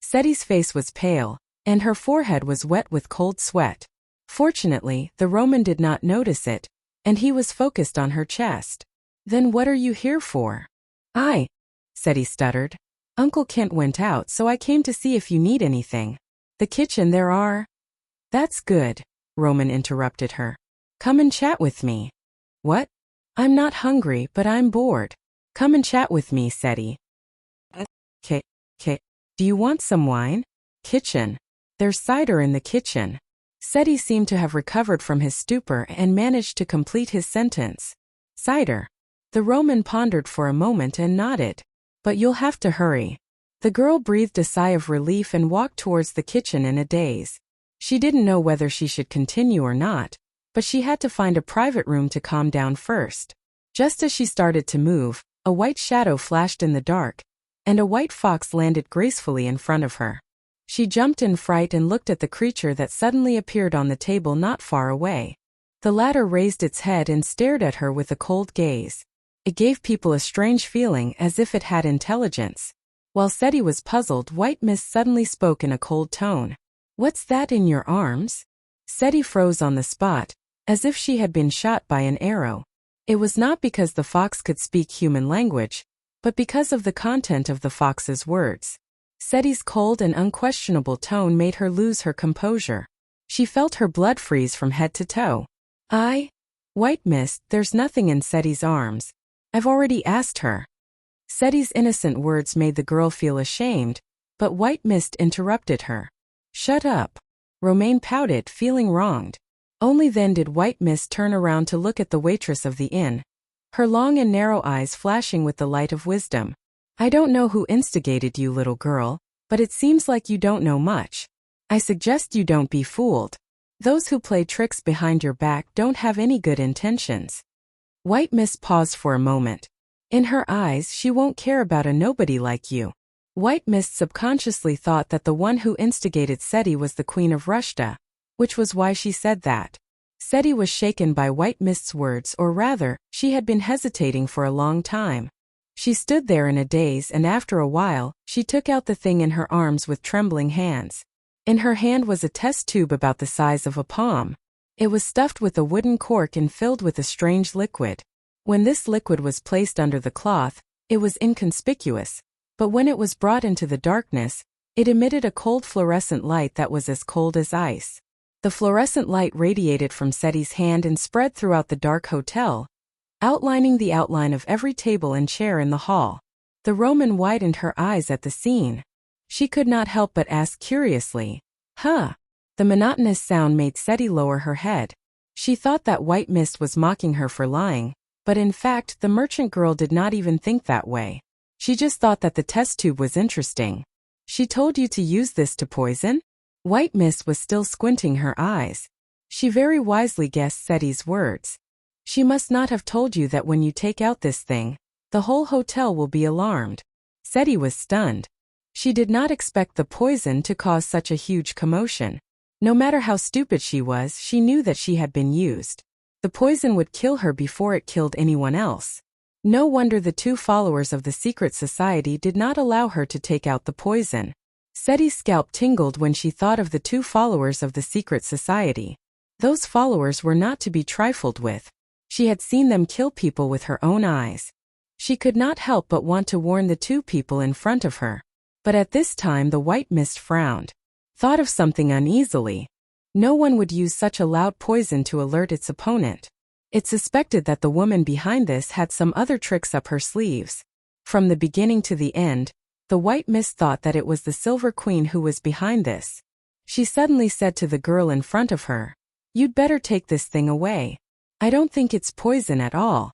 Seti's face was pale, and her forehead was wet with cold sweat. Fortunately, the Roman did not notice it, and he was focused on her chest. Then what are you here for? Seti stuttered. Uncle Kent went out, so I came to see if you need anything. The kitchen there are. That's good, Roman interrupted her. Come and chat with me. What? I'm not hungry, but I'm bored. Come and chat with me, Seti. Okay. Do you want some wine? Kitchen. There's cider in the kitchen. Seti seemed to have recovered from his stupor and managed to complete his sentence. Cider. The Roman pondered for a moment and nodded. But you'll have to hurry. The girl breathed a sigh of relief and walked towards the kitchen in a daze. She didn't know whether she should continue or not, but she had to find a private room to calm down first. Just as she started to move, a white shadow flashed in the dark, and a white fox landed gracefully in front of her. She jumped in fright and looked at the creature that suddenly appeared on the table not far away. The latter raised its head and stared at her with a cold gaze. It gave people a strange feeling as if it had intelligence. While Seti was puzzled, White Mist suddenly spoke in a cold tone. What's that in your arms? Seti froze on the spot, as if she had been shot by an arrow. It was not because the fox could speak human language, but because of the content of the fox's words. Seti's cold and unquestionable tone made her lose her composure. She felt her blood freeze from head to toe. White Mist, there's nothing in Seti's arms. I've already asked her. Seti's innocent words made the girl feel ashamed, but White Mist interrupted her. Shut up. Romaine pouted, feeling wronged. Only then did White Mist turn around to look at the waitress of the inn, her long and narrow eyes flashing with the light of wisdom. I don't know who instigated you, little girl, but it seems like you don't know much. I suggest you don't be fooled. Those who play tricks behind your back don't have any good intentions. White Mist paused for a moment. In her eyes, she won't care about a nobody like you. White Mist subconsciously thought that the one who instigated Seti was the Queen of Rushta, which was why she said that. Seti was shaken by White Mist's words, or rather, she had been hesitating for a long time. She stood there in a daze, and after a while, she took out the thing in her arms with trembling hands. In her hand was a test tube about the size of a palm. It was stuffed with a wooden cork and filled with a strange liquid. When this liquid was placed under the cloth, it was inconspicuous, but when it was brought into the darkness, it emitted a cold fluorescent light that was as cold as ice. The fluorescent light radiated from Seti's hand and spread throughout the dark hotel, outlining the outline of every table and chair in the hall. The Roman widened her eyes at the scene. She could not help but ask curiously, Huh? The monotonous sound made Seti lower her head. She thought that White Mist was mocking her for lying, but in fact the merchant girl did not even think that way. She just thought that the test tube was interesting. She told you to use this to poison? White Mist was still squinting her eyes. She very wisely guessed Seti's words. She must not have told you that when you take out this thing, the whole hotel will be alarmed. Seti was stunned. She did not expect the poison to cause such a huge commotion. No matter how stupid she was, she knew that she had been used. The poison would kill her before it killed anyone else. No wonder the two followers of the secret society did not allow her to take out the poison. Seti's scalp tingled when she thought of the two followers of the secret society. Those followers were not to be trifled with. She had seen them kill people with her own eyes. She could not help but want to warn the two people in front of her. But at this time the White Mist frowned. Thought of something uneasily. No one would use such a loud poison to alert its opponent. It suspected that the woman behind this had some other tricks up her sleeves. From the beginning to the end, the white mist thought that it was the Silver Queen who was behind this. She suddenly said to the girl in front of her, "You'd better take this thing away. I don't think it's poison at all."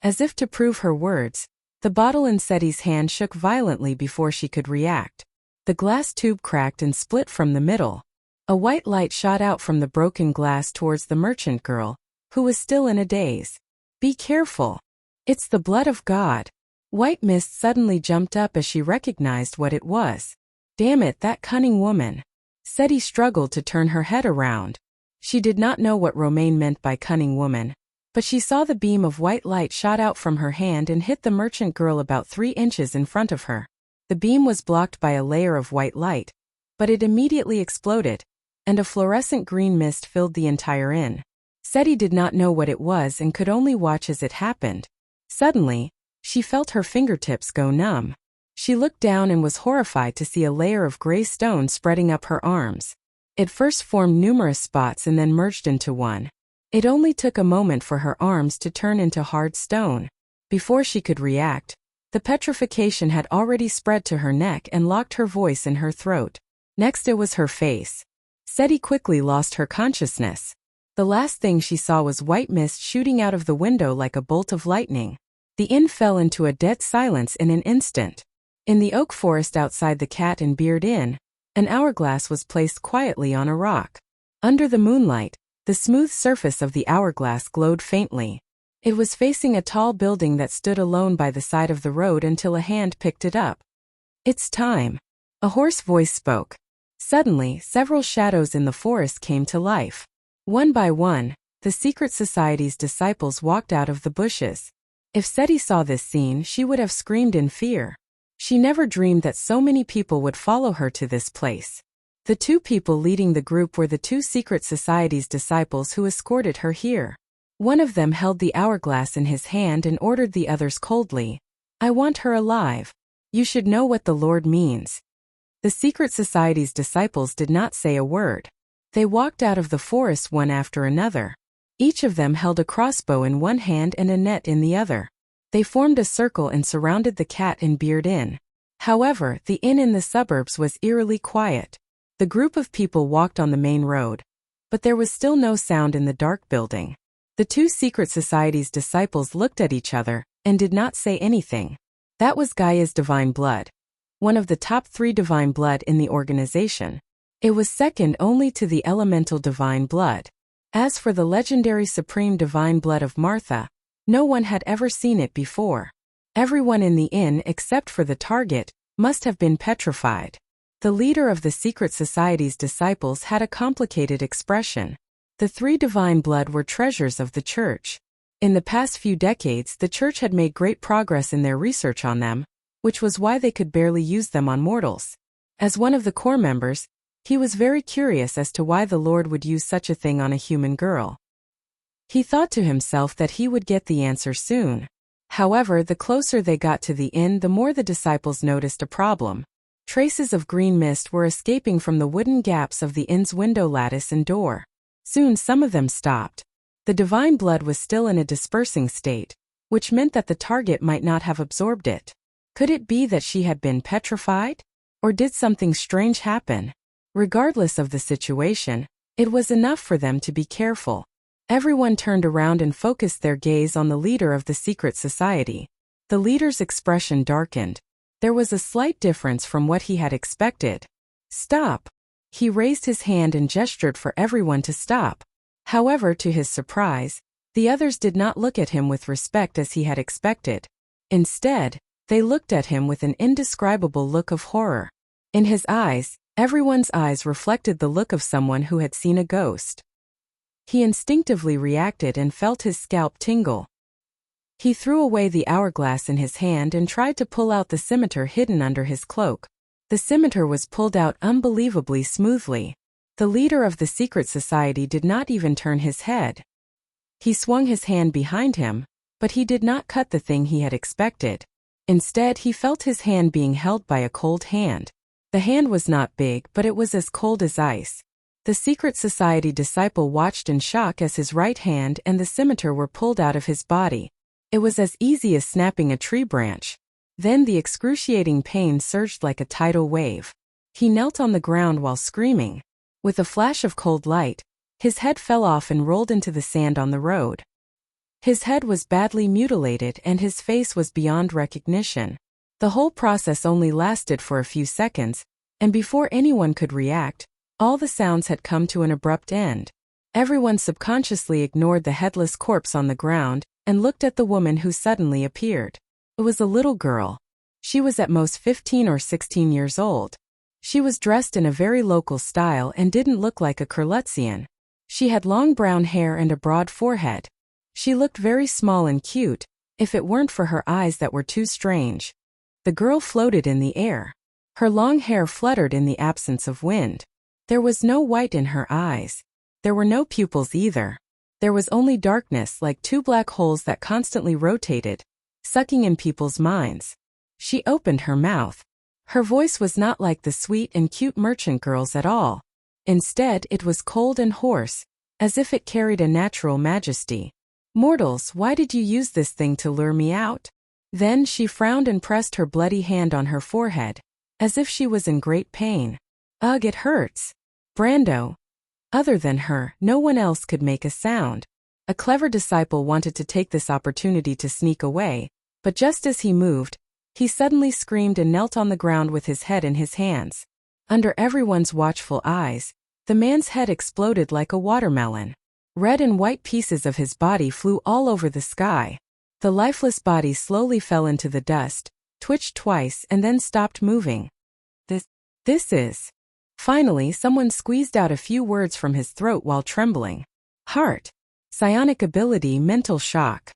As if to prove her words, the bottle in Seti's hand shook violently before she could react. The glass tube cracked and split from the middle. A white light shot out from the broken glass towards the merchant girl, who was still in a daze. "Be careful. It's the blood of God." White mist suddenly jumped up as she recognized what it was. Damn it, that cunning woman. Seti struggled to turn her head around. She did not know what Romaine meant by cunning woman, but she saw the beam of white light shot out from her hand and hit the merchant girl about 3 inches in front of her. The beam was blocked by a layer of white light, but it immediately exploded, and a fluorescent green mist filled the entire inn. Seti did not know what it was and could only watch as it happened. Suddenly, she felt her fingertips go numb. She looked down and was horrified to see a layer of gray stone spreading up her arms. It first formed numerous spots and then merged into one. It only took a moment for her arms to turn into hard stone. Before she could react, the petrification had already spread to her neck and locked her voice in her throat. Next it was her face. Seti quickly lost her consciousness. The last thing she saw was white mist shooting out of the window like a bolt of lightning. The inn fell into a dead silence in an instant. In the oak forest outside the Cat and Beard Inn, an hourglass was placed quietly on a rock. Under the moonlight, the smooth surface of the hourglass glowed faintly. It was facing a tall building that stood alone by the side of the road until a hand picked it up. "It's time." A hoarse voice spoke. Suddenly, several shadows in the forest came to life. One by one, the secret society's disciples walked out of the bushes. If Seti saw this scene, she would have screamed in fear. She never dreamed that so many people would follow her to this place. The 2 people leading the group were the 2 secret society's disciples who escorted her here. One of them held the hourglass in his hand and ordered the others coldly, "I want her alive. You should know what the Lord means." The secret society's disciples did not say a word. They walked out of the forest one after another. Each of them held a crossbow in one hand and a net in the other. They formed a circle and surrounded the Cat and Beard Inn. However, the inn in the suburbs was eerily quiet. The group of people walked on the main road, but there was still no sound in the dark building. The 2 secret society's disciples looked at each other and did not say anything. That was Gaia's divine blood, one of the top 3 divine blood in the organization. It was second only to the elemental divine blood. As for the legendary supreme divine blood of Martha, no one had ever seen it before. Everyone in the inn except for the target must have been petrified. The leader of the secret society's disciples had a complicated expression. The 3 divine blood were treasures of the church. In the past few decades, the church had made great progress in their research on them, which was why they could barely use them on mortals. As one of the core members, he was very curious as to why the Lord would use such a thing on a human girl. He thought to himself that he would get the answer soon. However, the closer they got to the inn, the more the disciples noticed a problem. Traces of green mist were escaping from the wooden gaps of the inn's window lattice and door. Soon some of them stopped. The divine blood was still in a dispersing state, which meant that the target might not have absorbed it. Could it be that she had been petrified? Or did something strange happen? Regardless of the situation, it was enough for them to be careful. Everyone turned around and focused their gaze on the leader of the secret society. The leader's expression darkened. There was a slight difference from what he had expected. "Stop!" He raised his hand and gestured for everyone to stop. However, to his surprise, the others did not look at him with respect as he had expected. Instead, they looked at him with an indescribable look of horror. In his eyes, everyone's eyes reflected the look of someone who had seen a ghost. He instinctively reacted and felt his scalp tingle. He threw away the hourglass in his hand and tried to pull out the scimitar hidden under his cloak. The scimitar was pulled out unbelievably smoothly. The leader of the secret society did not even turn his head. He swung his hand behind him, but he did not cut the thing he had expected. Instead, he felt his hand being held by a cold hand. The hand was not big, but it was as cold as ice. The secret society disciple watched in shock as his right hand and the scimitar were pulled out of his body. It was as easy as snapping a tree branch. Then the excruciating pain surged like a tidal wave. He knelt on the ground while screaming. With a flash of cold light, his head fell off and rolled into the sand on the road. His head was badly mutilated and his face was beyond recognition. The whole process only lasted for a few seconds, and before anyone could react, all the sounds had come to an abrupt end. Everyone subconsciously ignored the headless corpse on the ground and looked at the woman who suddenly appeared. It was a little girl. She was at most 15 or 16 years old. She was dressed in a very local style and didn't look like a Kurletzian. She had long brown hair and a broad forehead. She looked very small and cute, if it weren't for her eyes that were too strange. The girl floated in the air. Her long hair fluttered in the absence of wind. There was no white in her eyes. There were no pupils either. There was only darkness like two black holes that constantly rotated, sucking in people's minds. She opened her mouth. Her voice was not like the sweet and cute merchant girl's at all. Instead, it was cold and hoarse, as if it carried a natural majesty. "Mortals, why did you use this thing to lure me out?" Then she frowned and pressed her bloody hand on her forehead, as if she was in great pain. "Ugh, it hurts." Brando. Other than her, no one else could make a sound. A clever disciple wanted to take this opportunity to sneak away, but just as he moved, he suddenly screamed and knelt on the ground with his head in his hands. Under everyone's watchful eyes, the man's head exploded like a watermelon. Red and white pieces of his body flew all over the sky. The lifeless body slowly fell into the dust, twitched twice and then stopped moving. This is... Finally, someone squeezed out a few words from his throat while trembling. Heart. Psionic ability, mental shock.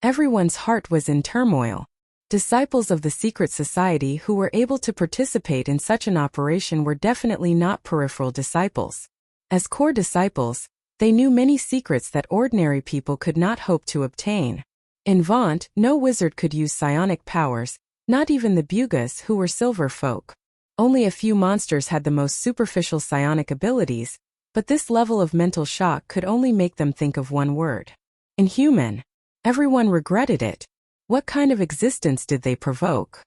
Everyone's heart was in turmoil. Disciples of the secret society who were able to participate in such an operation were definitely not peripheral disciples. As core disciples, they knew many secrets that ordinary people could not hope to obtain. In Vaunt, no wizard could use psionic powers, not even the Bugas who were silver folk. Only a few monsters had the most superficial psionic abilities, but this level of mental shock could only make them think of one word. Inhuman. Everyone regretted it. What kind of existence did they provoke?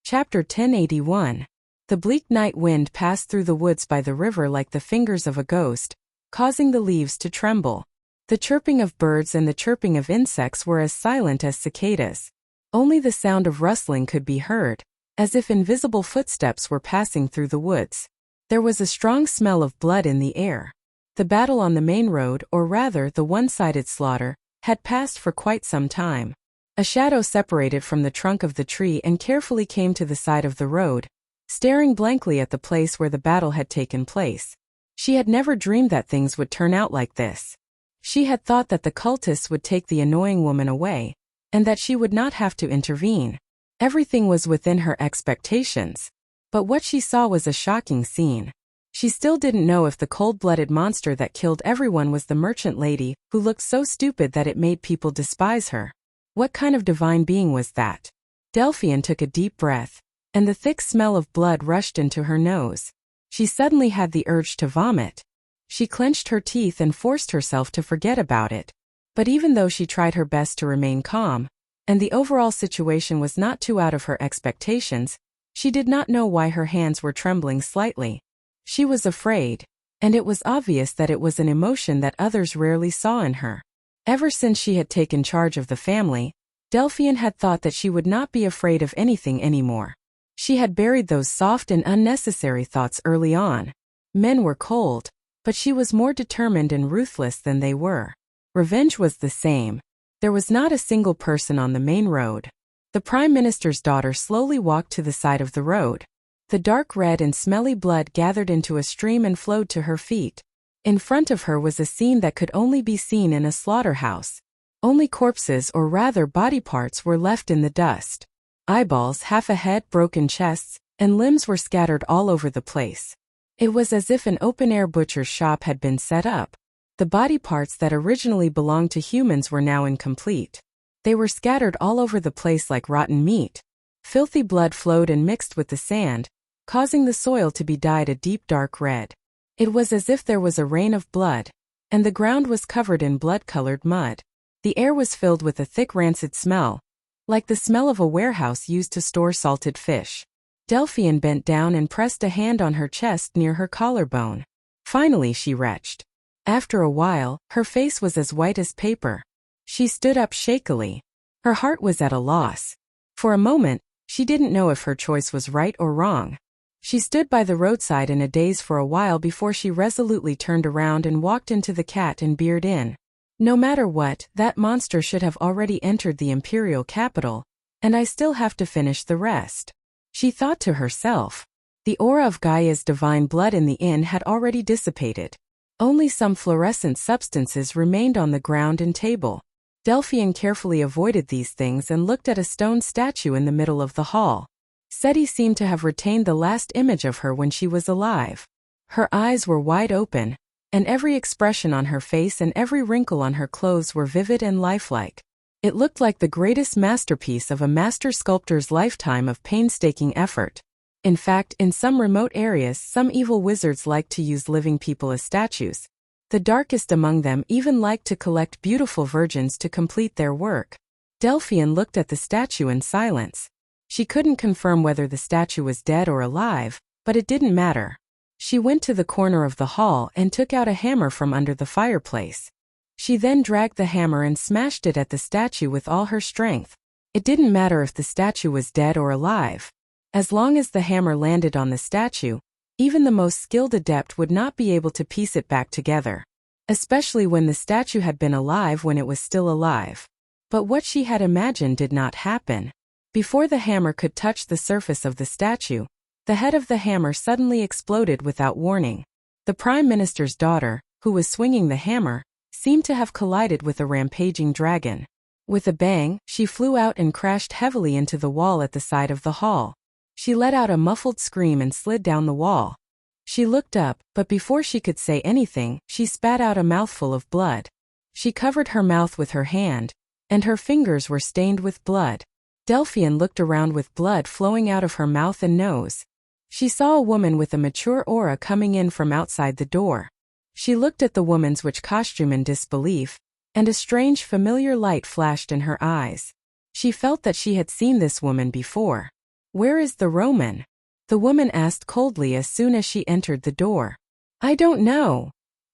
Chapter 1081. The bleak night wind passed through the woods by the river like the fingers of a ghost, causing the leaves to tremble. The chirping of birds and the chirping of insects were as silent as cicadas. Only the sound of rustling could be heard, as if invisible footsteps were passing through the woods. There was a strong smell of blood in the air. The battle on the main road, or rather the one-sided slaughter, had passed for quite some time. A shadow separated from the trunk of the tree and carefully came to the side of the road, staring blankly at the place where the battle had taken place. She had never dreamed that things would turn out like this. She had thought that the cultists would take the annoying woman away, and that she would not have to intervene. Everything was within her expectations. But what she saw was a shocking scene. She still didn't know if the cold-blooded monster that killed everyone was the merchant lady, who looked so stupid that it made people despise her. What kind of divine being was that? Delphian took a deep breath, and the thick smell of blood rushed into her nose. She suddenly had the urge to vomit. She clenched her teeth and forced herself to forget about it. But even though she tried her best to remain calm, and the overall situation was not too out of her expectations, she did not know why her hands were trembling slightly. She was afraid, and it was obvious that it was an emotion that others rarely saw in her. Ever since she had taken charge of the family, Delphian had thought that she would not be afraid of anything anymore. She had buried those soft and unnecessary thoughts early on. Men were cold, but she was more determined and ruthless than they were. Revenge was the same. There was not a single person on the main road. The Prime Minister's daughter slowly walked to the side of the road. The dark red and smelly blood gathered into a stream and flowed to her feet. In front of her was a scene that could only be seen in a slaughterhouse. Only corpses, or rather body parts, were left in the dust. Eyeballs, half a head, broken chests, and limbs were scattered all over the place. It was as if an open-air butcher's shop had been set up. The body parts that originally belonged to humans were now incomplete. They were scattered all over the place like rotten meat. Filthy blood flowed and mixed with the sand, causing the soil to be dyed a deep dark red. It was as if there was a rain of blood, and the ground was covered in blood-colored mud. The air was filled with a thick rancid smell, like the smell of a warehouse used to store salted fish. Delphian bent down and pressed a hand on her chest near her collarbone. Finally, she retched. After a while, her face was as white as paper. She stood up shakily. Her heart was at a loss. For a moment, she didn't know if her choice was right or wrong. She stood by the roadside in a daze for a while before she resolutely turned around and walked into the Cat and Beard Inn. No matter what, that monster should have already entered the imperial capital, and I still have to finish the rest. She thought to herself. The aura of Gaia's divine blood in the inn had already dissipated. Only some fluorescent substances remained on the ground and table. Delphian carefully avoided these things and looked at a stone statue in the middle of the hall. Seti seemed to have retained the last image of her when she was alive. Her eyes were wide open, and every expression on her face and every wrinkle on her clothes were vivid and lifelike. It looked like the greatest masterpiece of a master sculptor's lifetime of painstaking effort. In fact, in some remote areas, some evil wizards like to use living people as statues. The darkest among them even liked to collect beautiful virgins to complete their work. Delphian looked at the statue in silence. She couldn't confirm whether the statue was dead or alive, but it didn't matter. She went to the corner of the hall and took out a hammer from under the fireplace. She then dragged the hammer and smashed it at the statue with all her strength. It didn't matter if the statue was dead or alive. As long as the hammer landed on the statue, even the most skilled adept would not be able to piece it back together. Especially when the statue had been alive when it was still alive. But what she had imagined did not happen. Before the hammer could touch the surface of the statue, the head of the hammer suddenly exploded without warning. The Prime Minister's daughter, who was swinging the hammer, seemed to have collided with a rampaging dragon. With a bang, she flew out and crashed heavily into the wall at the side of the hall. She let out a muffled scream and slid down the wall. She looked up, but before she could say anything, she spat out a mouthful of blood. She covered her mouth with her hand, and her fingers were stained with blood. Delphian looked around with blood flowing out of her mouth and nose. She saw a woman with a mature aura coming in from outside the door. She looked at the woman's witch costume in disbelief, and a strange familiar light flashed in her eyes. She felt that she had seen this woman before. "Where is the Roman?" the woman asked coldly as soon as she entered the door. "I don't know."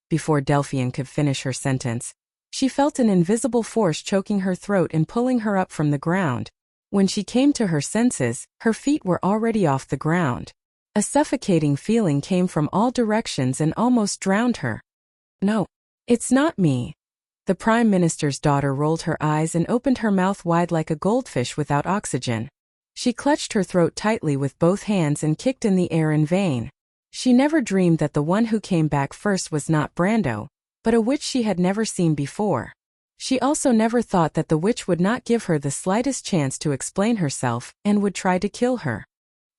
Before Delphian could finish her sentence, she felt an invisible force choking her throat and pulling her up from the ground. When she came to her senses, her feet were already off the ground. A suffocating feeling came from all directions and almost drowned her. "No, it's not me." The Prime Minister's daughter rolled her eyes and opened her mouth wide like a goldfish without oxygen. She clutched her throat tightly with both hands and kicked in the air in vain. She never dreamed that the one who came back first was not Brando, but a witch she had never seen before. She also never thought that the witch would not give her the slightest chance to explain herself and would try to kill her.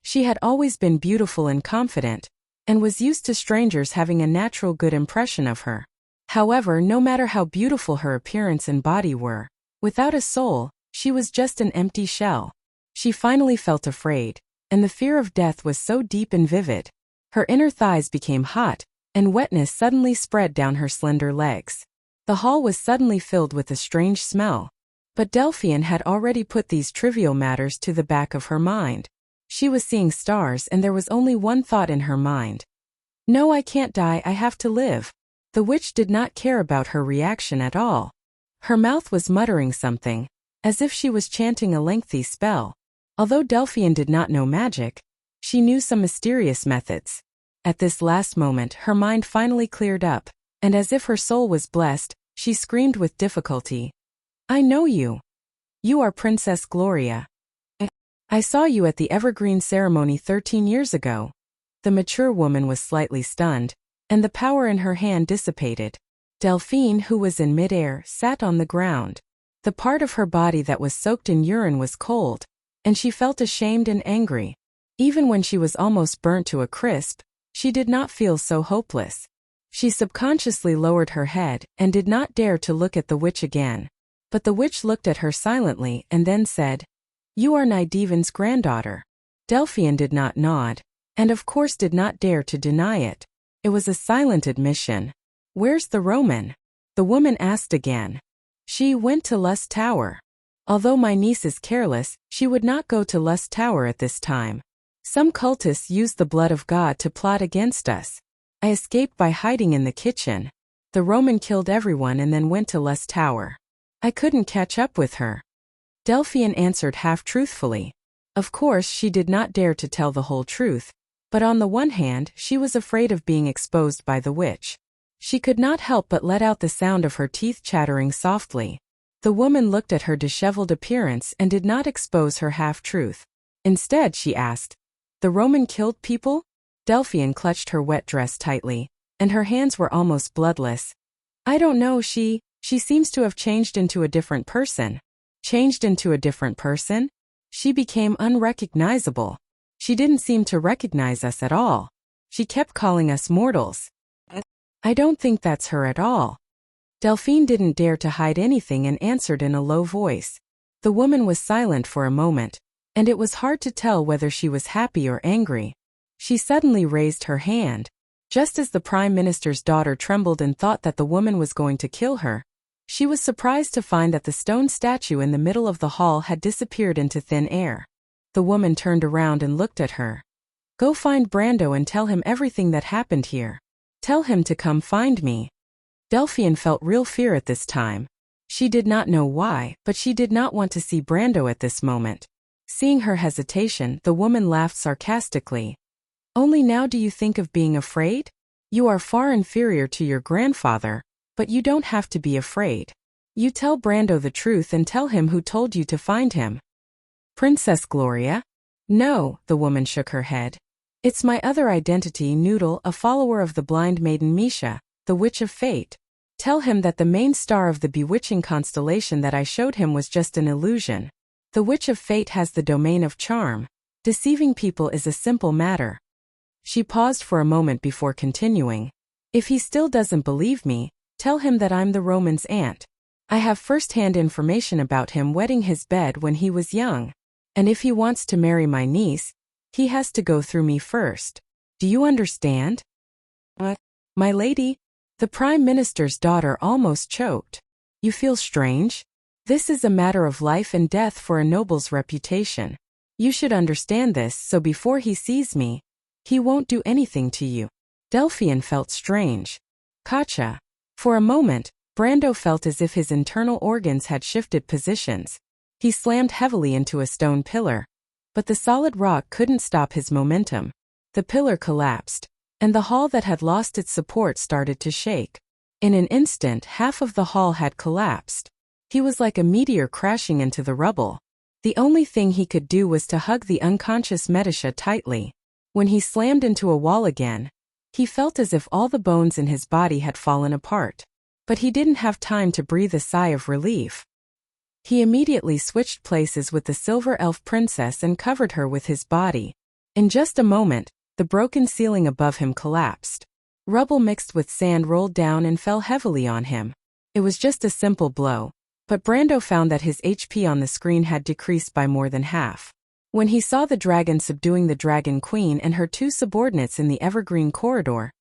She had always been beautiful and confident, and was used to strangers having a natural good impression of her. However, no matter how beautiful her appearance and body were, without a soul, she was just an empty shell. She finally felt afraid, and the fear of death was so deep and vivid. Her inner thighs became hot, and wetness suddenly spread down her slender legs. The hall was suddenly filled with a strange smell. But Delphian had already put these trivial matters to the back of her mind. She was seeing stars and there was only one thought in her mind. "No, I can't die, I have to live." The witch did not care about her reaction at all. Her mouth was muttering something, as if she was chanting a lengthy spell. Although Delphian did not know magic, she knew some mysterious methods. At this last moment her mind finally cleared up, and as if her soul was blessed, she screamed with difficulty. "I know you. You are Princess Gloria. I saw you at the Evergreen ceremony 13 years ago." The mature woman was slightly stunned, and the power in her hand dissipated. Delphine, who was in midair, sat on the ground. The part of her body that was soaked in urine was cold, and she felt ashamed and angry. Even when she was almost burnt to a crisp, she did not feel so hopeless. She subconsciously lowered her head and did not dare to look at the witch again. But the witch looked at her silently and then said, "You are Nydiven's granddaughter." Delphian did not nod, and of course did not dare to deny it. It was a silent admission. "Where's the Roman?" the woman asked again. "She went to Lust Tower." Although my niece is careless, she would not go to Lust Tower at this time. Some cultists used the blood of God to plot against us. I escaped by hiding in the kitchen. The Roman killed everyone and then went to Lust Tower. I couldn't catch up with her. Delphian answered half-truthfully. Of course she did not dare to tell the whole truth, but on the one hand she was afraid of being exposed by the witch. She could not help but let out the sound of her teeth chattering softly. The woman looked at her disheveled appearance and did not expose her half-truth. Instead she asked, "The Roman killed people?" Delphian clutched her wet dress tightly, and her hands were almost bloodless. "I don't know, she seems to have changed into a different person." Changed into a different person? She became unrecognizable. She didn't seem to recognize us at all. She kept calling us mortals. I don't think that's her at all. Delphine didn't dare to hide anything and answered in a low voice. The woman was silent for a moment, and it was hard to tell whether she was happy or angry. She suddenly raised her hand. Just as the Prime Minister's daughter trembled and thought that the woman was going to kill her, she was surprised to find that the stone statue in the middle of the hall had disappeared into thin air. The woman turned around and looked at her. "Go find Brando and tell him everything that happened here. Tell him to come find me." Delphian felt real fear at this time. She did not know why, but she did not want to see Brando at this moment. Seeing her hesitation, the woman laughed sarcastically. "Only now do you think of being afraid? You are far inferior to your grandfather, but you don't have to be afraid. You tell Brando the truth and tell him who told you to find him." "Princess Gloria?" "No," the woman shook her head. "It's my other identity, Noodle, a follower of the blind maiden Misha, the Witch of Fate. Tell him that the main star of the bewitching constellation that I showed him was just an illusion. The Witch of Fate has the domain of charm. Deceiving people is a simple matter." She paused for a moment before continuing. "If he still doesn't believe me, tell him that I'm the Roman's aunt. I have first-hand information about him wetting his bed when he was young. And if he wants to marry my niece, he has to go through me first. Do you understand?" "My lady?" The Prime Minister's daughter almost choked. "You feel strange? This is a matter of life and death for a noble's reputation. You should understand this, so before he sees me, he won't do anything to you." Delphian felt strange. "Kacha." For a moment, Brando felt as if his internal organs had shifted positions. He slammed heavily into a stone pillar, but the solid rock couldn't stop his momentum. The pillar collapsed, and the hall that had lost its support started to shake. In an instant, half of the hall had collapsed. He was like a meteor crashing into the rubble. The only thing he could do was to hug the unconscious Medisha tightly. When he slammed into a wall again, he felt as if all the bones in his body had fallen apart. But he didn't have time to breathe a sigh of relief. He immediately switched places with the Silver Elf Princess and covered her with his body. In just a moment, the broken ceiling above him collapsed. Rubble mixed with sand rolled down and fell heavily on him. It was just a simple blow, but Brando found that his HP on the screen had decreased by more than half. When he saw the dragon subduing the Dragon Queen and her two subordinates in the Evergreen Corridor,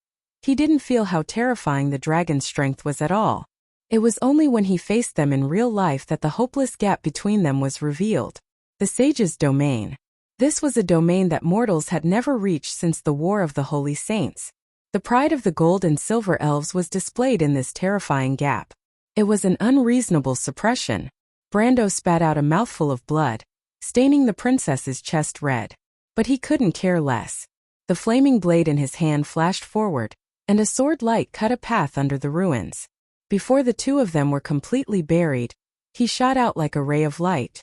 he didn't feel how terrifying the dragon's strength was at all. It was only when he faced them in real life that the hopeless gap between them was revealed. The Sage's Domain. This was a domain that mortals had never reached since the War of the Holy Saints. The pride of the Gold and Silver Elves was displayed in this terrifying gap. It was an unreasonable suppression. Brando spat out a mouthful of blood, staining the princess's chest red. But he couldn't care less. The flaming blade in his hand flashed forward, and a sword light cut a path under the ruins. Before the two of them were completely buried, he shot out like a ray of light.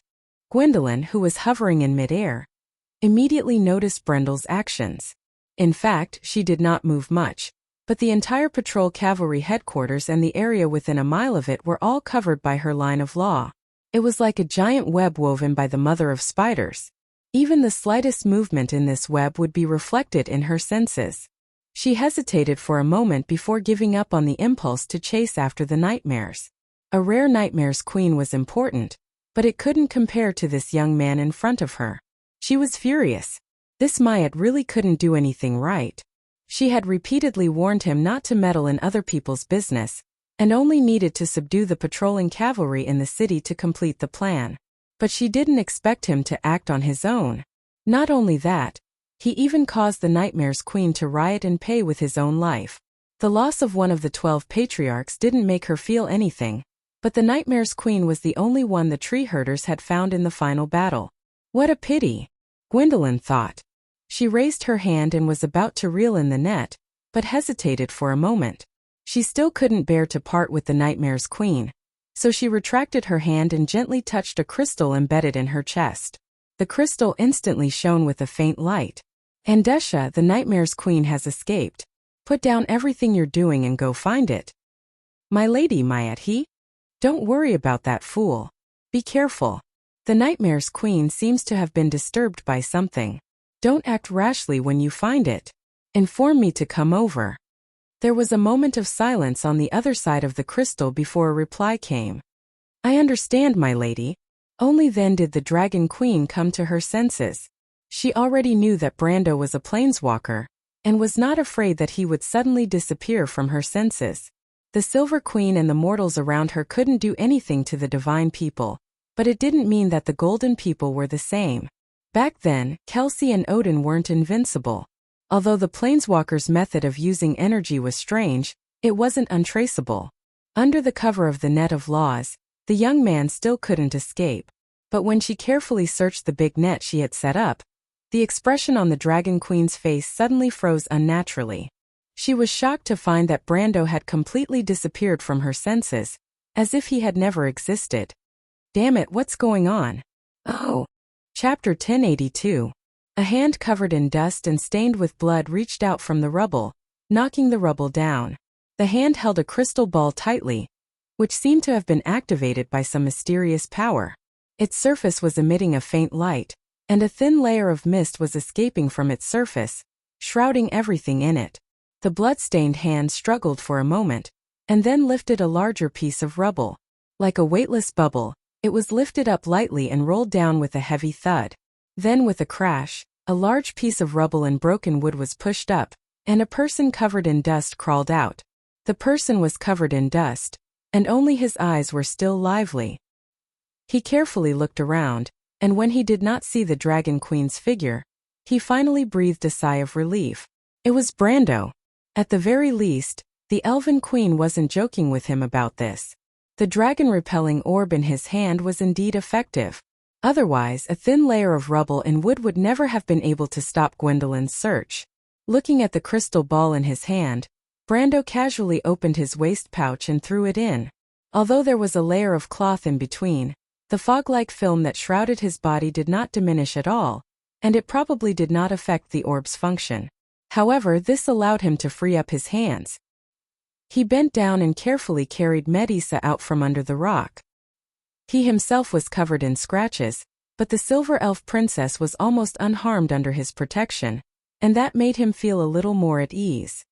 Gwendolyn, who was hovering in midair, immediately noticed Brendel's actions. In fact, she did not move much, but the entire patrol cavalry headquarters and the area within a mile of it were all covered by her line of law. It was like a giant web woven by the mother of spiders. Even the slightest movement in this web would be reflected in her senses. She hesitated for a moment before giving up on the impulse to chase after the nightmares. A rare nightmares queen was important, but it couldn't compare to this young man in front of her. She was furious. This Mayat really couldn't do anything right. She had repeatedly warned him not to meddle in other people's business, and only needed to subdue the patrolling cavalry in the city to complete the plan. But she didn't expect him to act on his own. Not only that, he even caused the Nightmare's Queen to riot and pay with his own life. The loss of one of the 12 patriarchs didn't make her feel anything, but the Nightmare's Queen was the only one the tree herders had found in the final battle. What a pity, Gwendolyn thought. She raised her hand and was about to reel in the net, but hesitated for a moment. She still couldn't bear to part with the Nightmare's Queen, so she retracted her hand and gently touched a crystal embedded in her chest. The crystal instantly shone with a faint light. Andesha, the Nightmare's Queen has escaped. Put down everything you're doing and go find it. My lady Mayet, don't worry about that fool. Be careful. The Nightmare's Queen seems to have been disturbed by something. Don't act rashly when you find it. Inform me to come over. There was a moment of silence on the other side of the crystal before a reply came. I understand, my lady. Only then did the Dragon Queen come to her senses. She already knew that Brando was a planeswalker, and was not afraid that he would suddenly disappear from her senses. The Silver Queen and the mortals around her couldn't do anything to the divine people, but it didn't mean that the golden people were the same. Back then, Kelsey and Odin weren't invincible. Although the planeswalker's method of using energy was strange, it wasn't untraceable. Under the cover of the net of laws, the young man still couldn't escape. But when she carefully searched the big net she had set up, the expression on the Dragon Queen's face suddenly froze unnaturally. She was shocked to find that Brando had completely disappeared from her senses, as if he had never existed. Damn it, what's going on? Oh. Chapter 1082. A hand covered in dust and stained with blood reached out from the rubble, knocking the rubble down. The hand held a crystal ball tightly, which seemed to have been activated by some mysterious power. Its surface was emitting a faint light, and a thin layer of mist was escaping from its surface, shrouding everything in it. The blood-stained hand struggled for a moment, and then lifted a larger piece of rubble. Like a weightless bubble, it was lifted up lightly and rolled down with a heavy thud. Then with a crash, a large piece of rubble and broken wood was pushed up, and a person covered in dust crawled out. The person was covered in dust, and only his eyes were still lively. He carefully looked around, and when he did not see the Dragon Queen's figure, he finally breathed a sigh of relief. It was Brando. At the very least, the Elven Queen wasn't joking with him about this. The dragon-repelling orb in his hand was indeed effective. Otherwise, a thin layer of rubble and wood would never have been able to stop Gwendolyn's search. Looking at the crystal ball in his hand, Brando casually opened his waist pouch and threw it in. Although there was a layer of cloth in between, the fog-like film that shrouded his body did not diminish at all, and it probably did not affect the orb's function. However, this allowed him to free up his hands. He bent down and carefully carried Medusa out from under the rock. He himself was covered in scratches, but the Silver Elf Princess was almost unharmed under his protection, and that made him feel a little more at ease.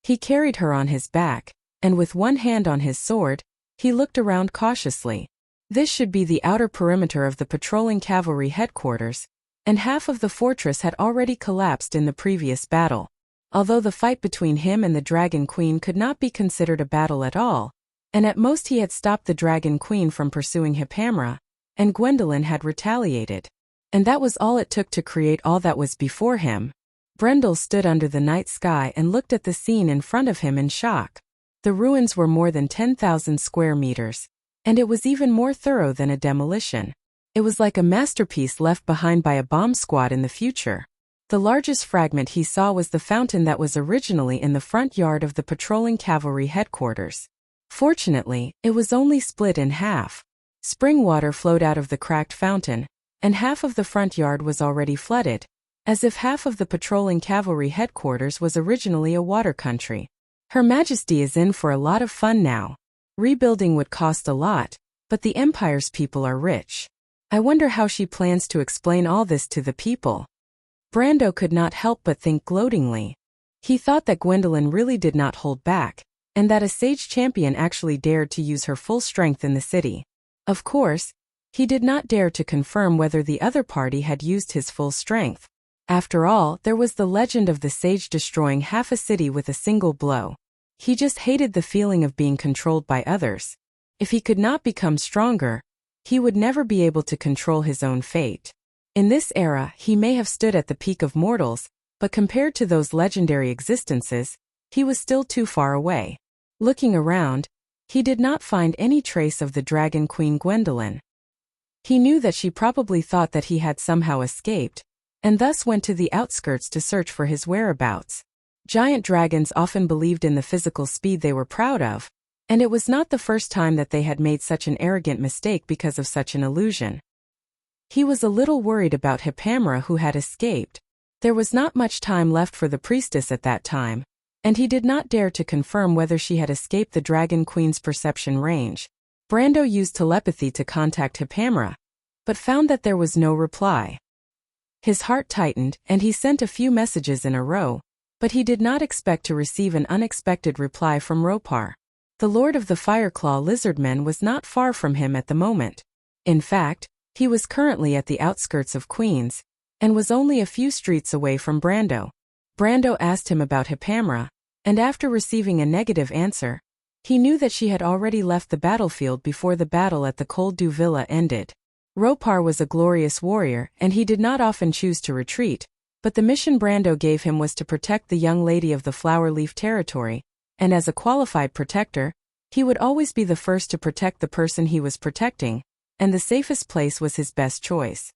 He carried her on his back, and with one hand on his sword, he looked around cautiously. This should be the outer perimeter of the patrolling cavalry headquarters, and half of the fortress had already collapsed in the previous battle. Although the fight between him and the Dragon Queen could not be considered a battle at all, and at most he had stopped the Dragon Queen from pursuing Hippamra, and Gwendolyn had retaliated. And that was all it took to create all that was before him. Brendel stood under the night sky and looked at the scene in front of him in shock. The ruins were more than 10,000 square meters, and it was even more thorough than a demolition. It was like a masterpiece left behind by a bomb squad in the future. The largest fragment he saw was the fountain that was originally in the front yard of the patrolling cavalry headquarters. Fortunately, it was only split in half. Spring water flowed out of the cracked fountain, and half of the front yard was already flooded, as if half of the patrolling cavalry headquarters was originally a water country. Her Majesty is in for a lot of fun now. Rebuilding would cost a lot, but the Empire's people are rich. I wonder how she plans to explain all this to the people. Brando could not help but think gloatingly. He thought that Gwendolyn really did not hold back, and that a sage champion actually dared to use her full strength in the city. Of course, he did not dare to confirm whether the other party had used his full strength. After all, there was the legend of the sage destroying half a city with a single blow. He just hated the feeling of being controlled by others. If he could not become stronger, he would never be able to control his own fate. In this era, he may have stood at the peak of mortals, but compared to those legendary existences, he was still too far away. Looking around, he did not find any trace of the Dragon Queen Gwendolyn. He knew that she probably thought that he had somehow escaped, and thus went to the outskirts to search for his whereabouts. Giant dragons often believed in the physical speed they were proud of, and it was not the first time that they had made such an arrogant mistake because of such an illusion. He was a little worried about Hippamera, who had escaped. There was not much time left for the priestess at that time, and he did not dare to confirm whether she had escaped the Dragon Queen's perception range. Brando used telepathy to contact Hippamera, but found that there was no reply. His heart tightened, and he sent a few messages in a row, but he did not expect to receive an unexpected reply from Ropar. The Lord of the Fireclaw Lizardmen was not far from him at the moment. In fact, he was currently at the outskirts of Queens, and was only a few streets away from Brando. Brando asked him about Hippamera, and after receiving a negative answer, he knew that she had already left the battlefield before the battle at the Col du Villa ended. Ropar was a glorious warrior, and he did not often choose to retreat, but the mission Brando gave him was to protect the young lady of the Flower Leaf territory, and as a qualified protector, he would always be the first to protect the person he was protecting, and the safest place was his best choice.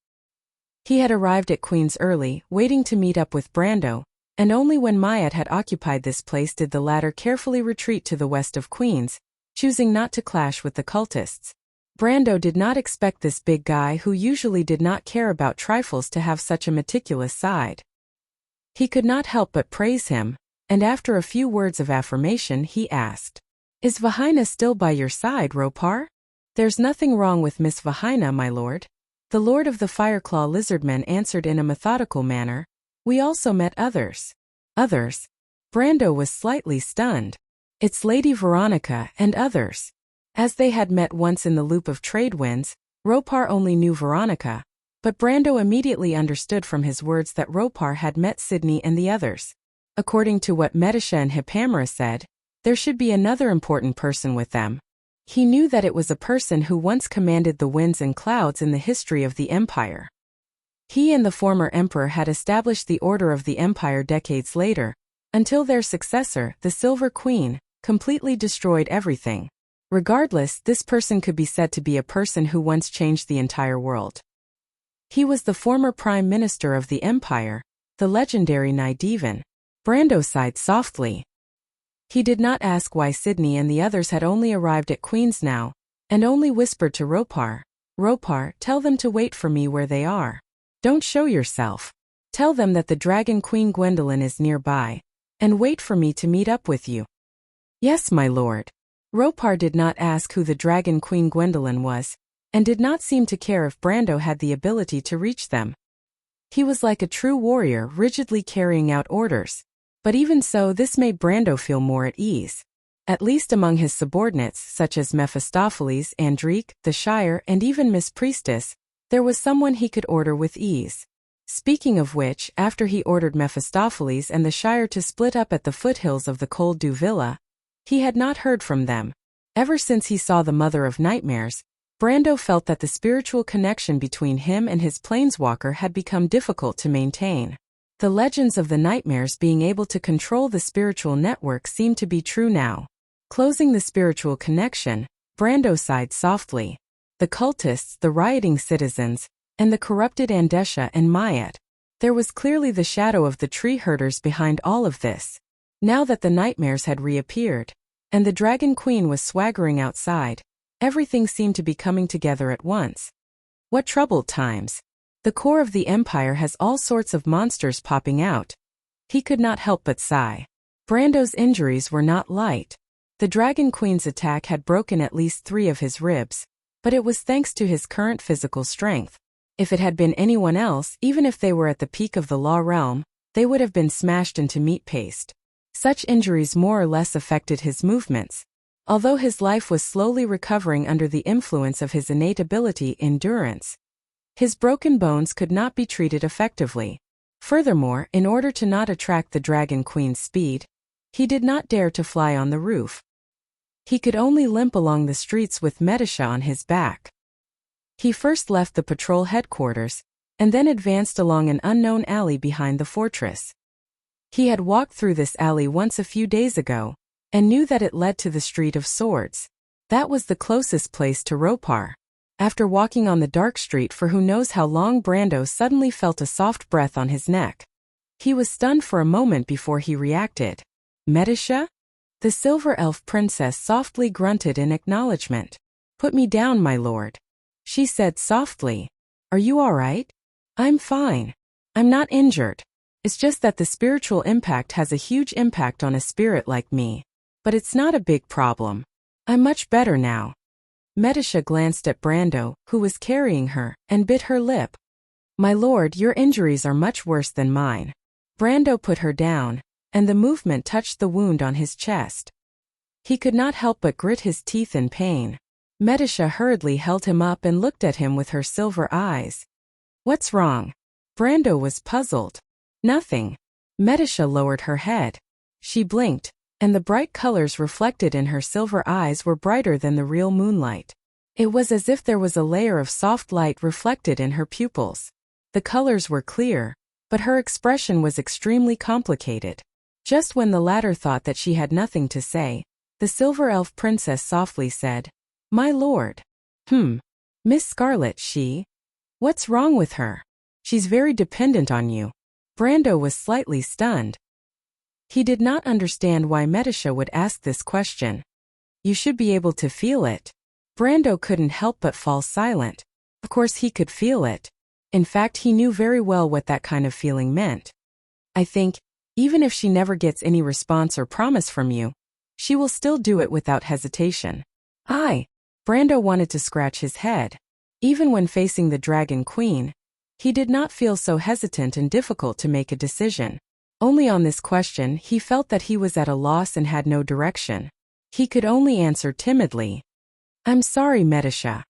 He had arrived at Queens early, waiting to meet up with Brando, and only when Mayat had occupied this place did the latter carefully retreat to the west of Queens, choosing not to clash with the cultists. Brando did not expect this big guy, who usually did not care about trifles, to have such a meticulous side. He could not help but praise him, and after a few words of affirmation he asked, "Is Vahina still by your side, Ropar?" "There's nothing wrong with Miss Vahina, my lord," the Lord of the Fireclaw Lizardmen answered in a methodical manner. "We also met others." "Others?" Brando was slightly stunned. "It's Lady Veronica and others." As they had met once in the Loop of Trade Winds, Ropar only knew Veronica, but Brando immediately understood from his words that Ropar had met Sydney and the others. According to what Medisha and Hippamera said, there should be another important person with them. He knew that it was a person who once commanded the winds and clouds in the history of the Empire. He and the former emperor had established the order of the Empire decades later, until their successor, the Silver Queen, completely destroyed everything. Regardless, this person could be said to be a person who once changed the entire world. He was the former prime minister of the Empire, the legendary Nydevan. Brando sighed softly. He did not ask why Sydney and the others had only arrived at Queens now, and only whispered to Ropar, "Ropar, tell them to wait for me where they are. Don't show yourself. Tell them that the Dragon Queen Gwendolyn is nearby, and wait for me to meet up with you." "Yes, my lord." Ropar did not ask who the Dragon Queen Gwendolyn was, and did not seem to care if Brando had the ability to reach them. He was like a true warrior, rigidly carrying out orders. But even so, this made Brando feel more at ease. At least among his subordinates, such as Mephistopheles, Andrique, the Shire, and even Miss Priestess, there was someone he could order with ease. Speaking of which, after he ordered Mephistopheles and the Shire to split up at the foothills of the Col du Villa, he had not heard from them. Ever since he saw the Mother of Nightmares, Brando felt that the spiritual connection between him and his planeswalker had become difficult to maintain. The legends of the nightmares being able to control the spiritual network seemed to be true now. Closing the spiritual connection, Brando sighed softly. The cultists, the rioting citizens, and the corrupted Andesha and Mayat. There was clearly the shadow of the tree herders behind all of this. Now that the nightmares had reappeared, and the Dragon Queen was swaggering outside, everything seemed to be coming together at once. What troubled times! The core of the Empire has all sorts of monsters popping out. He could not help but sigh. Brando's injuries were not light. The Dragon Queen's attack had broken at least 3 of his ribs, but it was thanks to his current physical strength. If it had been anyone else, even if they were at the peak of the law realm, they would have been smashed into meat paste. Such injuries more or less affected his movements. Although his life was slowly recovering under the influence of his innate ability, endurance, his broken bones could not be treated effectively. Furthermore, in order to not attract the Dragon Queen's speed, he did not dare to fly on the roof. He could only limp along the streets with Medisha on his back. He first left the patrol headquarters, and then advanced along an unknown alley behind the fortress. He had walked through this alley once a few days ago, and knew that it led to the Street of Swords. That was the closest place to Ropar. After walking on the dark street for who knows how long, Brando suddenly felt a soft breath on his neck. He was stunned for a moment before he reacted. Medisha? The silver elf princess softly grunted in acknowledgement. Put me down, my lord. She said softly. Are you all right? I'm fine. I'm not injured. It's just that the spiritual impact has a huge impact on a spirit like me. But it's not a big problem. I'm much better now. Medisha glanced at Brando, who was carrying her, and bit her lip. My lord, your injuries are much worse than mine. Brando put her down, and the movement touched the wound on his chest. He could not help but grit his teeth in pain. Medisha hurriedly held him up and looked at him with her silver eyes. What's wrong? Brando was puzzled. Nothing. Medisha lowered her head. She blinked, and the bright colors reflected in her silver eyes were brighter than the real moonlight. It was as if there was a layer of soft light reflected in her pupils. The colors were clear, but her expression was extremely complicated. Just when the latter thought that she had nothing to say, the silver elf princess softly said, My lord. Miss Scarlet, she? What's wrong with her? She's very dependent on you. Brando was slightly stunned. He did not understand why Medisha would ask this question. You should be able to feel it. Brando couldn't help but fall silent. Of course he could feel it. In fact, he knew very well what that kind of feeling meant. I think, even if she never gets any response or promise from you, she will still do it without hesitation. Brando wanted to scratch his head. Even when facing the Dragon Queen, he did not feel so hesitant and difficult to make a decision. Only on this question he felt that he was at a loss and had no direction. He could only answer timidly. I'm sorry, Medisha.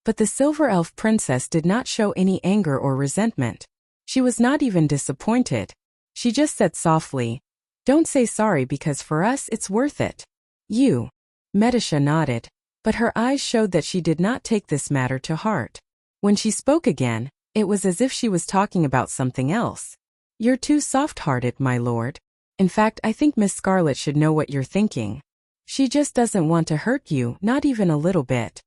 But the silver elf princess did not show any anger or resentment. She was not even disappointed. She just said softly, Don't say sorry because for us it's worth it. You. Medisha nodded, but her eyes showed that she did not take this matter to heart. When she spoke again, it was as if she was talking about something else. You're too soft-hearted, my lord. In fact, I think Miss Scarlet should know what you're thinking. She just doesn't want to hurt you, not even a little bit.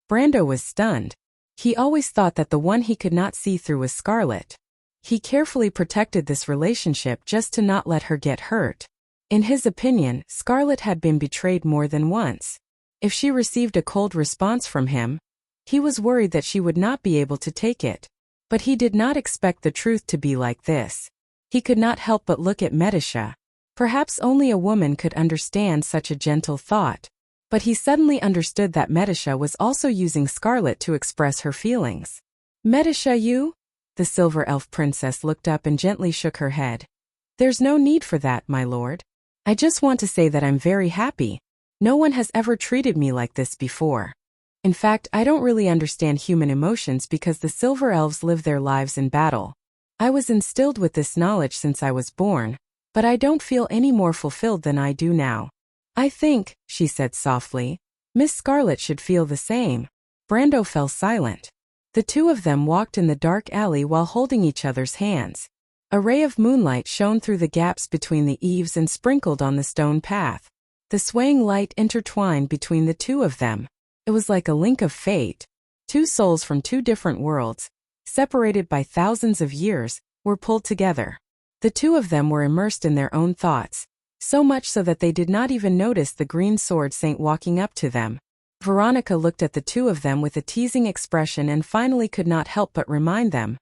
Brando was stunned. He always thought that the one he could not see through was Scarlet. He carefully protected this relationship just to not let her get hurt. In his opinion, Scarlet had been betrayed more than once. If she received a cold response from him, he was worried that she would not be able to take it. But he did not expect the truth to be like this. He could not help but look at Medisha. Perhaps only a woman could understand such a gentle thought. But he suddenly understood that Medisha was also using Scarlet to express her feelings. Medisha, you? The silver elf princess looked up and gently shook her head. There's no need for that, my lord. I just want to say that I'm very happy. No one has ever treated me like this before. In fact, I don't really understand human emotions because the silver elves live their lives in battle. I was instilled with this knowledge since I was born, but I don't feel any more fulfilled than I do now. I think, she said softly, Miss Scarlet should feel the same. Brando fell silent. The two of them walked in the dark alley while holding each other's hands. A ray of moonlight shone through the gaps between the eaves and sprinkled on the stone path. The swaying light intertwined between the two of them. It was like a link of fate. Two souls from two different worlds, separated by thousands of years, were pulled together. The two of them were immersed in their own thoughts, so much so that they did not even notice the green sword saint walking up to them. Veronica looked at the two of them with a teasing expression and finally could not help but remind them.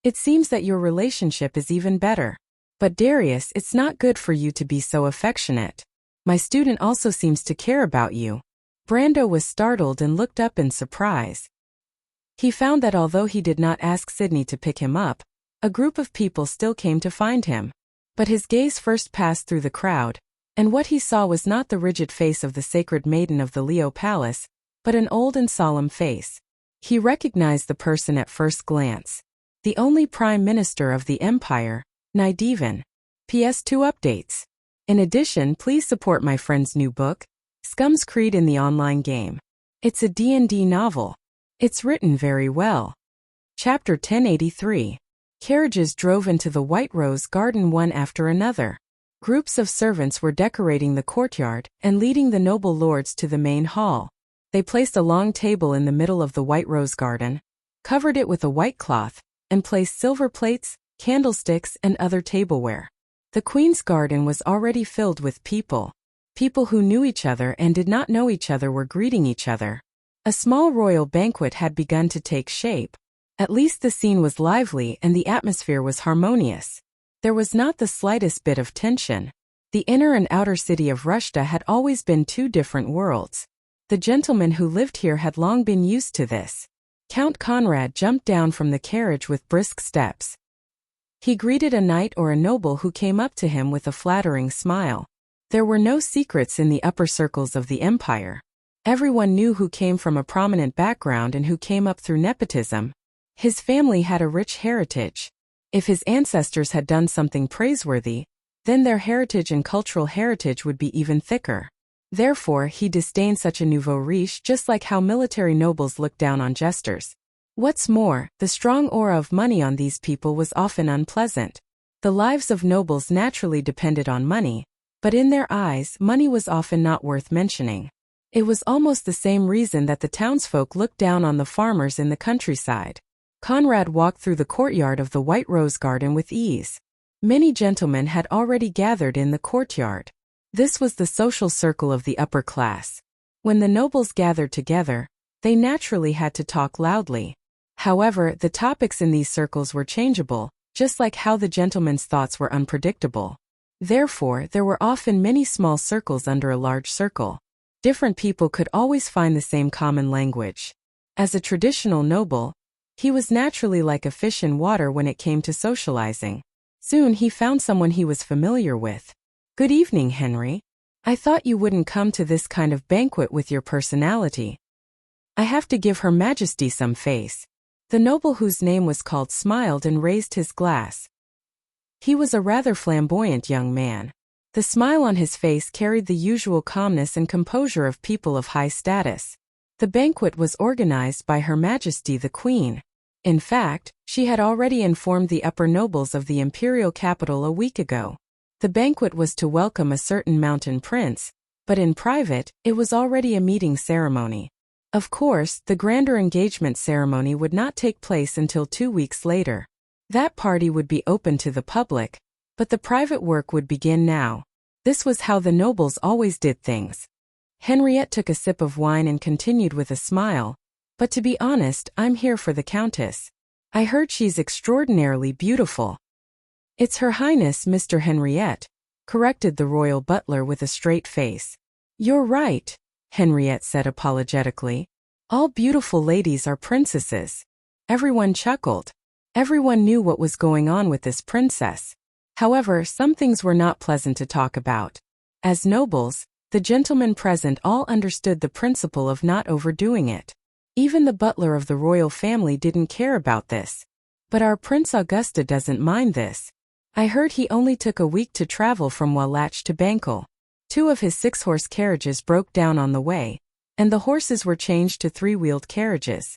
It seems that your relationship is even better. But Darius, it's not good for you to be so affectionate. My student also seems to care about you. Brando was startled and looked up in surprise. He found that although he did not ask Sydney to pick him up, a group of people still came to find him. But his gaze first passed through the crowd, and what he saw was not the rigid face of the sacred maiden of the Leo Palace, but an old and solemn face. He recognized the person at first glance. The only Prime Minister of the Empire, Nydevan. PS2 updates. In addition, please support my friend's new book, Scum's Creed in the online game. It's a D&D novel. It's written very well. Chapter 1083. Carriages drove into the White Rose Garden one after another. Groups of servants were decorating the courtyard and leading the noble lords to the main hall. They placed a long table in the middle of the White Rose Garden, covered it with a white cloth, and placed silver plates, candlesticks, and other tableware. The Queen's garden was already filled with people. People who knew each other and did not know each other were greeting each other. A small royal banquet had begun to take shape. At least the scene was lively and the atmosphere was harmonious. There was not the slightest bit of tension. The inner and outer city of Rushta had always been two different worlds. The gentlemen who lived here had long been used to this. Count Conrad jumped down from the carriage with brisk steps. He greeted a knight or a noble who came up to him with a flattering smile. There were no secrets in the upper circles of the empire. Everyone knew who came from a prominent background and who came up through nepotism. His family had a rich heritage. If his ancestors had done something praiseworthy, then their heritage and cultural heritage would be even thicker. Therefore, he disdained such a nouveau riche, just like how military nobles look down on jesters. What's more, the strong aura of money on these people was often unpleasant. The lives of nobles naturally depended on money, but in their eyes, money was often not worth mentioning. It was almost the same reason that the townsfolk looked down on the farmers in the countryside. Conrad walked through the courtyard of the White Rose Garden with ease. Many gentlemen had already gathered in the courtyard. This was the social circle of the upper class. When the nobles gathered together, they naturally had to talk loudly. However, the topics in these circles were changeable, just like how the gentlemen's thoughts were unpredictable. Therefore, there were often many small circles under a large circle. Different people could always find the same common language. As a traditional noble, he was naturally like a fish in water when it came to socializing. Soon he found someone he was familiar with. "Good evening, Henry. I thought you wouldn't come to this kind of banquet with your personality. I have to give Her Majesty some face." The noble whose name was called smiled and raised his glass. He was a rather flamboyant young man. The smile on his face carried the usual calmness and composure of people of high status. The banquet was organized by Her Majesty the Queen. In fact, she had already informed the upper nobles of the imperial capital a week ago. The banquet was to welcome a certain mountain prince, but in private, it was already a meeting ceremony. Of course, the grander engagement ceremony would not take place until 2 weeks later. That party would be open to the public, but the private work would begin now. This was how the nobles always did things. Henriette took a sip of wine and continued with a smile, "But to be honest, I'm here for the Countess. I heard she's extraordinarily beautiful." "It's Her Highness, Mr. Henriette," corrected the royal butler with a straight face. "You're right," Henriette said apologetically. "All beautiful ladies are princesses." Everyone chuckled. Everyone knew what was going on with this princess. However, some things were not pleasant to talk about. As nobles, the gentlemen present all understood the principle of not overdoing it. Even the butler of the royal family didn't care about this. "But our Prince Augusta doesn't mind this. I heard he only took a week to travel from Wallach to Bankel. 2 of his 6-horse carriages broke down on the way, and the horses were changed to 3-wheeled carriages.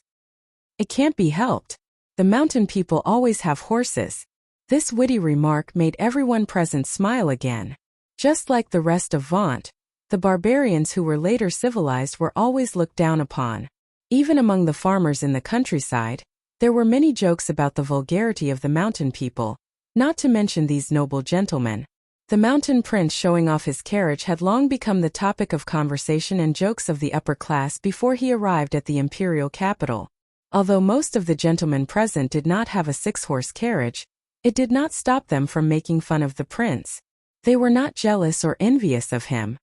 It can't be helped. The mountain people always have horses." This witty remark made everyone present smile again. Just like the rest of Vaunt, the barbarians who were later civilized were always looked down upon. Even among the farmers in the countryside, there were many jokes about the vulgarity of the mountain people, not to mention these noble gentlemen. The mountain prince showing off his carriage had long become the topic of conversation and jokes of the upper class before he arrived at the imperial capital. Although most of the gentlemen present did not have a 6-horse carriage, it did not stop them from making fun of the prince. They were not jealous or envious of him.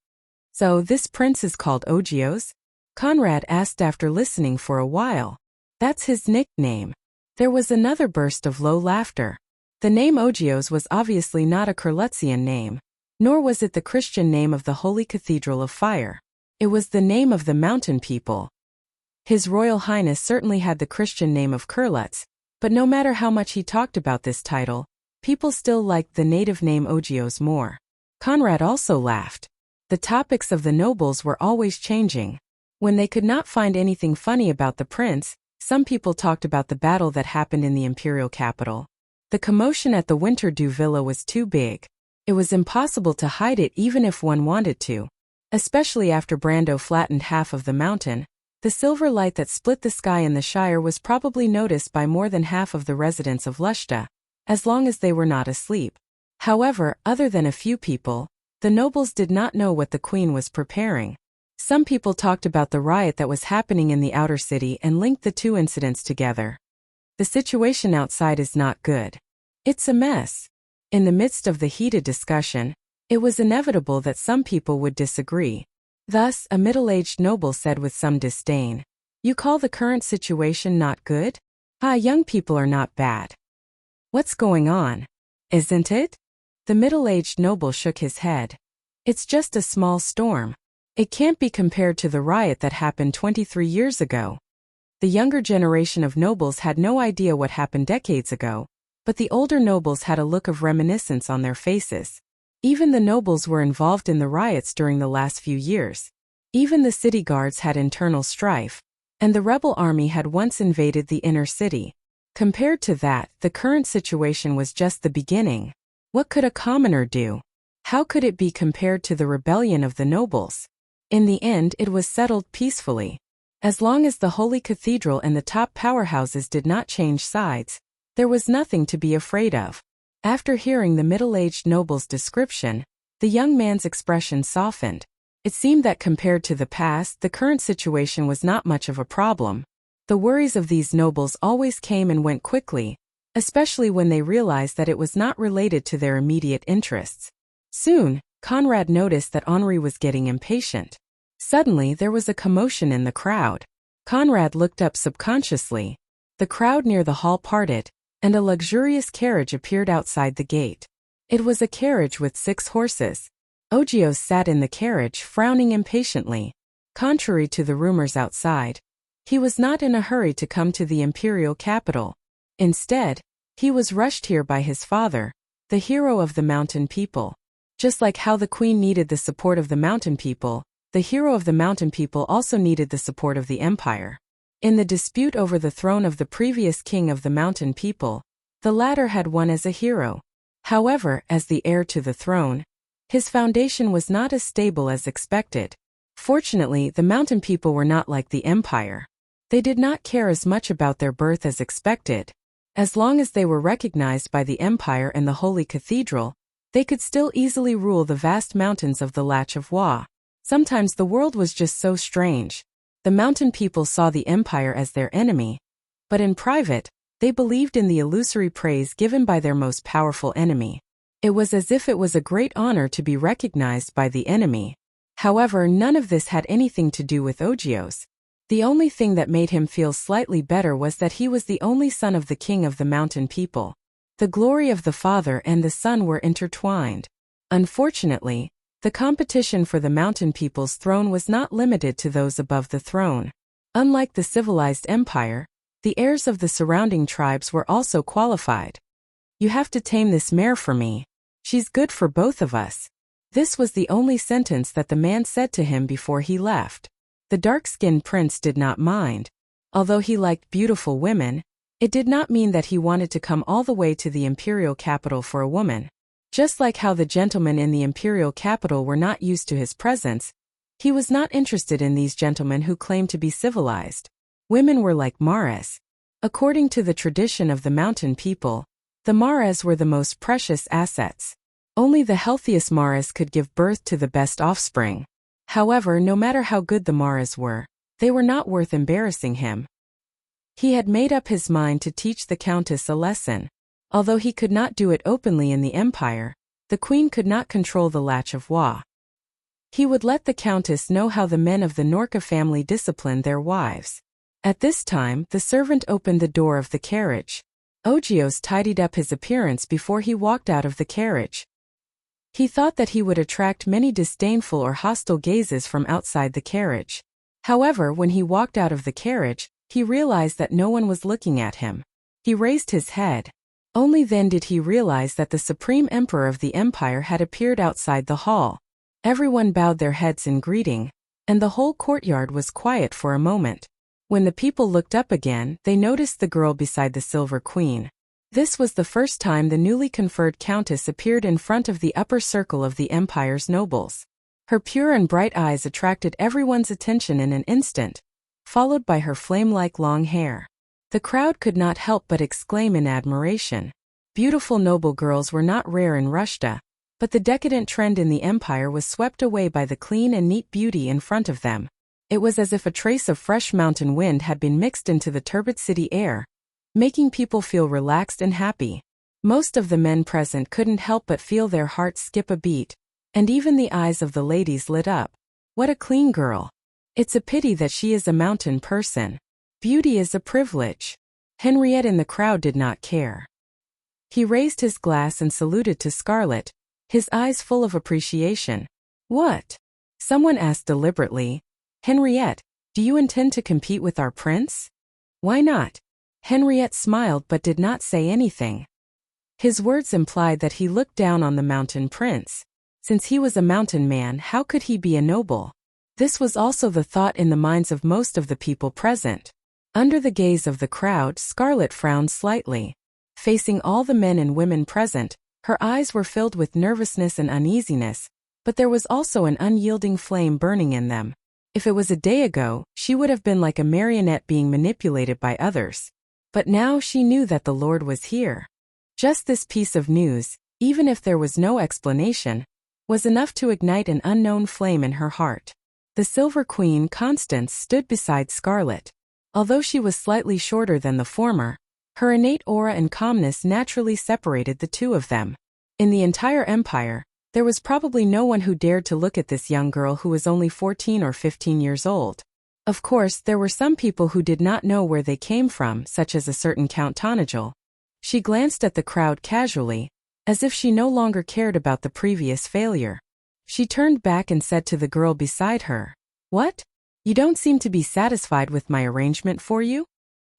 "So this prince is called Ogios?" Conrad asked after listening for a while. "That's his nickname." There was another burst of low laughter. The name Ogios was obviously not a Kurlutzian name, nor was it the Christian name of the Holy Cathedral of Fire. It was the name of the mountain people. His Royal Highness certainly had the Christian name of Kurlutz, but no matter how much he talked about this title, people still liked the native name Ogios more. Conrad also laughed. The topics of the nobles were always changing. When they could not find anything funny about the prince, Some people talked about the battle that happened in the imperial capital. The commotion at the Winter Dew Villa was too big. It was impossible to hide it even if one wanted to. Especially after Brando flattened half of the mountain, the silver light that split the sky in the Shire was probably noticed by more than half of the residents of Wuxia, as long as they were not asleep. However, other than a few people, the nobles did not know what the queen was preparing. Some people talked about the riot that was happening in the outer city and linked the two incidents together. The situation outside is not good. It's a mess. In the midst of the heated discussion, it was inevitable that some people would disagree. Thus, a middle-aged noble said with some disdain, "You call the current situation not good? Young people are not bad. What's going on? Isn't it?" The middle-aged noble shook his head. "It's just a small storm. It can't be compared to the riot that happened 23 years ago." The younger generation of nobles had no idea what happened decades ago, but the older nobles had a look of reminiscence on their faces. Even the nobles were involved in the riots during the last few years. Even the city guards had internal strife, and the rebel army had once invaded the inner city. Compared to that, the current situation was just the beginning. What could a commoner do? How could it be compared to the rebellion of the nobles? In the end, it was settled peacefully. As long as the Holy Cathedral and the top powerhouses did not change sides, there was nothing to be afraid of. After hearing the middle-aged noble's description, the young man's expression softened. It seemed that compared to the past, the current situation was not much of a problem. The worries of these nobles always came and went quickly, especially when they realized that it was not related to their immediate interests. Soon, Conrad noticed that Henri was getting impatient. Suddenly, there was a commotion in the crowd. Conrad looked up subconsciously. The crowd near the hall parted, and a luxurious carriage appeared outside the gate. It was a carriage with 6 horses. Ogios sat in the carriage, frowning impatiently. Contrary to the rumors outside, he was not in a hurry to come to the imperial capital. Instead, he was rushed here by his father, the hero of the mountain people. Just like how the queen needed the support of the mountain people, the hero of the mountain people also needed the support of the empire. In the dispute over the throne of the previous king of the mountain people, the latter had won as a hero. However, as the heir to the throne, his foundation was not as stable as expected. Fortunately, the mountain people were not like the empire. They did not care as much about their birth as expected. As long as they were recognized by the empire and the Holy Cathedral, they could still easily rule the vast mountains of the Latch of Wa. Sometimes the world was just so strange. The mountain people saw the empire as their enemy, but in private, they believed in the illusory praise given by their most powerful enemy. It was as if it was a great honor to be recognized by the enemy. However, none of this had anything to do with Ogios. The only thing that made him feel slightly better was that he was the only son of the king of the mountain people. The glory of the father and the son were intertwined. Unfortunately, the competition for the mountain people's throne was not limited to those above the throne. Unlike the civilized empire, the heirs of the surrounding tribes were also qualified. "You have to tame this mare for me. She's good for both of us." This was the only sentence that the man said to him before he left. The dark-skinned prince did not mind. Although he liked beautiful women, it did not mean that he wanted to come all the way to the imperial capital for a woman. Just like how the gentlemen in the imperial capital were not used to his presence, he was not interested in these gentlemen who claimed to be civilized. Women were like mares. According to the tradition of the mountain people, the mares were the most precious assets. Only the healthiest mares could give birth to the best offspring. However, no matter how good the mares were, they were not worth embarrassing him. He had made up his mind to teach the countess a lesson. Although he could not do it openly in the empire, the queen could not control the Latch of Wa. He would let the countess know how the men of the Norca family disciplined their wives. At this time, the servant opened the door of the carriage. Ogios tidied up his appearance before he walked out of the carriage. He thought that he would attract many disdainful or hostile gazes from outside the carriage. However, when he walked out of the carriage, he realized that no one was looking at him. He raised his head. Only then did he realize that the supreme emperor of the empire had appeared outside the hall. Everyone bowed their heads in greeting, and the whole courtyard was quiet for a moment. When the people looked up again, they noticed the girl beside the Silver Queen. This was the first time the newly conferred countess appeared in front of the upper circle of the empire's nobles. Her pure and bright eyes attracted everyone's attention in an instant, followed by her flame-like long hair. The crowd could not help but exclaim in admiration. Beautiful noble girls were not rare in Russia, but the decadent trend in the empire was swept away by the clean and neat beauty in front of them. It was as if a trace of fresh mountain wind had been mixed into the turbid city air, making people feel relaxed and happy. Most of the men present couldn't help but feel their hearts skip a beat, and even the eyes of the ladies lit up. What a clean girl! It's a pity that she is a mountain person. Beauty is a privilege. Henriette in the crowd did not care. He raised his glass and saluted to Scarlet, his eyes full of appreciation. What? Someone asked deliberately. Henriette, do you intend to compete with our prince? Why not? Henriette smiled but did not say anything. His words implied that he looked down on the mountain prince. Since he was a mountain man, how could he be a noble? This was also the thought in the minds of most of the people present. Under the gaze of the crowd, Scarlet frowned slightly. Facing all the men and women present, her eyes were filled with nervousness and uneasiness, but there was also an unyielding flame burning in them. If it was a day ago, she would have been like a marionette being manipulated by others. But now she knew that the Lord was here. Just this piece of news, even if there was no explanation, was enough to ignite an unknown flame in her heart. The Silver Queen, Constance, stood beside Scarlet. Although she was slightly shorter than the former, her innate aura and calmness naturally separated the two of them. In the entire empire, there was probably no one who dared to look at this young girl who was only 14 or 15 years old. Of course, there were some people who did not know where they came from, such as a certain Count Tonagel. She glanced at the crowd casually, as if she no longer cared about the previous failure. She turned back and said to the girl beside her, "What? You don't seem to be satisfied with my arrangement for you?"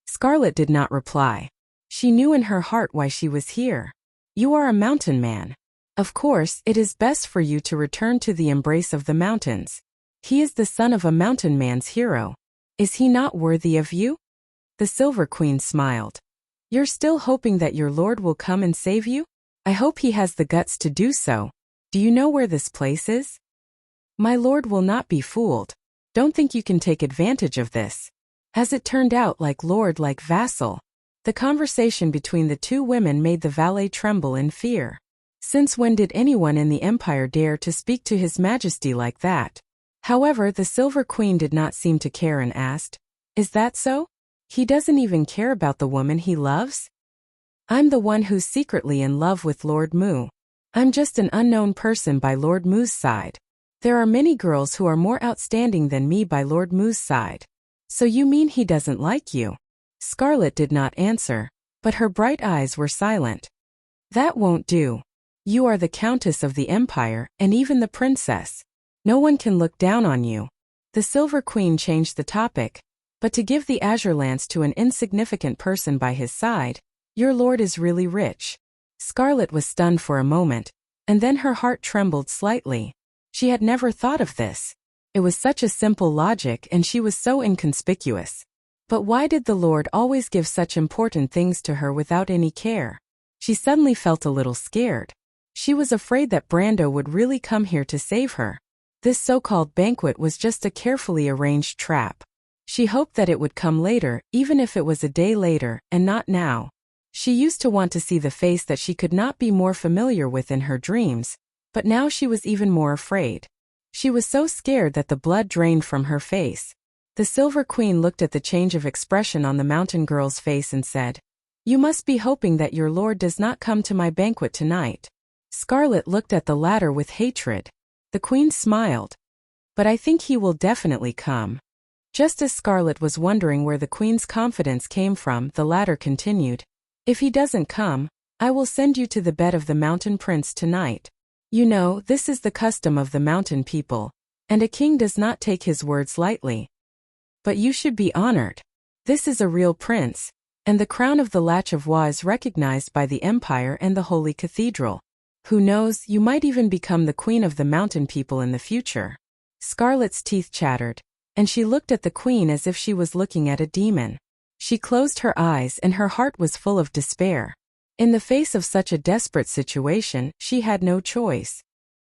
Scarlet did not reply. She knew in her heart why she was here. You are a mountain man. Of course, it is best for you to return to the embrace of the mountains. He is the son of a mountain man's hero. Is he not worthy of you? The Silver Queen smiled. You're still hoping that your lord will come and save you? I hope he has the guts to do so. Do you know where this place is? My lord will not be fooled. Don't think you can take advantage of this. As it turned out, like lord like vassal. The conversation between the two women made the valet tremble in fear. Since when did anyone in the empire dare to speak to His Majesty like that? However, the Silver Queen did not seem to care and asked, "Is that so? He doesn't even care about the woman he loves?" "I'm the one who's secretly in love with Lord Mu. I'm just an unknown person by Lord Mu's side. There are many girls who are more outstanding than me by Lord Mu's side." "So you mean he doesn't like you?" Scarlet did not answer, but her bright eyes were silent. "That won't do. You are the Countess of the Empire, and even the Princess. No one can look down on you." The Silver Queen changed the topic, but to give the azure lance to an insignificant person by his side, "Your lord is really rich." Scarlet was stunned for a moment, and then her heart trembled slightly. She had never thought of this. It was such a simple logic and she was so inconspicuous. But why did the Lord always give such important things to her without any care? She suddenly felt a little scared. She was afraid that Brando would really come here to save her. This so-called banquet was just a carefully arranged trap. She hoped that it would come later, even if it was a day later, and not now. She used to want to see the face that she could not be more familiar with in her dreams, but now she was even more afraid. She was so scared that the blood drained from her face. The Silver Queen looked at the change of expression on the mountain girl's face and said, "You must be hoping that your lord does not come to my banquet tonight." Scarlet looked at the latter with hatred. The queen smiled. "But I think he will definitely come." Just as Scarlet was wondering where the queen's confidence came from, the latter continued, "If he doesn't come, I will send you to the bed of the mountain prince tonight. You know, this is the custom of the mountain people, and a king does not take his words lightly. But you should be honored. This is a real prince, and the crown of the Latch of Wa is recognized by the empire and the Holy Cathedral. Who knows, you might even become the queen of the mountain people in the future." Scarlet's teeth chattered. and she looked at the queen as if she was looking at a demon. She closed her eyes and her heart was full of despair. In the face of such a desperate situation, she had no choice.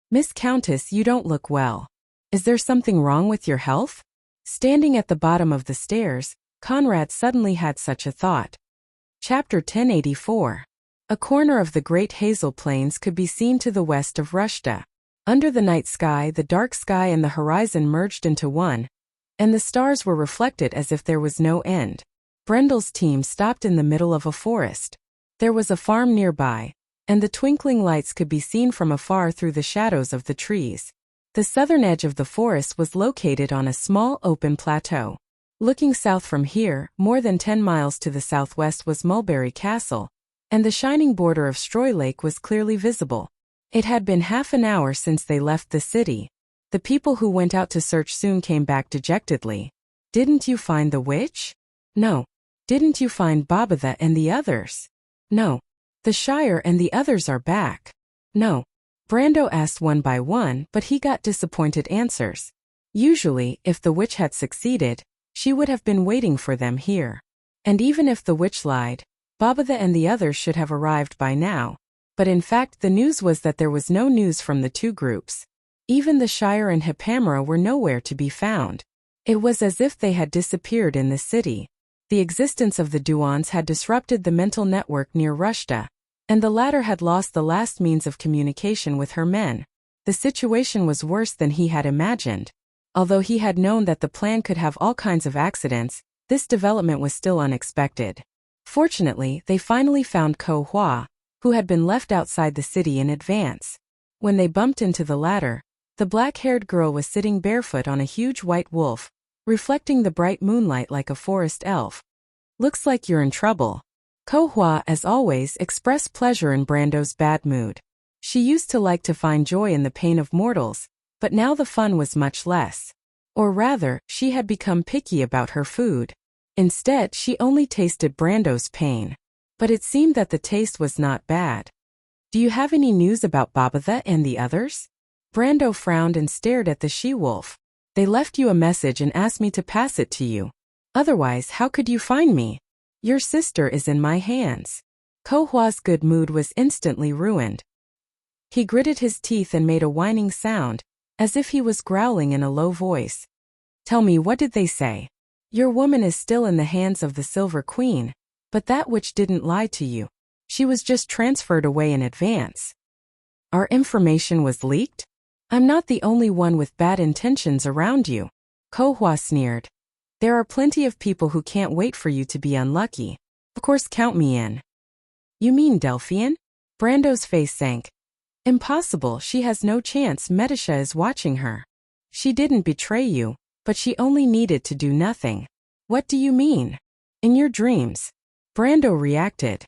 "Miss Countess, you don't look well. Is there something wrong with your health?" Standing at the bottom of the stairs, Conrad suddenly had such a thought. Chapter 1084. A corner of the great hazel plains could be seen to the west of Rushta. Under the night sky, the dark sky and the horizon merged into one, and the stars were reflected as if there was no end. Brendel's team stopped in the middle of a forest. There was a farm nearby, and the twinkling lights could be seen from afar through the shadows of the trees. The southern edge of the forest was located on a small open plateau. Looking south from here, more than 10 miles to the southwest was Mulberry Castle, and the shining border of Stroy Lake was clearly visible. It had been half an hour since they left the city. The people who went out to search soon came back dejectedly. "Didn't you find the witch?" "No." "Didn't you find Babatha and the others?" "No." "The Shire and the others are back." "No." Brando asked one by one, but he got disappointed answers. Usually, if the witch had succeeded, she would have been waiting for them here. And even if the witch lied, Babatha and the others should have arrived by now. But in fact, the news was that there was no news from the two groups. Even the Shire and Hipamera were nowhere to be found. It was as if they had disappeared in the city. The existence of the Duans had disrupted the mental network near Rushta, and the latter had lost the last means of communication with her men. The situation was worse than he had imagined. Although he had known that the plan could have all kinds of accidents, this development was still unexpected. Fortunately, they finally found Ko Hua, who had been left outside the city in advance. When they bumped into the latter, the black-haired girl was sitting barefoot on a huge white wolf, reflecting the bright moonlight like a forest elf. "Looks like you're in trouble." Ko Hua, as always, expressed pleasure in Brando's bad mood. She used to like to find joy in the pain of mortals, but now the fun was much less. Or rather, she had become picky about her food. Instead, she only tasted Brando's pain. But it seemed that the taste was not bad. "Do you have any news about Babatha and the others?" Brando frowned and stared at the she-wolf. "They left you a message and asked me to pass it to you. Otherwise, how could you find me? Your sister is in my hands." Ko Hua's good mood was instantly ruined. He gritted his teeth and made a whining sound, as if he was growling in a low voice. "Tell me, what did they say?" "Your woman is still in the hands of the Silver Queen, but that witch didn't lie to you. She was just transferred away in advance." "Our information was leaked? I'm not the only one with bad intentions around you." Ko Hua sneered. "There are plenty of people who can't wait for you to be unlucky. Of course, count me in." "You mean Delphian?" Brando's face sank. "Impossible, she has no chance. Medisha is watching her. She didn't betray you, but she only needed to do nothing." "What do you mean?" "In your dreams." Brando reacted.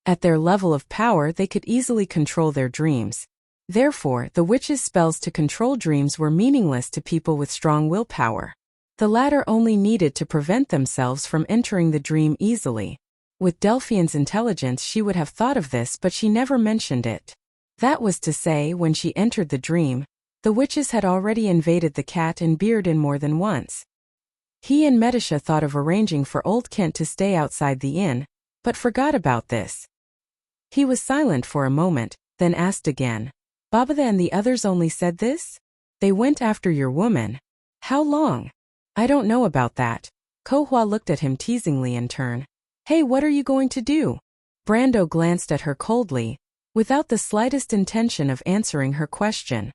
At their level of power, they could easily control their dreams. Therefore, the witch's spells to control dreams were meaningless to people with strong willpower. The latter only needed to prevent themselves from entering the dream easily. With Delphian's intelligence, she would have thought of this, but she never mentioned it. That was to say, when she entered the dream, the witches had already invaded the cat and beard in more than once. He and Medisha thought of arranging for Old Kent to stay outside the inn, but forgot about this. He was silent for a moment, then asked again. "Babatha and the others only said this? They went after your woman. How long?" "I don't know about that." Ko Hua looked at him teasingly in turn. "Hey, what are you going to do?" Brando glanced at her coldly, without the slightest intention of answering her question.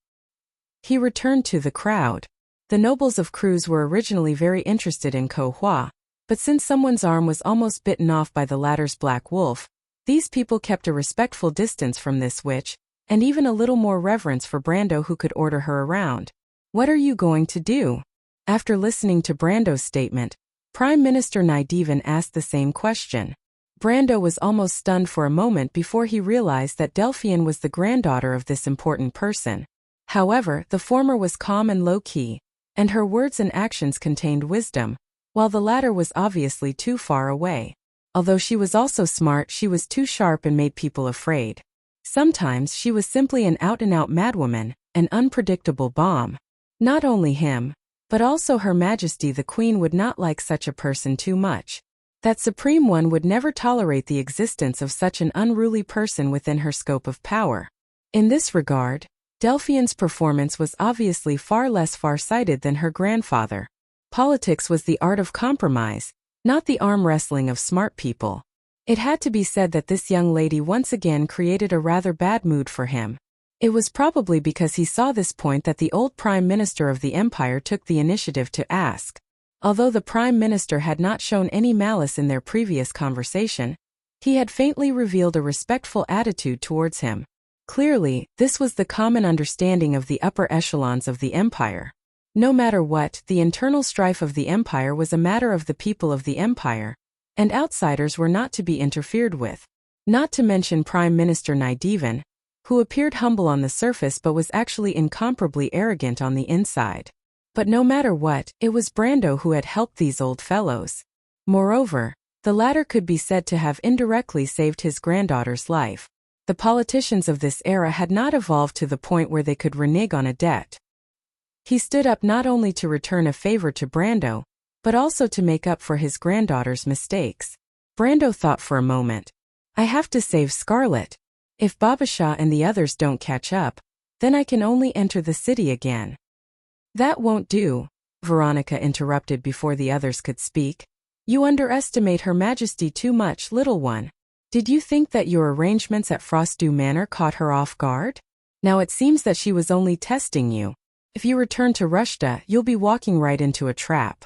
He returned to the crowd. The nobles of Cruz were originally very interested in Ko Hua, but since someone's arm was almost bitten off by the latter's black wolf, these people kept a respectful distance from this witch, and even a little more reverence for Brando, who could order her around. "What are you going to do?" After listening to Brando's statement, Prime Minister Naidevan asked the same question. Brando was almost stunned for a moment before he realized that Delphian was the granddaughter of this important person. However, the former was calm and low-key, and her words and actions contained wisdom, while the latter was obviously too far away. Although she was also smart, she was too sharp and made people afraid. Sometimes she was simply an out-and-out madwoman, an unpredictable bomb. Not only him, But also Her Majesty the Queen would not like such a person too much. That Supreme One would never tolerate the existence of such an unruly person within her scope of power. In this regard, Delphian's performance was obviously far less far-sighted than her grandfather. Politics was the art of compromise, not the arm wrestling of smart people. It had to be said that this young lady once again created a rather bad mood for him. It was probably because he saw this point that the old Prime Minister of the Empire took the initiative to ask. Although the Prime Minister had not shown any malice in their previous conversation, he had faintly revealed a respectful attitude towards him. Clearly, this was the common understanding of the upper echelons of the Empire. No matter what, the internal strife of the Empire was a matter of the people of the Empire, and outsiders were not to be interfered with. Not to mention Prime Minister Nydivan, who appeared humble on the surface but was actually incomparably arrogant on the inside. But no matter what, it was Brando who had helped these old fellows. Moreover, the latter could be said to have indirectly saved his granddaughter's life. The politicians of this era had not evolved to the point where they could renege on a debt. He stood up not only to return a favor to Brando, but also to make up for his granddaughter's mistakes. Brando thought for a moment. I have to save Scarlet. If Babasha and the others don't catch up, then I can only enter the city again. That won't do, Veronica interrupted before the others could speak. You underestimate Her Majesty too much, little one. Did you think that your arrangements at Frostdew Manor caught her off guard? Now it seems that she was only testing you. If you return to Rushta, you'll be walking right into a trap.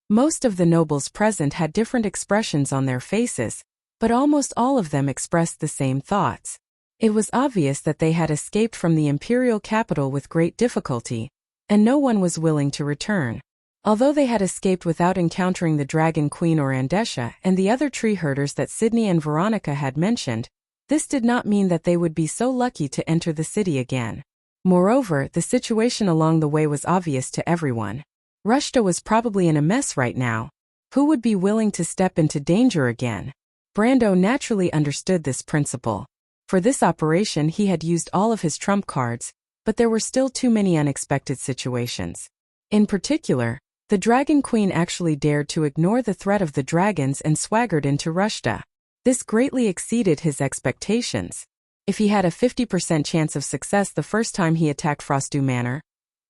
Most of the nobles present had different expressions on their faces, but almost all of them expressed the same thoughts. It was obvious that they had escaped from the imperial capital with great difficulty, and no one was willing to return. Although they had escaped without encountering the Dragon Queen or Andesha and the other tree herders that Sydney and Veronica had mentioned, this did not mean that they would be so lucky to enter the city again. Moreover, the situation along the way was obvious to everyone. Rushta was probably in a mess right now. Who would be willing to step into danger again? Brando naturally understood this principle. For this operation he had used all of his trump cards, but there were still too many unexpected situations. In particular, the Dragon Queen actually dared to ignore the threat of the dragons and swaggered into Rushta. This greatly exceeded his expectations. If he had a 50% chance of success the first time he attacked Frostdew Manor,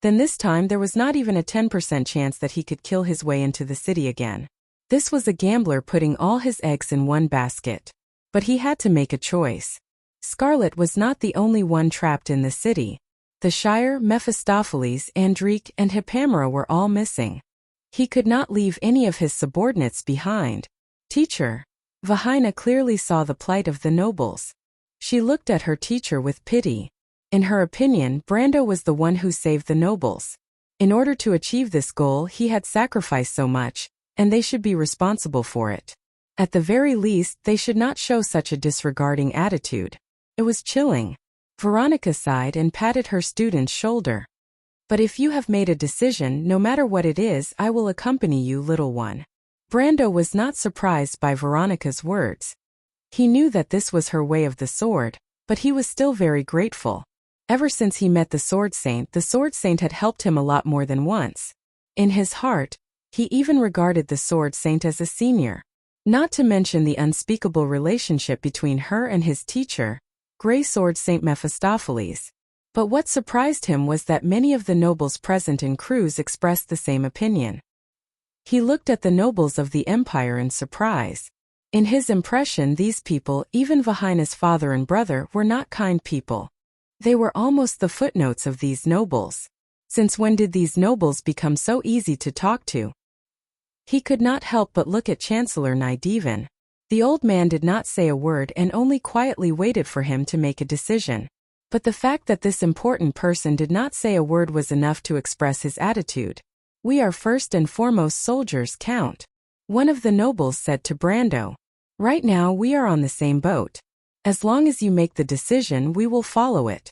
then this time there was not even a 10% chance that he could kill his way into the city again. This was a gambler putting all his eggs in one basket. But he had to make a choice. Scarlet was not the only one trapped in the city. The Shire, Mephistopheles, Andrique, and Hippamera were all missing. He could not leave any of his subordinates behind. Teacher. Vahina clearly saw the plight of the nobles. She looked at her teacher with pity. In her opinion, Brando was the one who saved the nobles. In order to achieve this goal, he had sacrificed so much, and they should be responsible for it. At the very least, they should not show such a disregarding attitude. It was chilling. Veronica sighed and patted her student's shoulder. But if you have made a decision, no matter what it is, I will accompany you, little one. Brando was not surprised by Veronica's words. He knew that this was her way of the sword, but he was still very grateful. Ever since he met the Sword Saint had helped him a lot more than once. In his heart, he even regarded the Sword Saint as a senior. Not to mention the unspeakable relationship between her and his teacher, Grey Sword Saint Mephistopheles. But what surprised him was that many of the nobles present in Cruz expressed the same opinion. He looked at the nobles of the Empire in surprise. In his impression, these people, even Vahina's father and brother, were not kind people. They were almost the footnotes of these nobles. Since when did these nobles become so easy to talk to? He could not help but look at Chancellor Nydivan. The old man did not say a word and only quietly waited for him to make a decision. But the fact that this important person did not say a word was enough to express his attitude. We are first and foremost soldiers, Count. One of the nobles said to Brando. Right now we are on the same boat. As long as you make the decision, we will follow it.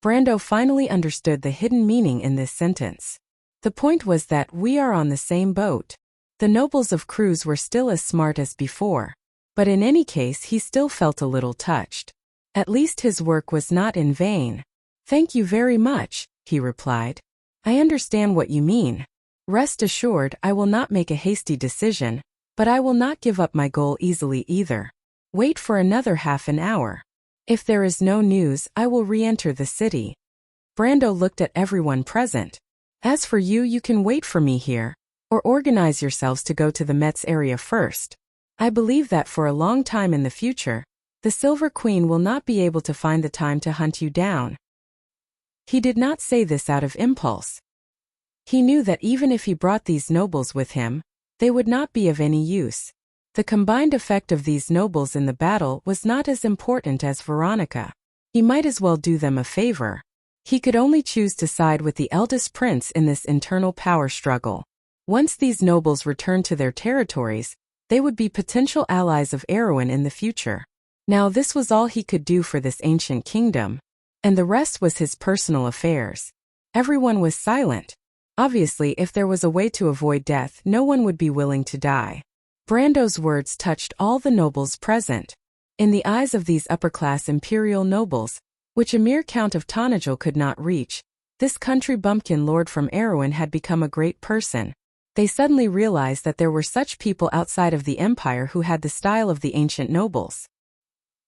Brando finally understood the hidden meaning in this sentence. The point was that we are on the same boat. The nobles of Cruz were still as smart as before. But in any case he still felt a little touched. At least his work was not in vain. Thank you very much, he replied. I understand what you mean. Rest assured, I will not make a hasty decision, but I will not give up my goal easily either. Wait for another half an hour. If there is no news, I will re-enter the city. Brando looked at everyone present. As for you, you can wait for me here, or organize yourselves to go to the Mets area first. I believe that for a long time in the future, the Silver Queen will not be able to find the time to hunt you down. He did not say this out of impulse. He knew that even if he brought these nobles with him, they would not be of any use. The combined effect of these nobles in the battle was not as important as Veronica. He might as well do them a favor. He could only choose to side with the eldest prince in this internal power struggle. Once these nobles returned to their territories, they would be potential allies of Erwin in the future. Now this was all he could do for this ancient kingdom, and the rest was his personal affairs. Everyone was silent. Obviously, if there was a way to avoid death, no one would be willing to die. Brando's words touched all the nobles present. In the eyes of these upper-class imperial nobles, which a mere count of Tonagel could not reach, this country bumpkin lord from Erwin had become a great person. They suddenly realized that there were such people outside of the empire who had the style of the ancient nobles.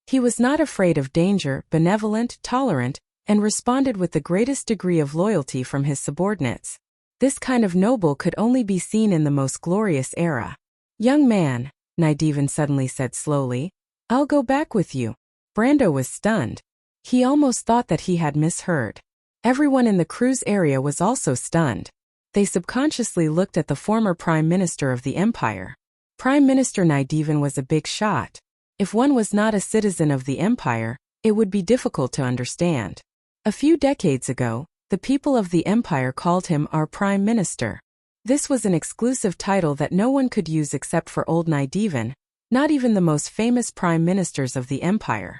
He was not afraid of danger, benevolent, tolerant, and responded with the greatest degree of loyalty from his subordinates. This kind of noble could only be seen in the most glorious era. Young man, Nydivan suddenly said slowly, I'll go back with you. Brando was stunned. He almost thought that he had misheard. Everyone in the cruise area was also stunned. They subconsciously looked at the former Prime Minister of the Empire. Prime Minister Nydivan was a big shot. If one was not a citizen of the Empire, it would be difficult to understand. A few decades ago, the people of the Empire called him our Prime Minister. This was an exclusive title that no one could use except for old Nydivan, not even the most famous Prime Ministers of the Empire.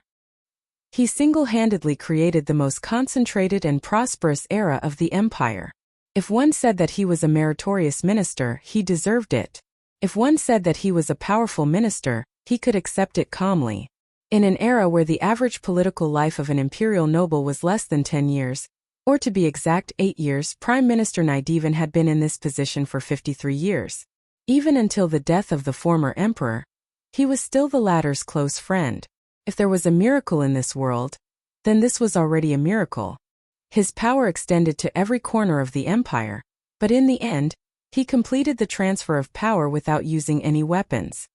He single-handedly created the most concentrated and prosperous era of the Empire. If one said that he was a meritorious minister, he deserved it. If one said that he was a powerful minister, he could accept it calmly. In an era where the average political life of an imperial noble was less than 10 years, or to be exact 8 years, Prime Minister Nydivan had been in this position for 53 years. Even until the death of the former emperor, he was still the latter's close friend. If there was a miracle in this world, then this was already a miracle. His power extended to every corner of the empire, but in the end, he completed the transfer of power without using any weapons.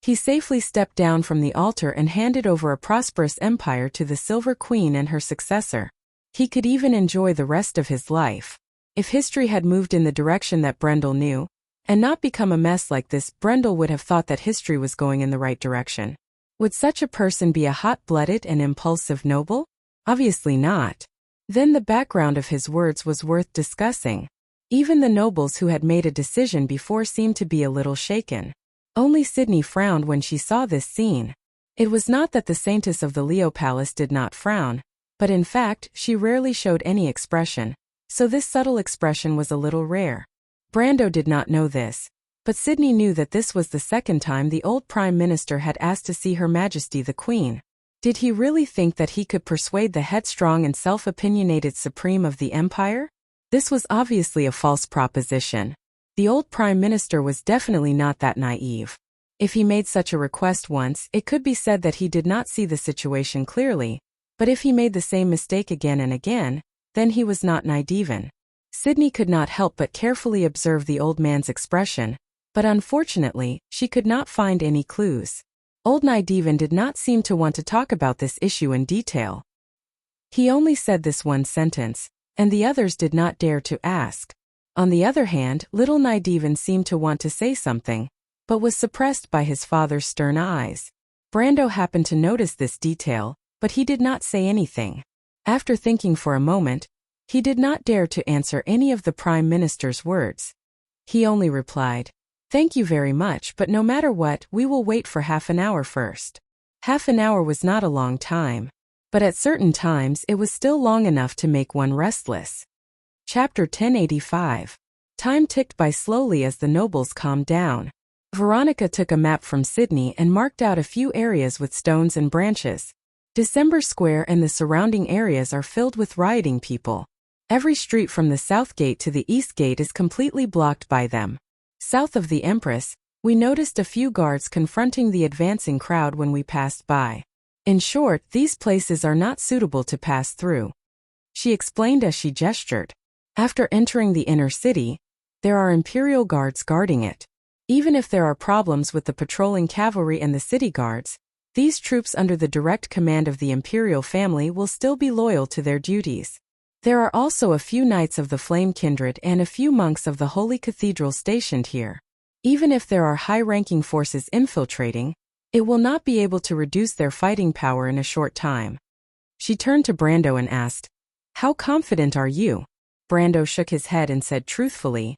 He safely stepped down from the altar and handed over a prosperous empire to the Silver Queen and her successor. He could even enjoy the rest of his life. If history had moved in the direction that Brendel knew, and not become a mess like this, Brendel would have thought that history was going in the right direction. Would such a person be a hot-blooded and impulsive noble? Obviously not. Then the background of his words was worth discussing. Even the nobles who had made a decision before seemed to be a little shaken. Only Sydney frowned when she saw this scene. It was not that the Saintess of the Leo Palace did not frown, but in fact, she rarely showed any expression, so this subtle expression was a little rare. Brando did not know this, but Sydney knew that this was the second time the old Prime Minister had asked to see Her Majesty the Queen. Did he really think that he could persuade the headstrong and self-opinionated Supreme of the Empire? This was obviously a false proposition. The old Prime Minister was definitely not that naive. If he made such a request once, it could be said that he did not see the situation clearly, but if he made the same mistake again and again, then he was not Nydivan. Sydney could not help but carefully observe the old man's expression, but unfortunately, she could not find any clues. Old Nydivan did not seem to want to talk about this issue in detail. He only said this one sentence, and the others did not dare to ask. On the other hand, little Nydivan seemed to want to say something, but was suppressed by his father's stern eyes. Brando happened to notice this detail, but he did not say anything. After thinking for a moment, he did not dare to answer any of the Prime Minister's words. He only replied, "Thank you very much, but no matter what, we will wait for half an hour first." Half an hour was not a long time, but at certain times it was still long enough to make one restless. Chapter 1085. Time ticked by slowly as the nobles calmed down. Veronica took a map from Sydney and marked out a few areas with stones and branches. December Square and the surrounding areas are filled with rioting people. Every street from the south gate to the east gate is completely blocked by them. South of the Empress, we noticed a few guards confronting the advancing crowd when we passed by. In short, these places are not suitable to pass through. She explained as she gestured. After entering the inner city, there are imperial guards guarding it. Even if there are problems with the patrolling cavalry and the city guards, these troops under the direct command of the imperial family will still be loyal to their duties. There are also a few knights of the Flame Kindred and a few monks of the Holy Cathedral stationed here. Even if there are high-ranking forces infiltrating, it will not be able to reduce their fighting power in a short time. She turned to Brando and asked, "How confident are you?" Brando shook his head and said truthfully,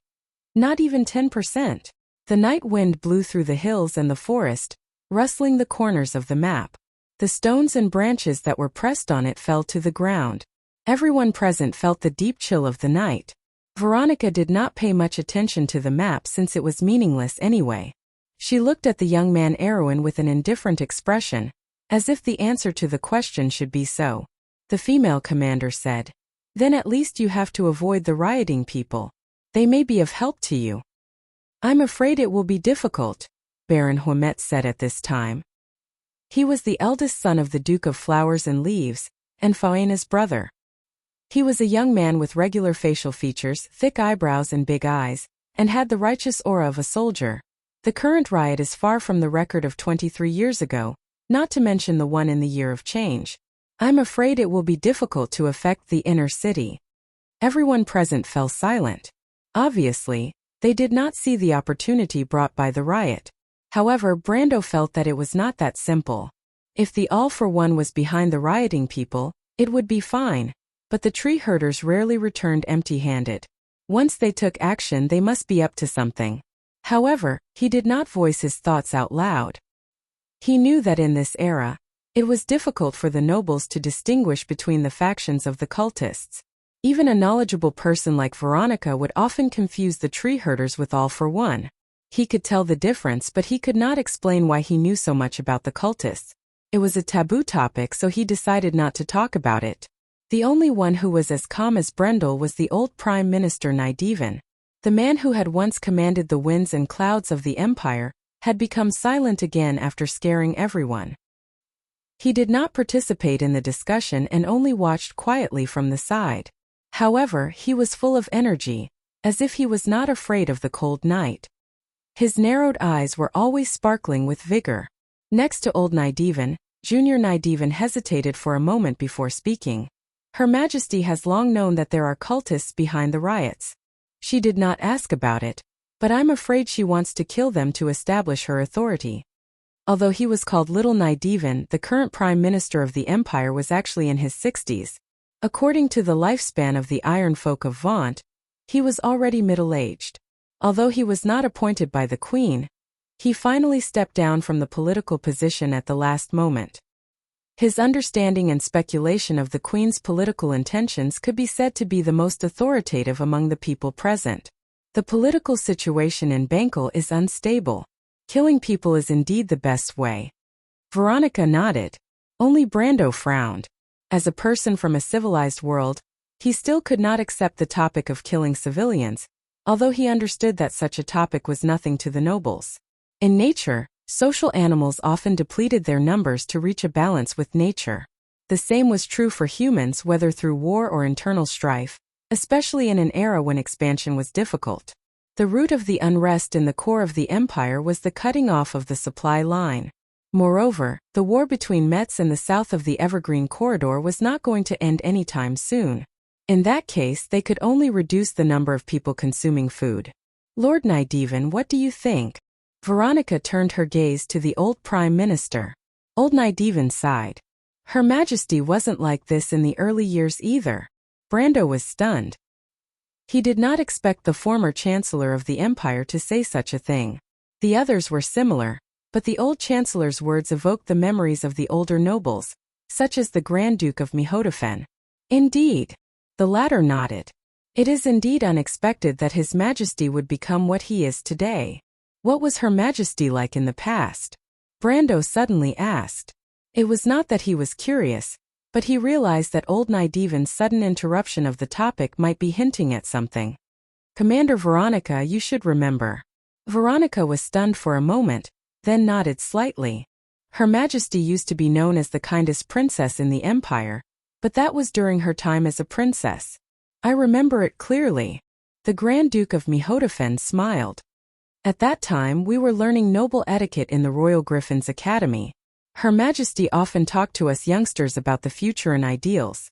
"Not even 10%. The night wind blew through the hills and the forest, rustling the corners of the map. The stones and branches that were pressed on it fell to the ground. Everyone present felt the deep chill of the night. Veronica did not pay much attention to the map since it was meaningless anyway. She looked at the young man Erwin with an indifferent expression, as if the answer to the question should be so. The female commander said, "Then at least you have to avoid the rioting people. They may be of help to you." "I'm afraid it will be difficult," Baron Huemet said at this time. He was the eldest son of the Duke of Flowers and Leaves, and Faena's brother. He was a young man with regular facial features, thick eyebrows and big eyes, and had the righteous aura of a soldier. The current riot is far from the record of 23 years ago, not to mention the one in the year of change. "I'm afraid it will be difficult to affect the inner city." Everyone present fell silent. Obviously, they did not see the opportunity brought by the riot. However, Brando felt that it was not that simple. If the All for One was behind the rioting people, it would be fine. But the tree herders rarely returned empty-handed. Once they took action, they must be up to something. However, he did not voice his thoughts out loud. He knew that in this era, it was difficult for the nobles to distinguish between the factions of the cultists. Even a knowledgeable person like Veronica would often confuse the tree herders with All for One. He could tell the difference, but he could not explain why he knew so much about the cultists. It was a taboo topic, so he decided not to talk about it. The only one who was as calm as Brendel was the old Prime Minister Nydeven. The man who had once commanded the winds and clouds of the empire had become silent again after scaring everyone. He did not participate in the discussion and only watched quietly from the side. However, he was full of energy, as if he was not afraid of the cold night. His narrowed eyes were always sparkling with vigor. Next to old Nydeven, Junior Nydeven hesitated for a moment before speaking. "Her Majesty has long known that there are cultists behind the riots. She did not ask about it, but I'm afraid she wants to kill them to establish her authority." Although he was called Little Nydeven, the current Prime Minister of the Empire was actually in his 60s. According to the lifespan of the Iron Folk of Vaunt, he was already middle-aged. Although he was not appointed by the Queen, he finally stepped down from the political position at the last moment. His understanding and speculation of the Queen's political intentions could be said to be the most authoritative among the people present. The political situation in Bankel is unstable. Killing people is indeed the best way. Veronica nodded. Only Brando frowned. As a person from a civilized world, he still could not accept the topic of killing civilians, although he understood that such a topic was nothing to the nobles. In nature, social animals often depleted their numbers to reach a balance with nature. The same was true for humans, whether through war or internal strife, especially in an era when expansion was difficult. The root of the unrest in the core of the empire was the cutting off of the supply line. Moreover, the war between Metz and the south of the Evergreen Corridor was not going to end anytime soon. In that case, they could only reduce the number of people consuming food. "Lord Nydeven, what do you think?" Veronica turned her gaze to the old Prime Minister. Old Nydeven sighed. "Her Majesty wasn't like this in the early years either." Brando was stunned. He did not expect the former Chancellor of the Empire to say such a thing. The others were similar, but the old Chancellor's words evoked the memories of the older nobles, such as the Grand Duke of Mihodafen. "Indeed." The latter nodded. "It is indeed unexpected that His Majesty would become what he is today." "What was Her Majesty like in the past?" Brando suddenly asked. It was not that he was curious, But he realized that old Nydiven's sudden interruption of the topic might be hinting at something. "Commander Veronica, you should remember." Veronica was stunned for a moment, then nodded slightly. Her Majesty used to be known as the kindest princess in the Empire, but that was during her time as a princess. "I remember it clearly." The Grand Duke of Mihodafen smiled. "At that time we were learning noble etiquette in the Royal Griffin's Academy. Her Majesty often talked to us youngsters about the future and ideals.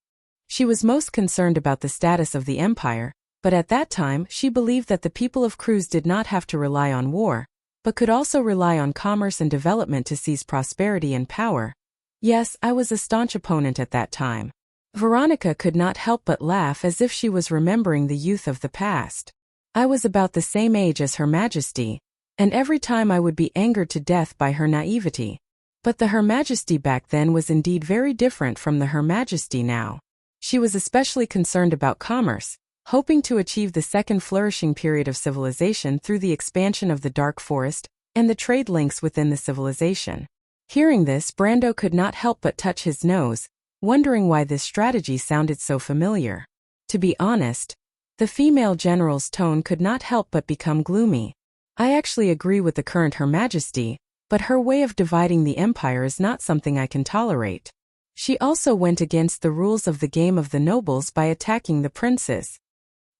She was most concerned about the status of the Empire, but at that time she believed that the people of Cruz did not have to rely on war, but could also rely on commerce and development to seize prosperity and power. Yes, I was a staunch opponent at that time." Veronica could not help but laugh as if she was remembering the youth of the past. "I was about the same age as Her Majesty, and every time I would be angered to death by her naivety. But the Her Majesty back then was indeed very different from the Her Majesty now. She was especially concerned about commerce, hoping to achieve the second flourishing period of civilization through the expansion of the Dark Forest and the trade links within the civilization." Hearing this, Brando could not help but touch his nose, wondering why this strategy sounded so familiar. To be honest, the female general's tone could not help but become gloomy. "I actually agree with the current Her Majesty, but her way of dividing the Empire is not something I can tolerate. She also went against the rules of the game of the nobles by attacking the princes."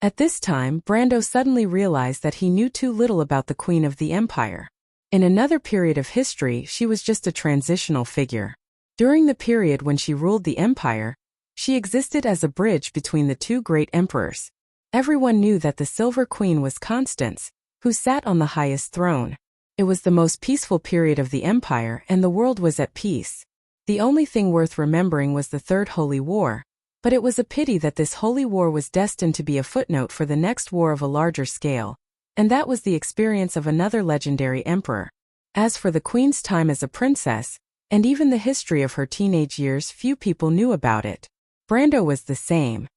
At this time, Brando suddenly realized that he knew too little about the Queen of the Empire. In another period of history, she was just a transitional figure. During the period when she ruled the Empire, she existed as a bridge between the two great emperors. Everyone knew that the Silver Queen was Constance, who sat on the highest throne. It was the most peaceful period of the Empire and the world was at peace. The only thing worth remembering was the Third Holy War, but it was a pity that this holy war was destined to be a footnote for the next war of a larger scale, and that was the experience of another legendary emperor. As for the Queen's time as a princess, and even the history of her teenage years, few people knew about it. Brando was the same.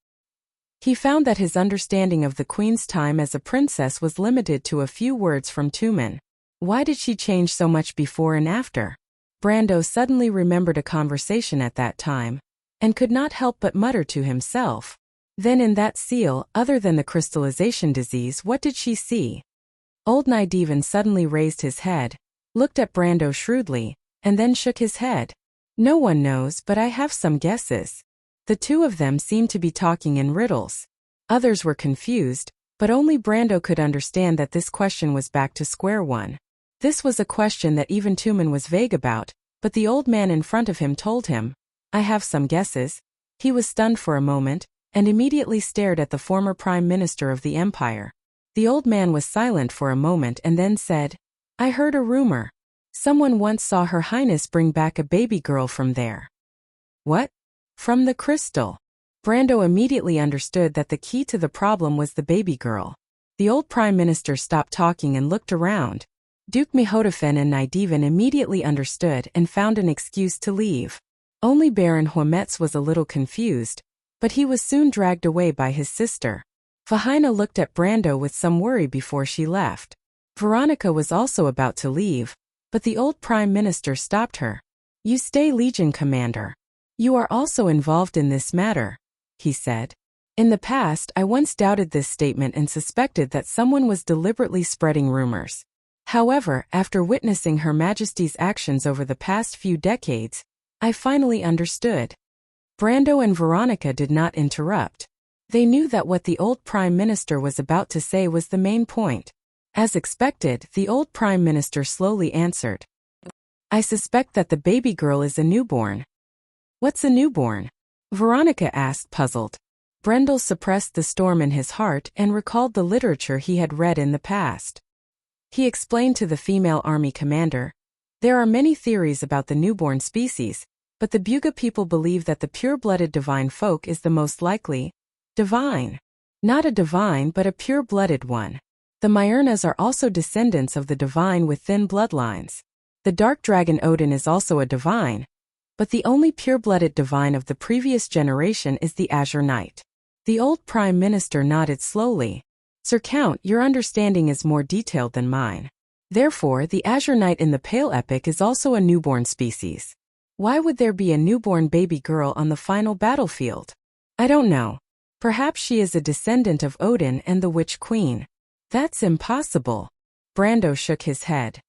He found that his understanding of the Queen's time as a princess was limited to a few words from Tumen. Why did she change so much before and after? Brando suddenly remembered a conversation at that time, and could not help but mutter to himself. Then in that seal, other than the crystallization disease, what did she see? Old Nydiven suddenly raised his head, looked at Brando shrewdly, and then shook his head. "No one knows, but I have some guesses." The two of them seemed to be talking in riddles. Others were confused, but only Brando could understand that this question was back to square one. This was a question that even Tumen was vague about, but the old man in front of him told him, "I have some guesses." He was stunned for a moment, and immediately stared at the former Prime Minister of the Empire. The old man was silent for a moment and then said, "I heard a rumor. Someone once saw Her Highness bring back a baby girl from there." "What?" "From the crystal." Brando immediately understood that the key to the problem was the baby girl. The old Prime Minister stopped talking and looked around. Duke Mihodafen and Nydiven immediately understood and found an excuse to leave. Only Baron Huametz was a little confused, but he was soon dragged away by his sister. Vahina looked at Brando with some worry before she left. Veronica was also about to leave, but the old Prime Minister stopped her. "You stay, Legion Commander. You are also involved in this matter," he said. "In the past, I once doubted this statement and suspected that someone was deliberately spreading rumors. However, after witnessing Her Majesty's actions over the past few decades, I finally understood." Brando and Veronica did not interrupt. They knew that what the old Prime Minister was about to say was the main point. As expected, the old Prime Minister slowly answered, "I suspect that the baby girl is a newborn." "What's a newborn?" Veronica asked, puzzled. Brendel suppressed the storm in his heart and recalled the literature he had read in the past. He explained to the female army commander, "There are many theories about the newborn species, but the Buga people believe that the pure-blooded divine folk is the most likely." "Divine?" "Not a divine but a pure-blooded one. The Myrnas are also descendants of the divine with thin bloodlines. The dark dragon Odin is also a divine, but the only pure-blooded divine of the previous generation is the Azure Knight." The old Prime Minister nodded slowly. "Sir Count, your understanding is more detailed than mine. Therefore, the Azure Knight in the Pale Epic is also a newborn species." Why would there be a newborn baby girl on the final battlefield? I don't know. Perhaps she is a descendant of Odin and the Witch Queen. That's impossible. Brando shook his head.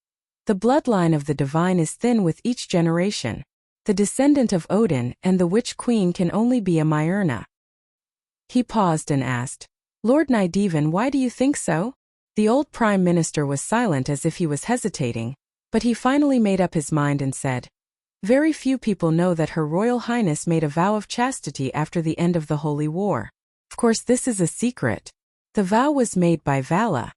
The bloodline of the divine is thin with each generation. The descendant of Odin and the Witch Queen can only be a Myrna. He paused and asked, Lord Nydeven, why do you think so? The old Prime Minister was silent as if he was hesitating, but he finally made up his mind and said, Very few people know that Her Royal Highness made a vow of chastity after the end of the Holy War. Of course, this is a secret. The vow was made by Vala.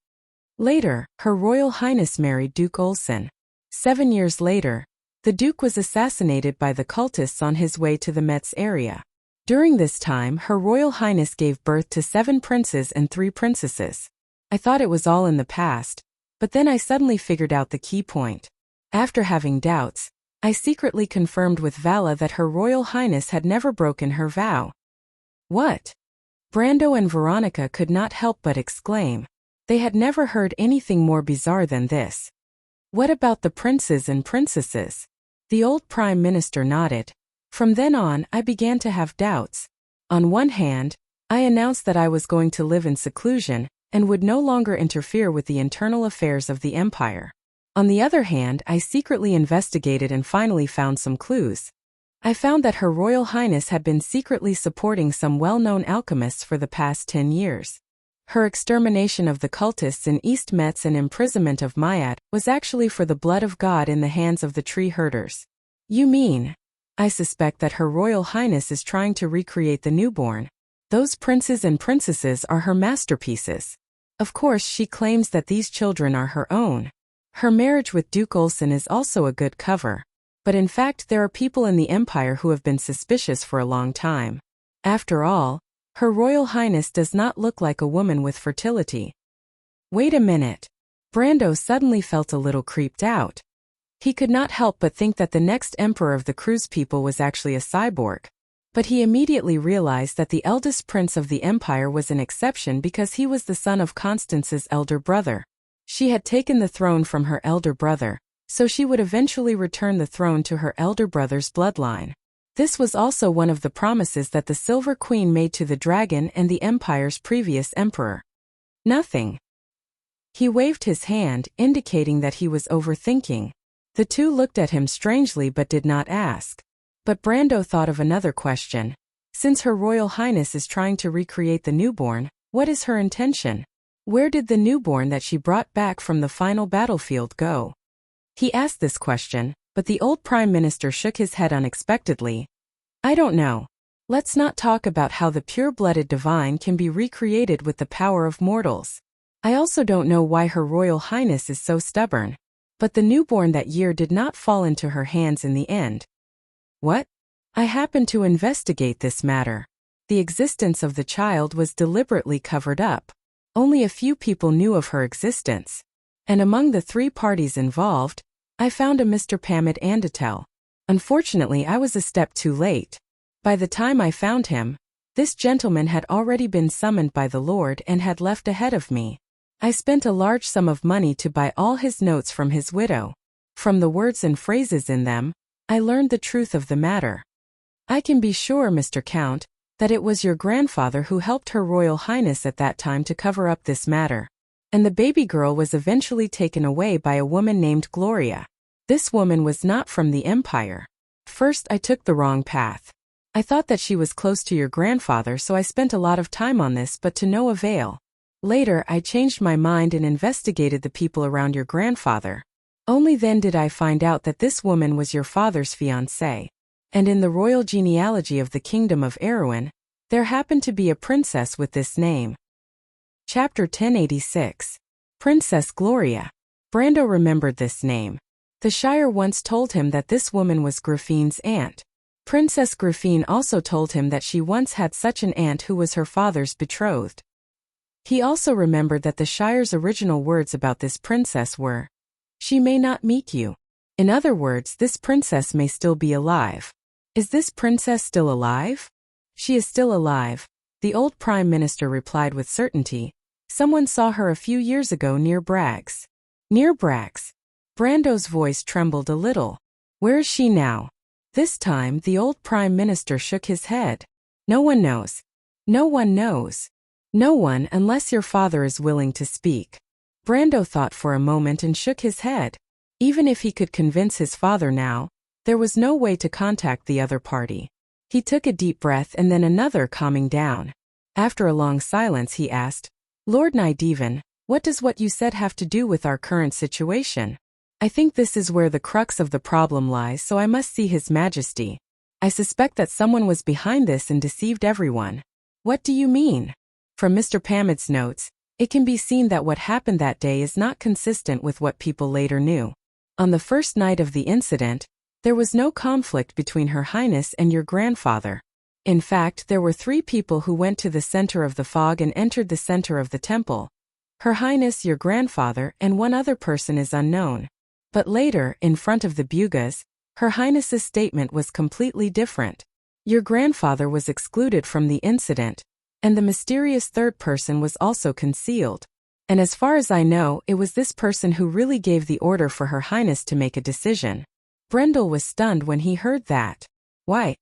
Later, Her Royal Highness married Duke Olsen. 7 years later, the Duke was assassinated by the cultists on his way to the Metz area. During this time, Her Royal Highness gave birth to 7 princes and 3 princesses. I thought it was all in the past, but then I suddenly figured out the key point. After having doubts, I secretly confirmed with Vala that Her Royal Highness had never broken her vow. What? Brando and Veronica could not help but exclaim. They had never heard anything more bizarre than this. What about the princes and princesses? The old Prime Minister nodded. From then on, I began to have doubts. On one hand, I announced that I was going to live in seclusion and would no longer interfere with the internal affairs of the empire. On the other hand, I secretly investigated and finally found some clues. I found that Her Royal Highness had been secretly supporting some well-known alchemists for the past 10 years. Her extermination of the cultists in East Metz and imprisonment of Mayat was actually for the blood of God in the hands of the tree herders. You mean? I suspect that Her Royal Highness is trying to recreate the newborn. Those princes and princesses are her masterpieces. Of course, she claims that these children are her own. Her marriage with Duke Olsen is also a good cover. But in fact, there are people in the Empire who have been suspicious for a long time. After all, Her Royal Highness does not look like a woman with fertility. Wait a minute. Brando suddenly felt a little creeped out. He could not help but think that the next emperor of the Cruz people was actually a cyborg. But he immediately realized that the eldest prince of the empire was an exception because he was the son of Constance's elder brother. She had taken the throne from her elder brother, so she would eventually return the throne to her elder brother's bloodline. This was also one of the promises that the Silver Queen made to the dragon and the empire's previous emperor. Nothing. He waved his hand, indicating that he was overthinking. The two looked at him strangely but did not ask. But Brando thought of another question. Since Her Royal Highness is trying to recreate the newborn, what is her intention? Where did the newborn that she brought back from the final battlefield go? He asked this question, but the old Prime Minister shook his head unexpectedly. I don't know. Let's not talk about how the pure-blooded divine can be recreated with the power of mortals. I also don't know why Her Royal Highness is so stubborn. But the newborn that year did not fall into her hands in the end. What? I happened to investigate this matter. The existence of the child was deliberately covered up. Only a few people knew of her existence. And among the 3 parties involved, I found a Mr. Pamit Andatel. Unfortunately, I was a step too late. By the time I found him, this gentleman had already been summoned by the Lord and had left ahead of me. I spent a large sum of money to buy all his notes from his widow. From the words and phrases in them, I learned the truth of the matter. I can be sure, Mr. Count, that it was your grandfather who helped Her Royal Highness at that time to cover up this matter. And the baby girl was eventually taken away by a woman named Gloria. This woman was not from the Empire. First, I took the wrong path. I thought that she was close to your grandfather, so I spent a lot of time on this, but to no avail. Later, I changed my mind and investigated the people around your grandfather. Only then did I find out that this woman was your father's fiancée. And in the royal genealogy of the Kingdom of Erewhon, there happened to be a princess with this name. Chapter 1086. Princess Gloria. Brando remembered this name. The Shire once told him that this woman was Griffine's aunt. Princess Griffine also told him that she once had such an aunt who was her father's betrothed. He also remembered that the Shire's original words about this princess were, "She may not meet you." In other words, this princess may still be alive. Is this princess still alive? She is still alive, the old Prime Minister replied with certainty. Someone saw her a few years ago near Bragg's. Near Bragg's? Brando's voice trembled a little. Where is she now? This time the old Prime Minister shook his head. No one knows. No one knows. No one unless your father is willing to speak. Brando thought for a moment and shook his head. Even if he could convince his father now, there was no way to contact the other party. He took a deep breath and then another, calming down. After a long silence he asked, Lord Nydevan, what does what you said have to do with our current situation? I think this is where the crux of the problem lies, so I must see His Majesty. I suspect that someone was behind this and deceived everyone. What do you mean? From Mr. Pamid's notes, it can be seen that what happened that day is not consistent with what people later knew. On the first night of the incident, there was no conflict between Her Highness and your grandfather. In fact, there were 3 people who went to the center of the fog and entered the center of the temple. Her Highness, your grandfather, and one other person is unknown. But later, in front of the Bugas, Her Highness's statement was completely different. Your grandfather was excluded from the incident, and the mysterious third person was also concealed. And as far as I know, it was this person who really gave the order for Her Highness to make a decision. Brendel was stunned when he heard that. Why?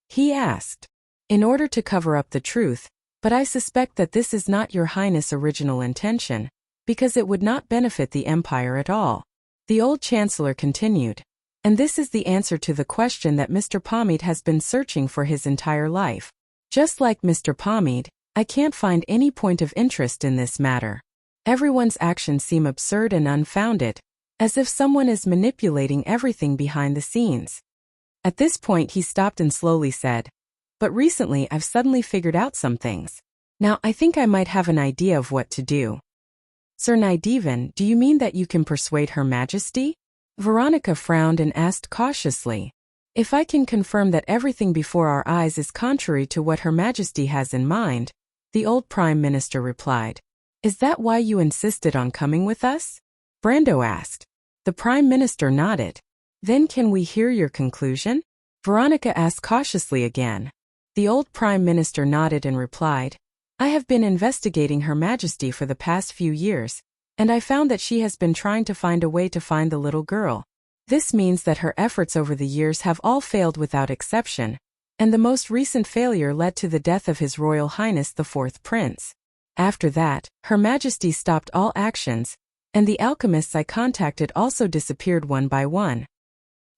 He asked. In order to cover up the truth, but I suspect that this is not your Highness' original intention, because it would not benefit the Empire at all. The old Chancellor continued. And this is the answer to the question that Mr. Pamid has been searching for his entire life. Just like Mr. Pamid, I can't find any point of interest in this matter. Everyone's actions seem absurd and unfounded, as if someone is manipulating everything behind the scenes. At this point he stopped and slowly said, But recently I've suddenly figured out some things. Now I think I might have an idea of what to do. Sir Nydevan, do you mean that you can persuade Her Majesty? Veronica frowned and asked cautiously. If I can confirm that everything before our eyes is contrary to what Her Majesty has in mind, the old Prime Minister replied. Is that why you insisted on coming with us? Brando asked. The Prime Minister nodded. Then can we hear your conclusion? Veronica asked cautiously again. The old Prime Minister nodded and replied, I have been investigating Her Majesty for the past few years, and I found that she has been trying to find a way to find the little girl. This means that her efforts over the years have all failed without exception, and the most recent failure led to the death of His Royal Highness the 4th Prince. After that, Her Majesty stopped all actions, and the alchemists I contacted also disappeared one by one.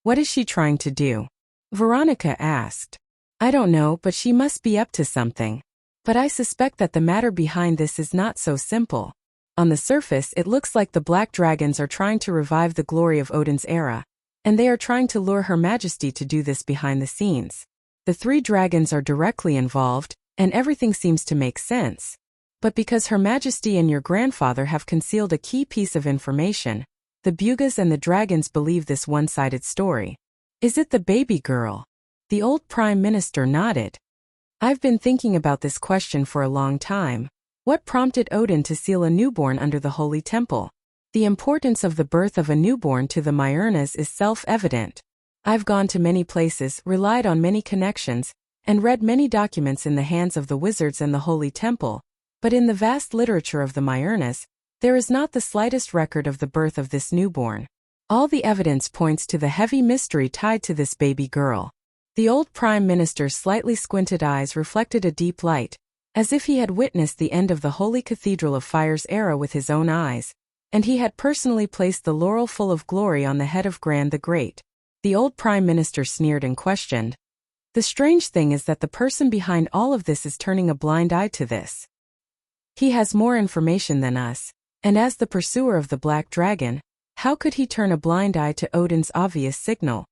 What is she trying to do? Veronica asked. I don't know, but she must be up to something. But I suspect that the matter behind this is not so simple. On the surface it looks like the Black Dragons are trying to revive the glory of Odin's era, and they are trying to lure Her Majesty to do this behind the scenes. The 3 dragons are directly involved, and everything seems to make sense. But because Her Majesty and your grandfather have concealed a key piece of information, the Bugas and the dragons believe this one-sided story. Is it the baby girl? The old Prime Minister nodded. I've been thinking about this question for a long time. What prompted Odin to seal a newborn under the Holy Temple? The importance of the birth of a newborn to the Myrnas is self-evident. I've gone to many places, relied on many connections, and read many documents in the hands of the wizards and the Holy Temple, but in the vast literature of the Myrnas, there is not the slightest record of the birth of this newborn. All the evidence points to the heavy mystery tied to this baby girl. The old Prime Minister's slightly squinted eyes reflected a deep light, as if he had witnessed the end of the Holy Cathedral of Fire's era with his own eyes, and he had personally placed the laurel full of glory on the head of Grand the Great. The old Prime Minister sneered and questioned. The strange thing is that the person behind all of this is turning a blind eye to this. He has more information than us, and as the pursuer of the Black Dragon, how could he turn a blind eye to Odin's obvious signal?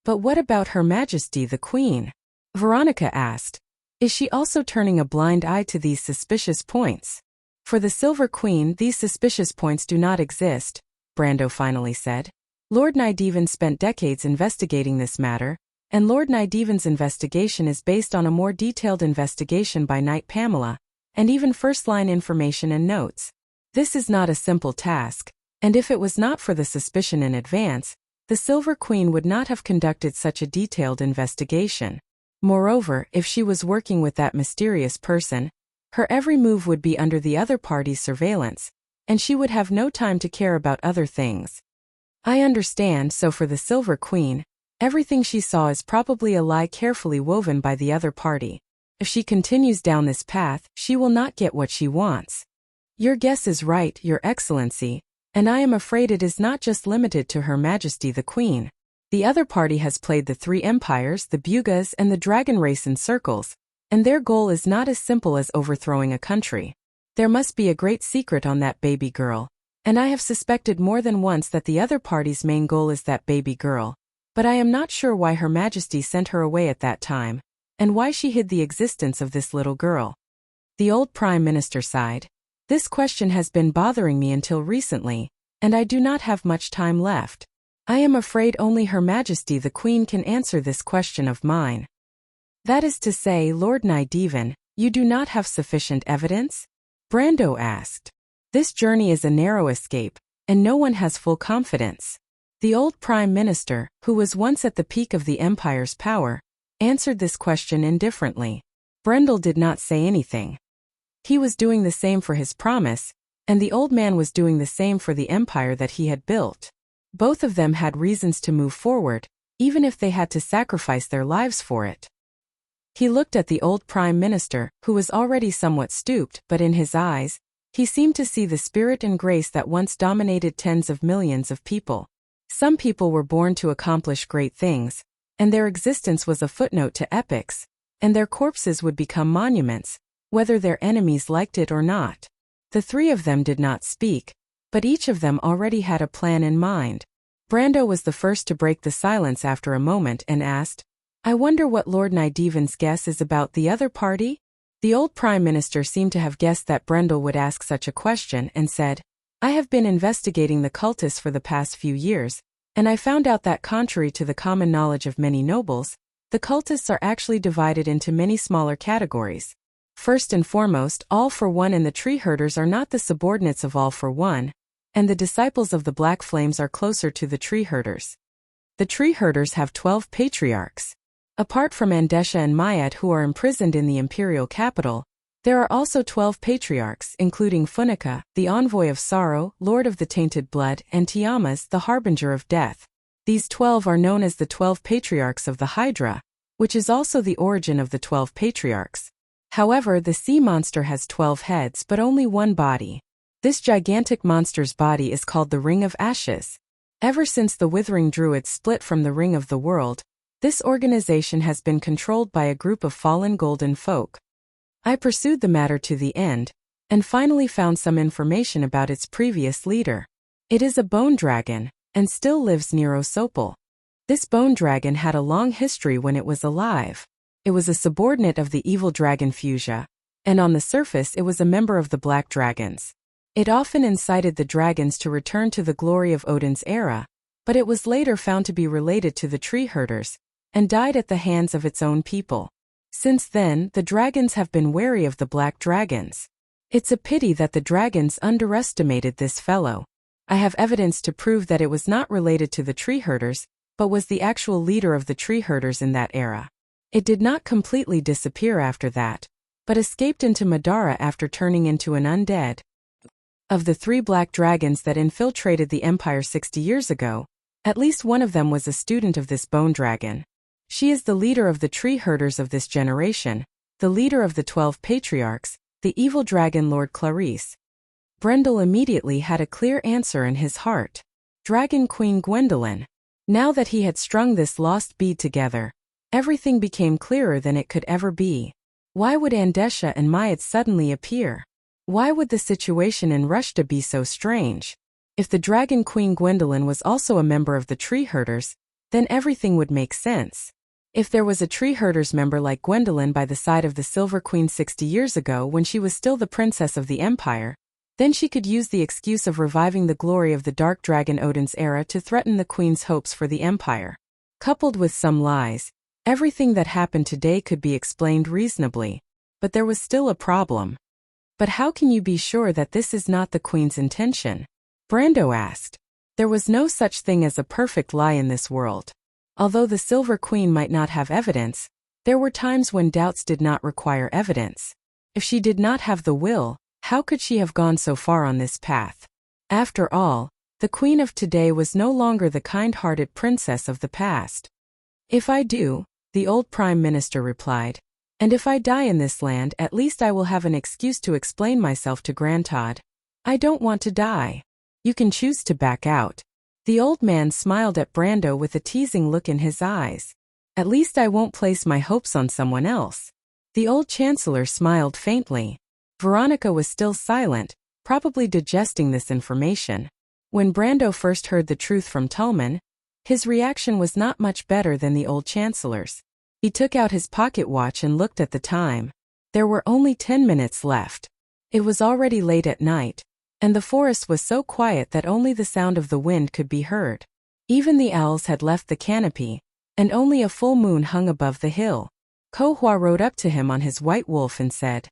But what about Her Majesty the Queen? Veronica asked. Is she also turning a blind eye to these suspicious points? For the Silver Queen, these suspicious points do not exist, Brando finally said. Lord Nydevan spent decades investigating this matter, and Lord Nydevan's investigation is based on a more detailed investigation by Knight Pamela, and even first-line information and notes. This is not a simple task, and if it was not for the suspicion in advance, the Silver Queen would not have conducted such a detailed investigation. Moreover, if she was working with that mysterious person, her every move would be under the other party's surveillance, and she would have no time to care about other things. I understand, so for the Silver Queen, Everything she saw is probably a lie carefully woven by the other party. If she continues down this path, she will not get what she wants. Your guess is right, Your Excellency, and I am afraid it is not just limited to Her Majesty the Queen. The other party has played the three empires, the Bugas and the dragon race in circles, and their goal is not as simple as overthrowing a country. There must be a great secret on that baby girl, and I have suspected more than once that the other party's main goal is that baby girl, but I am not sure why Her Majesty sent her away at that time, and why she hid the existence of this little girl. The old Prime Minister sighed. This question has been bothering me until recently, and I do not have much time left. I am afraid only Her Majesty the Queen can answer this question of mine. That is to say, Lord Nydivan, you do not have sufficient evidence? Brando asked. This journey is a narrow escape, and no one has full confidence. The old Prime Minister, who was once at the peak of the Empire's power, answered this question indifferently. Brendel did not say anything. He was doing the same for his promise, and the old man was doing the same for the empire that he had built. Both of them had reasons to move forward, even if they had to sacrifice their lives for it. He looked at the old Prime Minister, who was already somewhat stooped, but in his eyes, he seemed to see the spirit and grace that once dominated tens of millions of people. Some people were born to accomplish great things, and their existence was a footnote to epics, and their corpses would become monuments, whether their enemies liked it or not. The three of them did not speak, but each of them already had a plan in mind. Brando was the first to break the silence after a moment and asked, I wonder what Lord Nydivan's guess is about the other party? The old Prime Minister seemed to have guessed that Brendel would ask such a question and said, I have been investigating the cultists for the past few years, and I found out that contrary to the common knowledge of many nobles, the cultists are actually divided into many smaller categories. First and foremost, All for One and the tree herders are not the subordinates of All for One, and the disciples of the Black Flames are closer to the tree herders. The tree herders have 12 patriarchs. Apart from Andesha and Mayat who are imprisoned in the imperial capital, there are also 12 patriarchs including Funica, the envoy of sorrow, lord of the tainted blood, and Tiamas, the harbinger of death. These 12 are known as the 12 patriarchs of the Hydra, which is also the origin of the 12 patriarchs. However, the sea monster has 12 heads but only one body. This gigantic monster's body is called the Ring of Ashes. Ever since the Withering Druids split from the Ring of the World, this organization has been controlled by a group of fallen golden folk. I pursued the matter to the end, and finally found some information about its previous leader. It is a bone dragon, and still lives near Osopal. This bone dragon had a long history when it was alive. It was a subordinate of the evil dragon Fuchsia, and on the surface it was a member of the Black Dragons. It often incited the dragons to return to the glory of Odin's era, but it was later found to be related to the tree herders, and died at the hands of its own people. Since then, the dragons have been wary of the Black Dragons. It's a pity that the dragons underestimated this fellow. I have evidence to prove that it was not related to the tree herders, but was the actual leader of the tree herders in that era. It did not completely disappear after that, but escaped into Madara after turning into an undead. Of the 3 black dragons that infiltrated the Empire 60 years ago, at least one of them was a student of this bone dragon. She is the leader of the tree herders of this generation, the leader of the 12 patriarchs, the evil dragon Lord Clarice. Brendel immediately had a clear answer in his heart. Dragon Queen Gwendolyn. Now that he had strung this lost bead together, everything became clearer than it could ever be. Why would Andesha and Mayat suddenly appear? Why would the situation in Rushta be so strange? If the Dragon Queen Gwendolyn was also a member of the tree herders, then everything would make sense. If there was a tree herders member like Gwendolyn by the side of the Silver Queen 60 years ago when she was still the princess of the Empire, then she could use the excuse of reviving the glory of the Dark Dragon Odin's era to threaten the Queen's hopes for the Empire. Coupled with some lies, everything that happened today could be explained reasonably, but there was still a problem. But how can you be sure that this is not the Queen's intention? Brando asked. There was no such thing as a perfect lie in this world. Although the Silver Queen might not have evidence, there were times when doubts did not require evidence. If she did not have the will, how could she have gone so far on this path? After all, the Queen of today was no longer the kind-hearted princess of the past. If I do, the old Prime Minister replied, and if I die in this land, at least I will have an excuse to explain myself to Grandad. I don't want to die. You can choose to back out. The old man smiled at Brando with a teasing look in his eyes. At least I won't place my hopes on someone else. The old chancellor smiled faintly. Veronica was still silent, probably digesting this information. When Brando first heard the truth from Tullman, his reaction was not much better than the old chancellor's. He took out his pocket watch and looked at the time. There were only 10 minutes left. It was already late at night, and the forest was so quiet that only the sound of the wind could be heard. Even the owls had left the canopy, and only a full moon hung above the hill. Ko Hua rode up to him on his white wolf and said,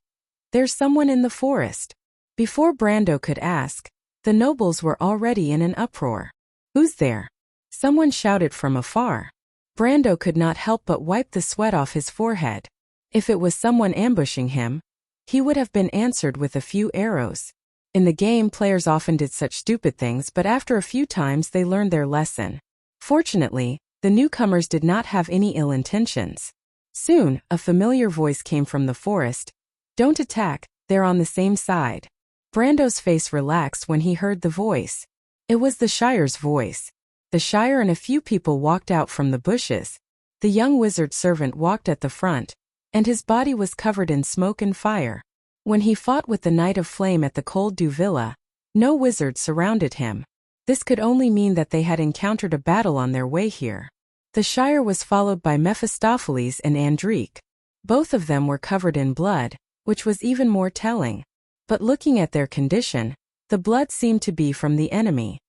"There's someone in the forest." Before Brando could ask, the nobles were already in an uproar. "Who's there?" Someone shouted from afar. Brando could not help but wipe the sweat off his forehead. If it was someone ambushing him, he would have been answered with a few arrows. In the game, players often did such stupid things, but after a few times they learned their lesson. Fortunately, the newcomers did not have any ill intentions. Soon, a familiar voice came from the forest. "Don't attack, they're on the same side." Brando's face relaxed when he heard the voice. It was the Shire's voice. The Shire and a few people walked out from the bushes. The young wizard servant walked at the front, and his body was covered in smoke and fire. When he fought with the Knight of Flame at the Cold Dew Villa, no wizards surrounded him. This could only mean that they had encountered a battle on their way here. The Shire was followed by Mephistopheles and Andrique. Both of them were covered in blood, which was even more telling. But looking at their condition, the blood seemed to be from the enemy.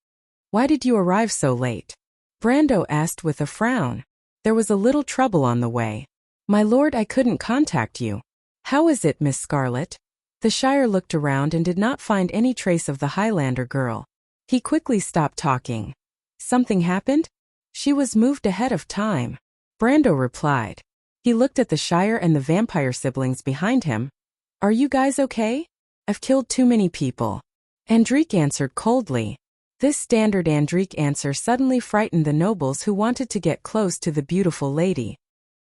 "Why did you arrive so late?" Brando asked with a frown. "There was a little trouble on the way. My lord, I couldn't contact you." "How is it, Miss Scarlet?" The Shire looked around and did not find any trace of the Highlander girl. He quickly stopped talking. "Something happened?" "She was moved ahead of time," Brando replied. He looked at the Shire and the vampire siblings behind him. "Are you guys okay?" "I've killed too many people," Andrique answered coldly. This standard Andrique answer suddenly frightened the nobles who wanted to get close to the beautiful lady.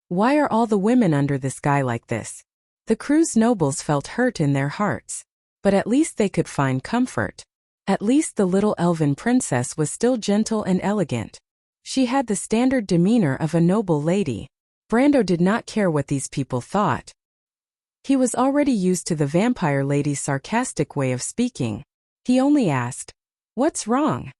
Why are all the women under the sky like this? The crew's nobles felt hurt in their hearts. But at least they could find comfort. At least the little elven princess was still gentle and elegant. She had the standard demeanor of a noble lady. Brando did not care what these people thought. He was already used to the vampire lady's sarcastic way of speaking. He only asked, "What's wrong?"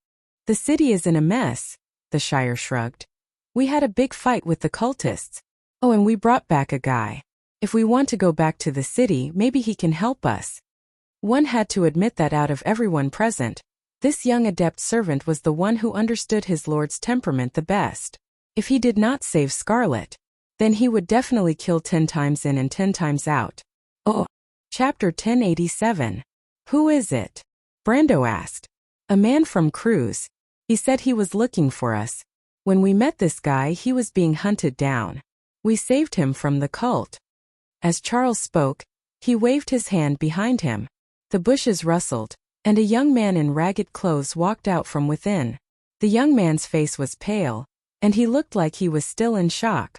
"The city is in a mess," the Shire shrugged. "We had a big fight with the cultists. Oh, and we brought back a guy. If we want to go back to the city, maybe he can help us." One had to admit that out of everyone present, this young adept servant was the one who understood his lord's temperament the best. If he did not save Scarlet, then he would definitely kill 10 times in and 10 times out. Oh. Chapter 1087. "Who is it?" Brando asked. "A man from Cruz. He said he was looking for us. When we met this guy, he was being hunted down. We saved him from the cult." As Charles spoke, he waved his hand behind him. The bushes rustled, and a young man in ragged clothes walked out from within. The young man's face was pale, and he looked like he was still in shock.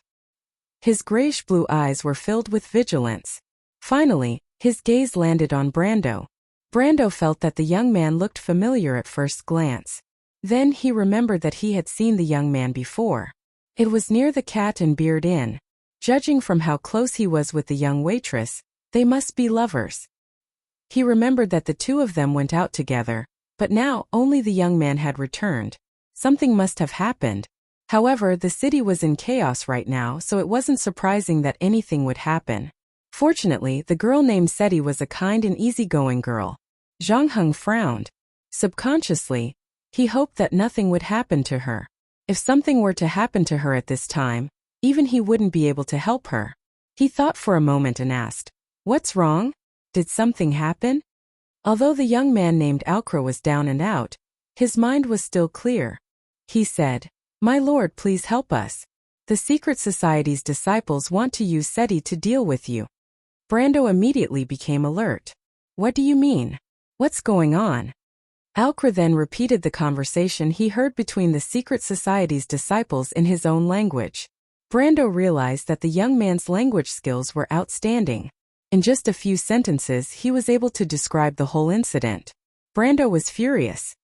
His grayish-blue eyes were filled with vigilance. Finally, his gaze landed on Brando. Brando felt that the young man looked familiar at first glance. Then he remembered that he had seen the young man before. It was near the Cat and Beard Inn. Judging from how close he was with the young waitress, they must be lovers. He remembered that the two of them went out together, but now only the young man had returned. Something must have happened. However, the city was in chaos right now, so it wasn't surprising that anything would happen. Fortunately, the girl named Seti was a kind and easygoing girl. Zhang Heng frowned. Subconsciously, he hoped that nothing would happen to her. If something were to happen to her at this time, even he wouldn't be able to help her. He thought for a moment and asked, "What's wrong? Did something happen?" Although the young man named Alcra was down and out, his mind was still clear. He said, "My lord, please help us. The secret society's disciples want to use Seti to deal with you." Brando immediately became alert. "What do you mean? What's going on?" Alcra then repeated the conversation he heard between the secret society's disciples in his own language. Brando realized that the young man's language skills were outstanding. In just a few sentences, he was able to describe the whole incident. Brando was furious.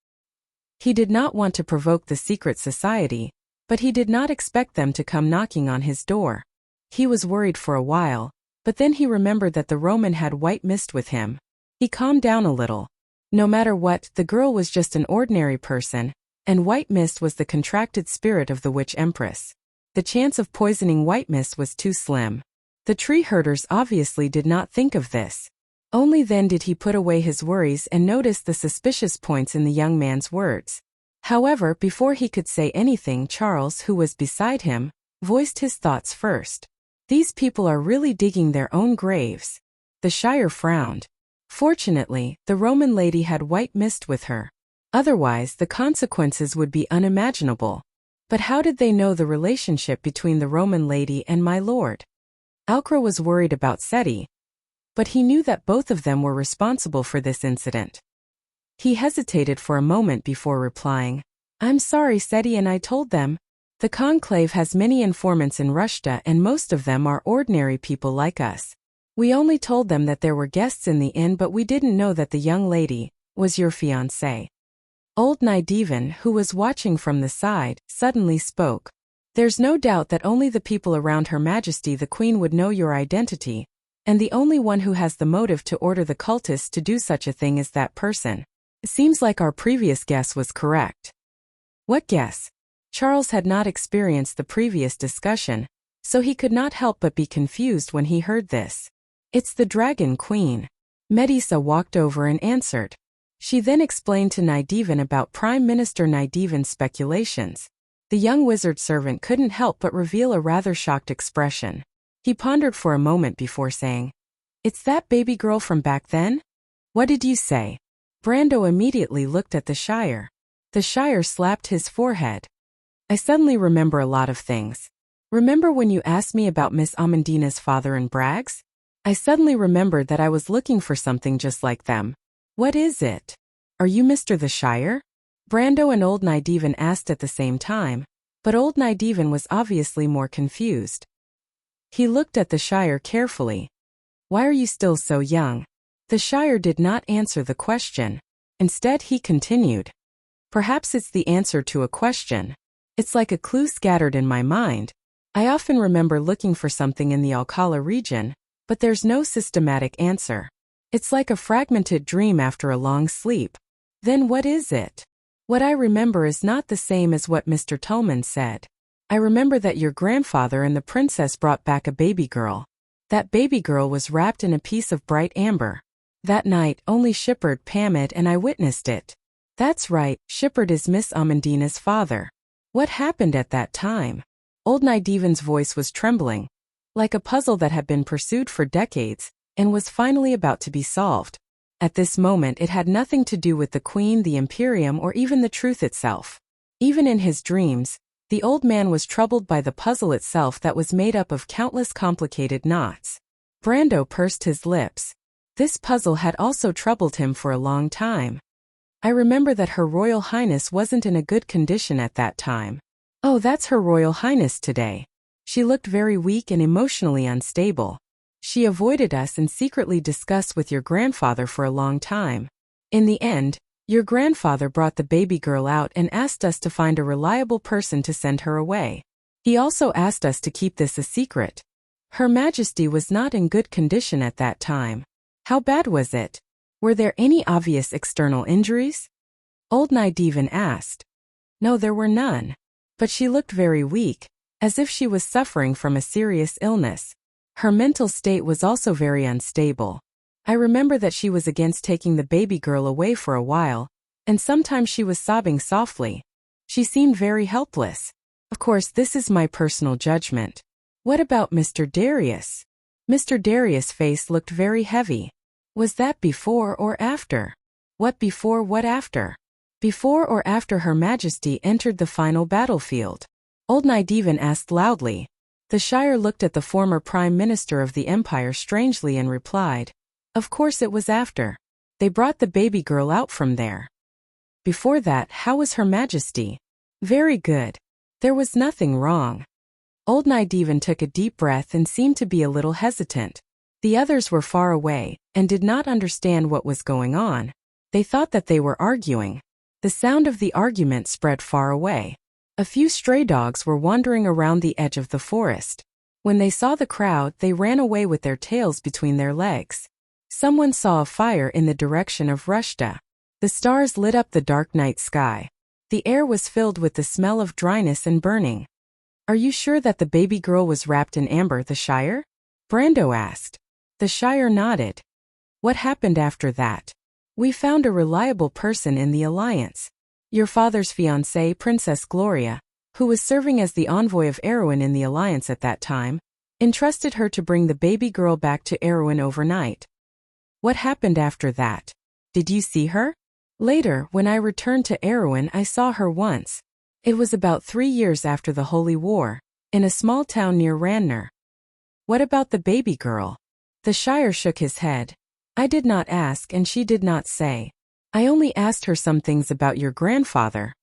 He did not want to provoke the secret society, but he did not expect them to come knocking on his door. He was worried for a while, but then he remembered that the Roman had white mist with him. He calmed down a little. No matter what, the girl was just an ordinary person, and white mist was the contracted spirit of the witch empress. The chance of poisoning white mist was too slim. The tree herders obviously did not think of this. Only then did he put away his worries and notice the suspicious points in the young man's words. However, before he could say anything, Charles, who was beside him, voiced his thoughts first. These people are really digging their own graves. The Shire frowned. Fortunately, the Roman lady had white mist with her. Otherwise, the consequences would be unimaginable. But how did they know the relationship between the Roman lady and my lord? Alcra was worried about Seti, but he knew that both of them were responsible for this incident. He hesitated for a moment before replying, "I'm sorry, Seti, and I told them. The conclave has many informants in Rushta and most of them are ordinary people like us. We only told them that there were guests in the inn, but we didn't know that the young lady was your fiancée." Old Nidevan, who was watching from the side, suddenly spoke. "There's no doubt that only the people around Her Majesty the Queen would know your identity, and the only one who has the motive to order the cultists to do such a thing is that person. It seems like our previous guess was correct." What guess? Charles had not experienced the previous discussion, so he could not help but be confused when he heard this. "It's the Dragon Queen." Medisa walked over and answered. She then explained to Nidevan about Prime Minister Nidevan's speculations. The young wizard servant couldn't help but reveal a rather shocked expression. He pondered for a moment before saying, "It's that baby girl from back then?" "What did you say?" Brando immediately looked at the Shire. The Shire slapped his forehead. "I suddenly remember a lot of things. Remember when you asked me about Miss Amandina's father and Bragg's? I suddenly remembered that I was looking for something just like them." "What is it? Are you Mr. the Shire?" Brando and old Nidevan asked at the same time, but old Nidevan was obviously more confused. He looked at the Shire carefully. "Why are you still so young?" The Shire did not answer the question. Instead, he continued. "Perhaps it's the answer to a question. It's like a clue scattered in my mind. I often remember looking for something in the Alcala region, but there's no systematic answer. It's like a fragmented dream after a long sleep. Then what is it? What I remember is not the same as what Mr. Tullman said. I remember that your grandfather and the princess brought back a baby girl. That baby girl was wrapped in a piece of bright amber. That night, only Shippard, Pamid, and I witnessed it. That's right, Shippard is Miss Amandina's father. What happened at that time?" Old Nidevan's voice was trembling, like a puzzle that had been pursued for decades, and was finally about to be solved. At this moment it had nothing to do with the Queen, the Imperium, or even the truth itself. Even in his dreams, the old man was troubled by the puzzle itself that was made up of countless complicated knots. Brando pursed his lips. This puzzle had also troubled him for a long time. "I remember that Her Royal Highness wasn't in a good condition at that time." "Oh, that's Her Royal Highness today. She looked very weak and emotionally unstable. She avoided us and secretly discussed with your grandfather for a long time. In the end, your grandfather brought the baby girl out and asked us to find a reliable person to send her away. He also asked us to keep this a secret. Her Majesty was not in good condition at that time." "How bad was it? Were there any obvious external injuries?" Old Nidevan asked. "No, there were none. But she looked very weak, as if she was suffering from a serious illness. Her mental state was also very unstable. I remember that she was against taking the baby girl away for a while, and sometimes she was sobbing softly. She seemed very helpless. Of course, this is my personal judgment." "What about Mr. Darius?" Mr. Darius' face looked very heavy. "Was that before or after?" "What before, what after?" "Before or after Her Majesty entered the final battlefield?" Old Nidevan asked loudly. The Shire looked at the former Prime Minister of the Empire strangely and replied, "Of course it was after. They brought the baby girl out from there." "Before that, how was Her Majesty?" "Very good. There was nothing wrong." Old Nydivan took a deep breath and seemed to be a little hesitant. The others were far away and did not understand what was going on. They thought that they were arguing. The sound of the argument spread far away. A few stray dogs were wandering around the edge of the forest. When they saw the crowd, they ran away with their tails between their legs. Someone saw a fire in the direction of Rushta. The stars lit up the dark night sky. The air was filled with the smell of dryness and burning. "Are you sure that the baby girl was wrapped in amber, the Shire?" Brando asked. The Shire nodded. "What happened after that?" "We found a reliable person in the Alliance. Your father's fiancée, Princess Gloria, who was serving as the envoy of Erwin in the Alliance at that time, entrusted her to bring the baby girl back to Erwin overnight." "What happened after that? Did you see her?" "Later, when I returned to Erwin, I saw her once. It was about 3 years after the Holy War, in a small town near Ranner." "What about the baby girl?" The Shire shook his head. "I did not ask and she did not say. I only asked her some things about your grandfather."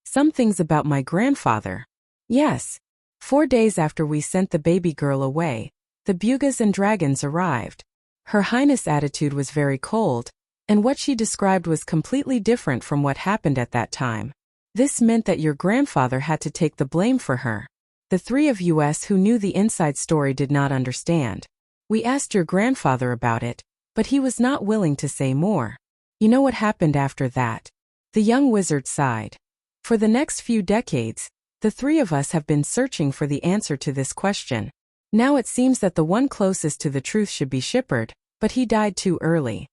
"Some things about my grandfather?" "Yes. 4 days after we sent the baby girl away, the Bugas and dragons arrived. Her Highness' attitude was very cold, and what she described was completely different from what happened at that time. This meant that your grandfather had to take the blame for her. The 3 of us who knew the inside story did not understand. We asked your grandfather about it, but he was not willing to say more. You know what happened after that?" The young wizard sighed. "For the next few decades, the 3 of us have been searching for the answer to this question. Now it seems that the one closest to the truth should be Shippard, but he died too early."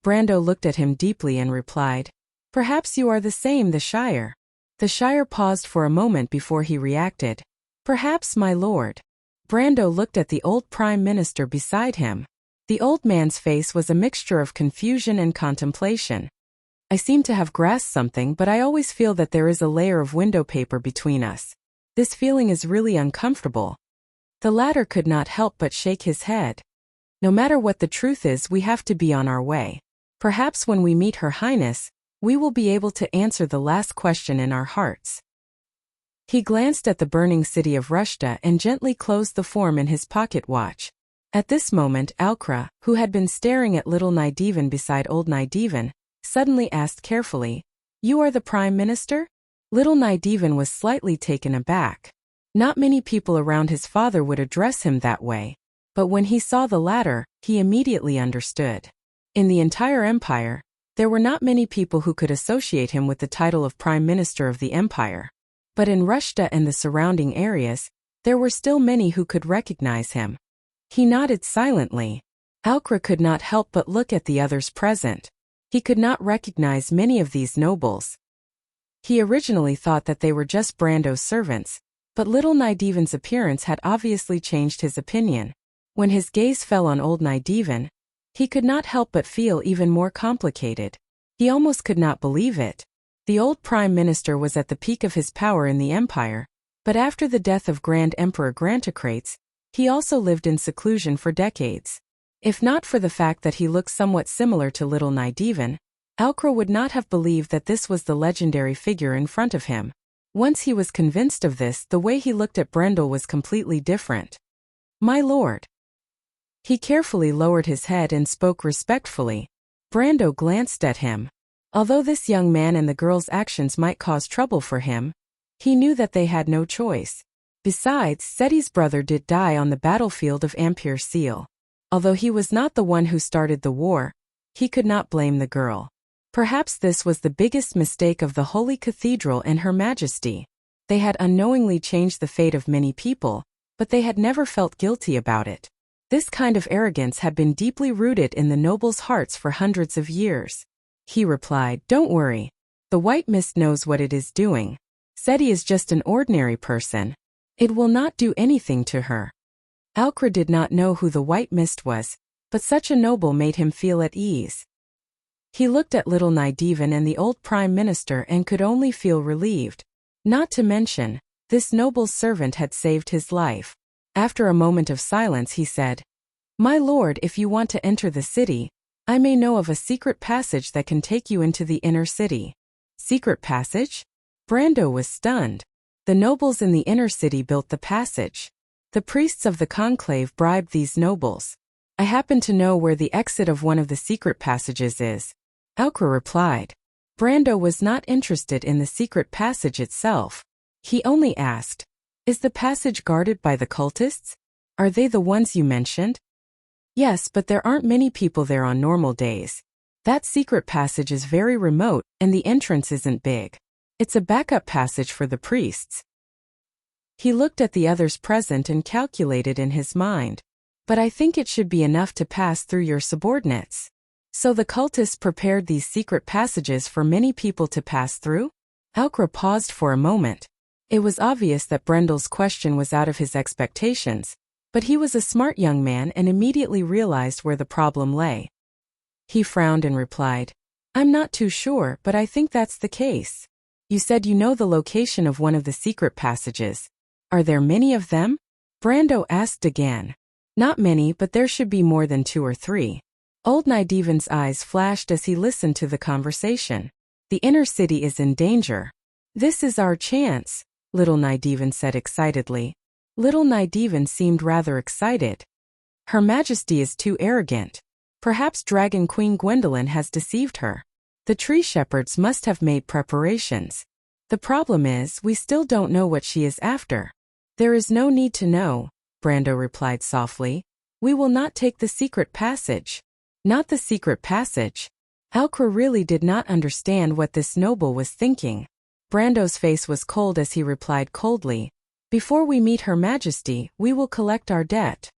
Brando looked at him deeply and replied, "Perhaps you are the same, the Shire." The Shire paused for a moment before he reacted. "Perhaps, my lord." Brando looked at the old Prime Minister beside him. The old man's face was a mixture of confusion and contemplation. "I seem to have grasped something, but I always feel that there is a layer of window paper between us. This feeling is really uncomfortable." The latter could not help but shake his head. "No matter what the truth is, we have to be on our way. Perhaps when we meet Her Highness, we will be able to answer the last question in our hearts." He glanced at the burning city of Rushta and gently closed the form in his pocket watch. At this moment, Alcra, who had been staring at little Nydivan beside old Nydivan, suddenly asked carefully, "You are the Prime Minister?" Little Nydivan was slightly taken aback. Not many people around his father would address him that way, but when he saw the latter, he immediately understood. In the entire empire, there were not many people who could associate him with the title of Prime Minister of the Empire. But in Rushta and the surrounding areas, there were still many who could recognize him. He nodded silently. Alcra could not help but look at the others present. He could not recognize many of these nobles. He originally thought that they were just Brando's servants, but little Nydivan's appearance had obviously changed his opinion. When his gaze fell on old Nydivan, he could not help but feel even more complicated. He almost could not believe it. The old Prime Minister was at the peak of his power in the Empire, but after the death of Grand Emperor Grantocrates, he also lived in seclusion for decades. If not for the fact that he looked somewhat similar to little Nydivan, Alcra would not have believed that this was the legendary figure in front of him. Once he was convinced of this, the way he looked at Brendel was completely different. "My lord." He carefully lowered his head and spoke respectfully. Brando glanced at him. Although this young man and the girl's actions might cause trouble for him, he knew that they had no choice. Besides, Seti's brother did die on the battlefield of Ampere Seal. Although he was not the one who started the war, he could not blame the girl. Perhaps this was the biggest mistake of the Holy Cathedral and Her Majesty. They had unknowingly changed the fate of many people, but they had never felt guilty about it. This kind of arrogance had been deeply rooted in the nobles' hearts for hundreds of years. He replied, "Don't worry. The white mist knows what it is doing. Seti is just an ordinary person. It will not do anything to her." Alcra did not know who the white mist was, but such a noble made him feel at ease. He looked at little Nydivan and the old Prime Minister and could only feel relieved. Not to mention, this noble's servant had saved his life. After a moment of silence he said, "My lord, if you want to enter the city, I may know of a secret passage that can take you into the inner city." "Secret passage?" Brando was stunned. The nobles in the inner city built the passage. The priests of the conclave bribed these nobles. I happen to know where the exit of one of the secret passages is, Aukra replied. Brando was not interested in the secret passage itself. He only asked, "Is the passage guarded by the cultists? Are they the ones you mentioned?" "Yes, but there aren't many people there on normal days. That secret passage is very remote, and the entrance isn't big. It's a backup passage for the priests." He looked at the others present and calculated in his mind. "But I think it should be enough to pass through your subordinates." "So the cultists prepared these secret passages for many people to pass through?" Aukra paused for a moment. It was obvious that Brendel's question was out of his expectations, but he was a smart young man and immediately realized where the problem lay. He frowned and replied, "I'm not too sure, but I think that's the case. You said you know the location of one of the secret passages. Are there many of them?" Brando asked again. "Not many, but there should be more than 2 or 3. Old Nideven's eyes flashed as he listened to the conversation. "The inner city is in danger. This is our chance," Little Nideven said excitedly. Little Nideven seemed rather excited. "Her Majesty is too arrogant. Perhaps Dragon Queen Gwendolyn has deceived her. The tree shepherds must have made preparations. The problem is, we still don't know what she is after." "There is no need to know," Brando replied softly. "We will not take the secret passage." "Not the secret passage?" Aukra really did not understand what this noble was thinking. Brando's face was cold as he replied coldly, "Before we meet Her Majesty, we will collect our debt."